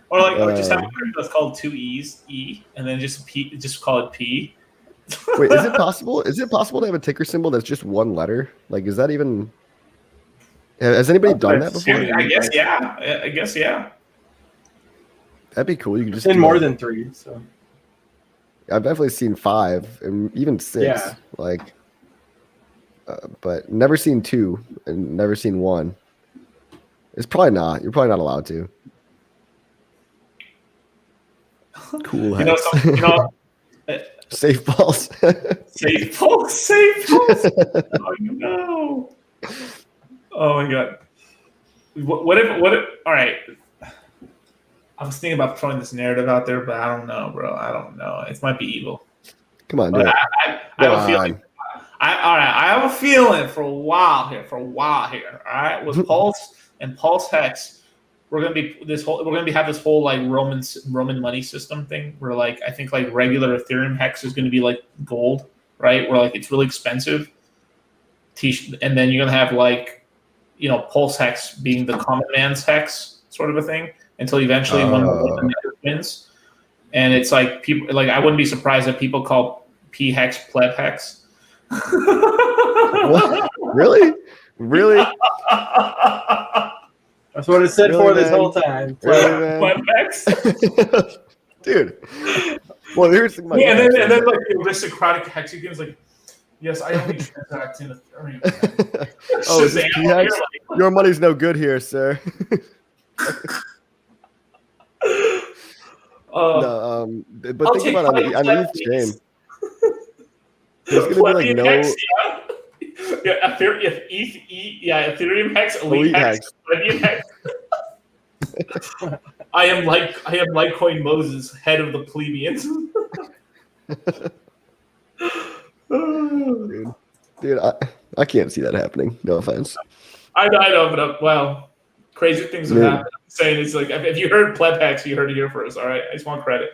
Or like, just have a word that's called 2 E's, E, and then just call it P. Wait, is it possible? Is it possible to have a ticker symbol that's just one letter? Like, is that even? Has anybody done that before? I guess yeah. That'd be cool. You can just in more than 3. So I've definitely seen 5 and even 6. Yeah. Like, but never seen 2 and never seen 1. It's probably not. You're probably not allowed to. Cool. Safe balls. Safe balls. Oh no. Oh my god. What if? All right. I was thinking about throwing this narrative out there, but I don't know, bro. I don't know. It might be evil. Come on, dude. I have a feeling. I have a feeling for a while here. All right, with Pulse and Pulse Hex, we're gonna have this whole like Roman money system thing where like I think like regular Ethereum Hex is gonna be like gold, right? Where like it's really expensive. And then you're gonna have like, Pulse Hex being the common man's hex sort of a thing until eventually one of them wins. And it's like people like I wouldn't be surprised if people call P Hex pleb hex. What? Really? That's what it said Really, for this man? whole time. Really, man? Flatbacks. Dude. Well, here's the Yeah, and then like the aristocratic Hexicans, like, yes, I only transact in Ethereum. Oh, is this P-Hex? Your money's no good here, sir. But think about on the ETH chain. There's gonna be like no. Hex, yeah, Ethereum Hex, Elite Hex, Plebeian Hex. I am Litecoin Moses, head of the plebeians. Dude, I can't see that happening. No offense. I know, but well, crazy things have happened. I'm saying it's like if you heard pleb hacks, you heard it here first. All right, I just want credit.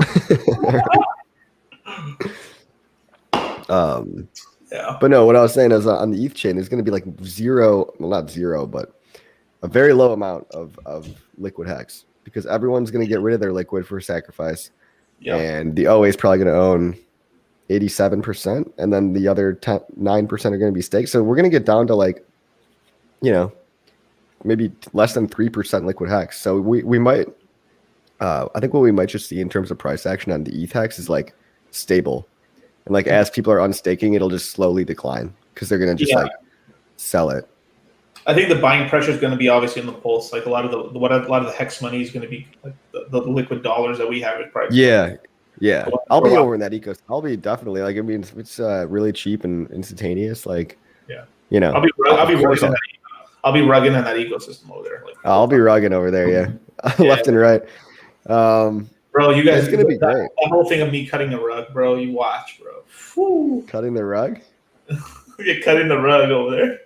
Yeah. But no, what I was saying is on the ETH chain, there's going to be like zero, well, not zero, but a very low amount of liquid hex because everyone's going to get rid of their liquid for sacrifice. Yeah. And the OA is probably going to own 87%, and then the other 9% are going to be staked. So we're going to get down to like, maybe less than 3% liquid hex. So we might, I think what we might just see in terms of price action on the ETH hex is like stable. And like as people are unstaking, it'll just slowly decline because they're going to just like sell it. I think the buying pressure is going to be obviously in the pulse. Like a lot of the hex money is going to be like the liquid dollars that we have at price. Yeah. I'll be over in that ecosystem. I'll be definitely like, I mean, it's really cheap and instantaneous. Like, I'll be rugging on that ecosystem over there. Like, I'll be rugging over there. Yeah. Left and right. Bro, you guys, it's gonna be great. That whole thing of me cutting the rug, bro. You watch, bro. Whew. Cutting the rug? You're cutting the rug over there.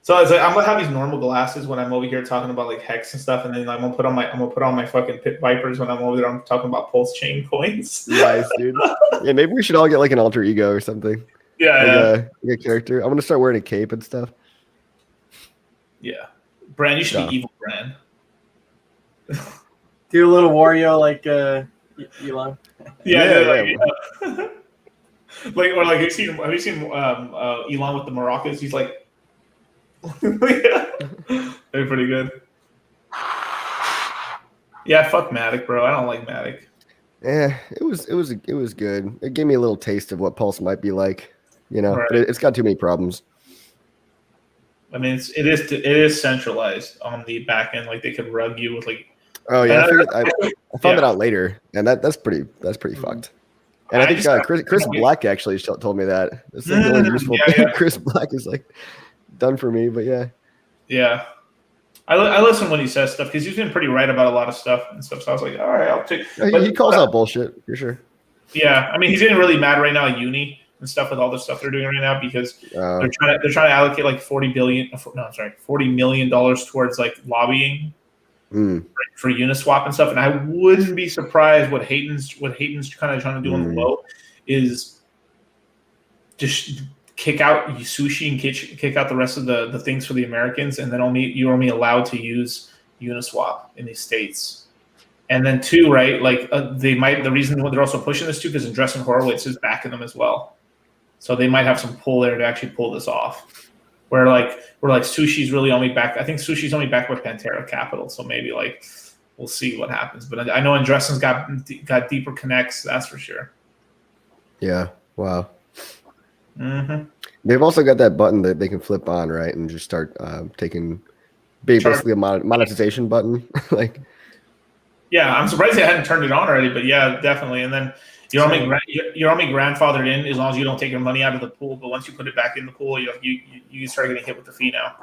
So it's like I'm gonna have these normal glasses when I'm over here talking about like hex and stuff, and then I'm gonna put on my fucking pit vipers when I'm over there. I'm talking about pulse chain coins. Nice, dude. Yeah, maybe we should all get like an alter ego or something. Yeah, like a character. I'm gonna start wearing a cape and stuff. Yeah, Brand, you should be evil, Brand. Do a little Wario like Elon. Yeah. Like or like have you seen Elon with the maracas? He's like, they're pretty good. Yeah, fuck Matic, bro. I don't like Matic. Yeah, it was good. It gave me a little taste of what Pulse might be like, Right. But it's got too many problems. I mean, it is centralized on the back end. Like they could rug you with like. Oh yeah, I found that out later, and that's pretty fucked. And I think Chris Black actually told me that. It's like the only useful thing. Chris Black is like done for me, but yeah. Yeah, I listen when he says stuff because he's been pretty right about a lot of stuff and stuff. So I was like, all right, I'll take. He calls out bullshit for sure. Yeah, I mean, he's getting really mad right now at Uni and stuff with all the stuff they're doing right now because they're trying to allocate like $40 million towards like lobbying. For Uniswap and stuff, and I wouldn't be surprised what Hayden's kind of trying to do on the low is just kick out Sushi and kick out the rest of the things for the Americans, and then you're only allowed to use Uniswap in these states. And then two, right? Like the reason they're also pushing this too because Andreessen Horowitz is backing them as well, so they might have some pull there to actually pull this off. Where Sushi's really only back. I think Sushi's only back with Pantera Capital, so maybe like we'll see what happens. But I know Andreessen's got deeper connects, that's for sure. Yeah. Wow. Mm-hmm. They've also got that button that they can flip on, right, and just start taking basically a monetization button, like. Yeah, I'm surprised they hadn't turned it on already, but yeah, definitely. And then you're only grandfathered in as long as you don't take your money out of the pool. But once you put it back in the pool, you start getting hit with the fee now.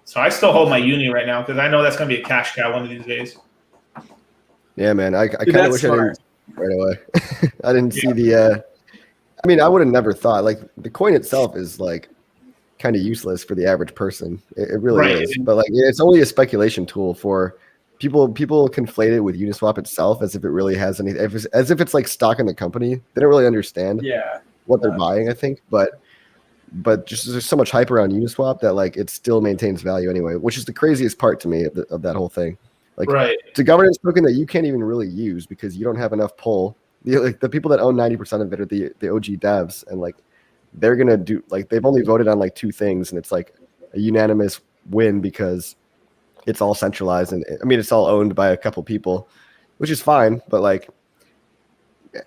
So I still hold my Uni right now because I know that's going to be a cash cow one of these days. Yeah, man. I kind of wish smart. I didn't right away. I didn't see the. I mean, I would have never thought like the coin itself is like kind of useless for the average person. It really is. But like it's only a speculation tool for. People conflate it with Uniswap itself as if it really has any, as if it's like stock in the company. They don't really understand what they're buying, I think. But just there's so much hype around Uniswap that like it still maintains value anyway, which is the craziest part to me of that whole thing. Like it's a governance token that you can't even really use because you don't have enough pull. The people that own 90% of it are the OG devs, and like they're gonna do like they've only voted on like two things, and it's like a unanimous win because it's all centralized, and I mean it's all owned by a couple people, which is fine. But like,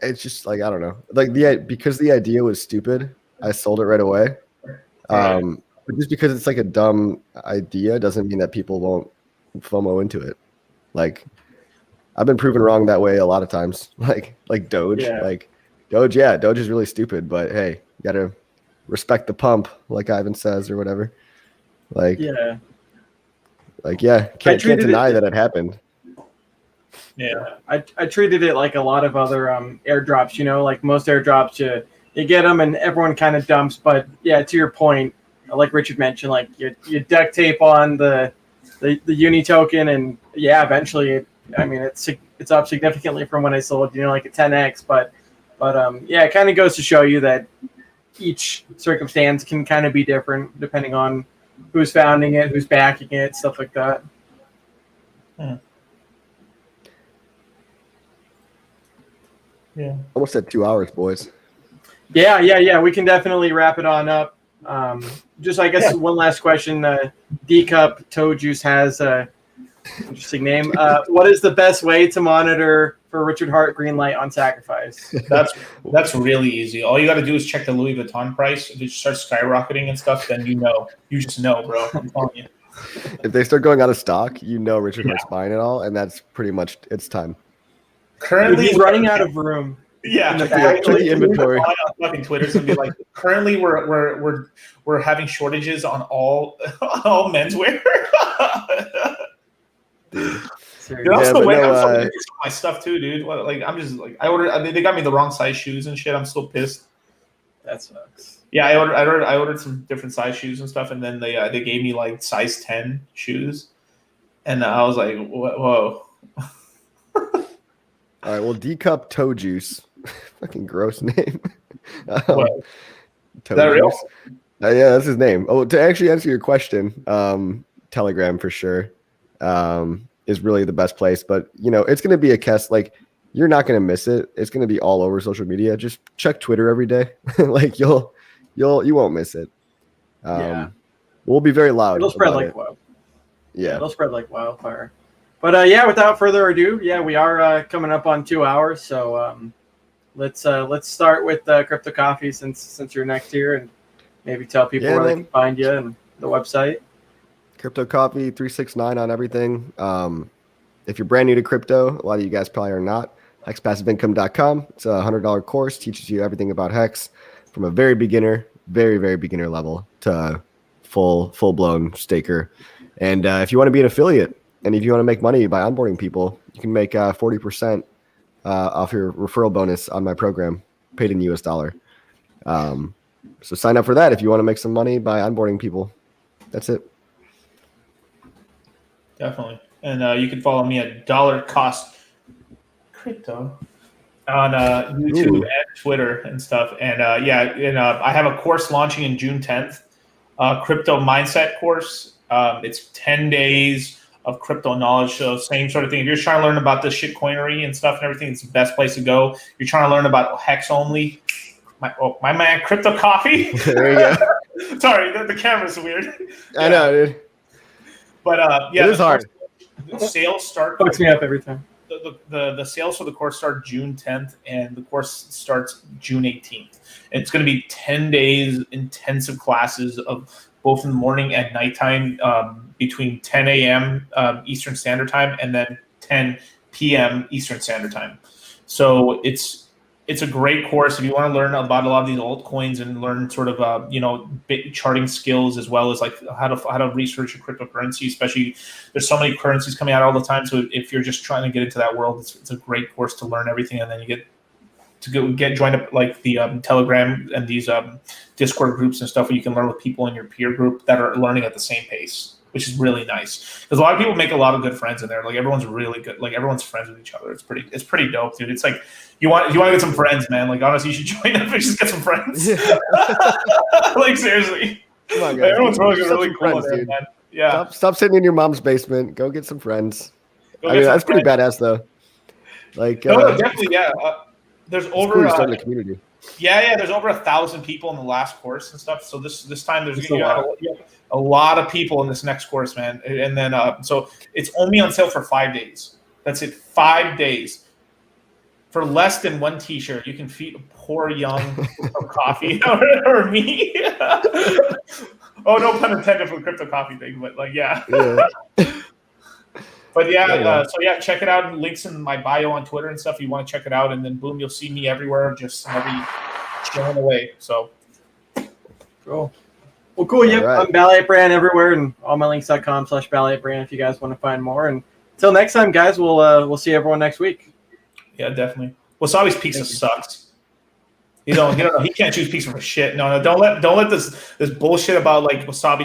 it's just like I don't know, like because the idea was stupid, I sold it right away. But just because it's like a dumb idea doesn't mean that people won't FOMO into it. Like, I've been proven wrong that way a lot of times. Like Doge, Doge is really stupid, but hey, you gotta respect the pump, like Ivan says, or whatever. Can't deny that it happened. Yeah, I treated it like a lot of other airdrops. You know, like most airdrops, you get them and everyone kind of dumps. But yeah, to your point, like Richard mentioned, like you duct tape on the uni token, and yeah, eventually, it's up significantly from when I sold. You know, like a 10x. But yeah, it kind of goes to show you that each circumstance can kind of be different depending on who's founding it, who's backing it, stuff like that. Yeah. Almost at 2 hours, boys. Yeah. We can definitely wrap it on up. Just I guess one last question. D-Cup Toe Juice has a interesting name. What is the best way to monitor for Richard Hart Greenlight on Sacrifice? That's really easy. All you got to do is check the Louis Vuitton price. If it starts skyrocketing and stuff, then you just know, bro. I'm telling you. If they start going out of stock, Richard Hart's buying it all, and that's pretty much its time. Currently, he's running out of room. Yeah, check the inventory. On fucking Twitter's and be like, currently we're having shortages on all menswear. Dude, I'm still waiting for my stuff too, dude. Like, I'm just like, they got me the wrong size shoes and shit. I'm still pissed. That sucks. Yeah, I ordered some different size shoes and stuff, and then they gave me like size 10 shoes, and I was like, whoa. All right, well, D-Cup Toe Juice, fucking gross name. Toe Is that real? Juice. Yeah, that's his name. Oh, to actually answer your question, Telegram for sure is really the best place. But it's going to be a cast. Like, you're not going to miss it. It's going to be all over social media. Just check Twitter every day. Like you won't miss it. We'll be very loud. It'll spread like wild. Yeah, it'll spread like wildfire. But without further ado, we are coming up on 2 hours. So let's start with Crypto Coffee since you're next here, and maybe tell people where they can find you and the website. Crypto Coffee 369 on everything. If you're brand new to crypto, a lot of you guys probably are not. HexPassiveIncome.com. It's a $100 course, teaches you everything about Hex from a very beginner, very, very beginner level to full-blown staker. And if you want to be an affiliate, and if you want to make money by onboarding people, you can make 40% off your referral bonus on my program, paid in US dollar. So sign up for that if you want to make some money by onboarding people. That's it. Definitely. And you can follow me at Dollar Cost Crypto on YouTube and Twitter and stuff. And I have a course launching in June 10th, Crypto Mindset course. It's 10 days of crypto knowledge. So same sort of thing. If you're trying to learn about this shit coinery and stuff and everything, it's the best place to go. If you're trying to learn about Hex only, my man, Crypto Coffee. There you go. Sorry, the camera's weird. I know, dude. But it is hard. The sales start. Fucks me up every time. The sales for the course start June 10th, and the course starts June 18th. And it's going to be 10 days intensive classes of both in the morning and nighttime, between 10 a.m. Eastern Standard Time and then 10 p.m. Eastern Standard Time. So it's a great course if you want to learn about a lot of these altcoins and learn sort of charting skills, as well as like how to research your cryptocurrency. Especially, there's so many currencies coming out all the time. So if you're just trying to get into that world, it's a great course to learn everything, and then you get to get joined up like the Telegram and these Discord groups and stuff where you can learn with people in your peer group that are learning at the same pace, which is really nice. Because a lot of people make a lot of good friends in there. Like, everyone's really good. Like, everyone's friends with each other. It's pretty dope, dude. It's like you want to get some friends, man. Like, honestly, you should join up and just get some friends. Like, seriously. Come on, guys. Like, everyone's really cool friends, there, dude. man. Yeah. Stop sitting in your mom's basement. Go get some friends. That's pretty badass, though. Like, no, definitely, yeah. There's over cool to start a community. Yeah. There's over 1,000 people in the last course and stuff. So this time there's That's a lot. a lot of people in this next course, man. And then so it's only on sale for 5 days. That's it, 5 days. For less than one T-shirt, you can feed a poor young crypto coffee or me. Oh, no pun intended for the crypto coffee thing, but like, yeah. But so check it out. Links in my bio on Twitter and stuff. You want to check it out, and then boom, you'll see me everywhere, just chilling away. So Cool. Well, cool. Yep, right. I'm Ballet Brand everywhere, and allmylinks.com/balletbrand if you guys want to find more. And until next time, guys, we'll see everyone next week. yeah, definitely. Wasabi's pizza sucks. He can't choose pizza for shit. No, don't let this bullshit about like Wasabi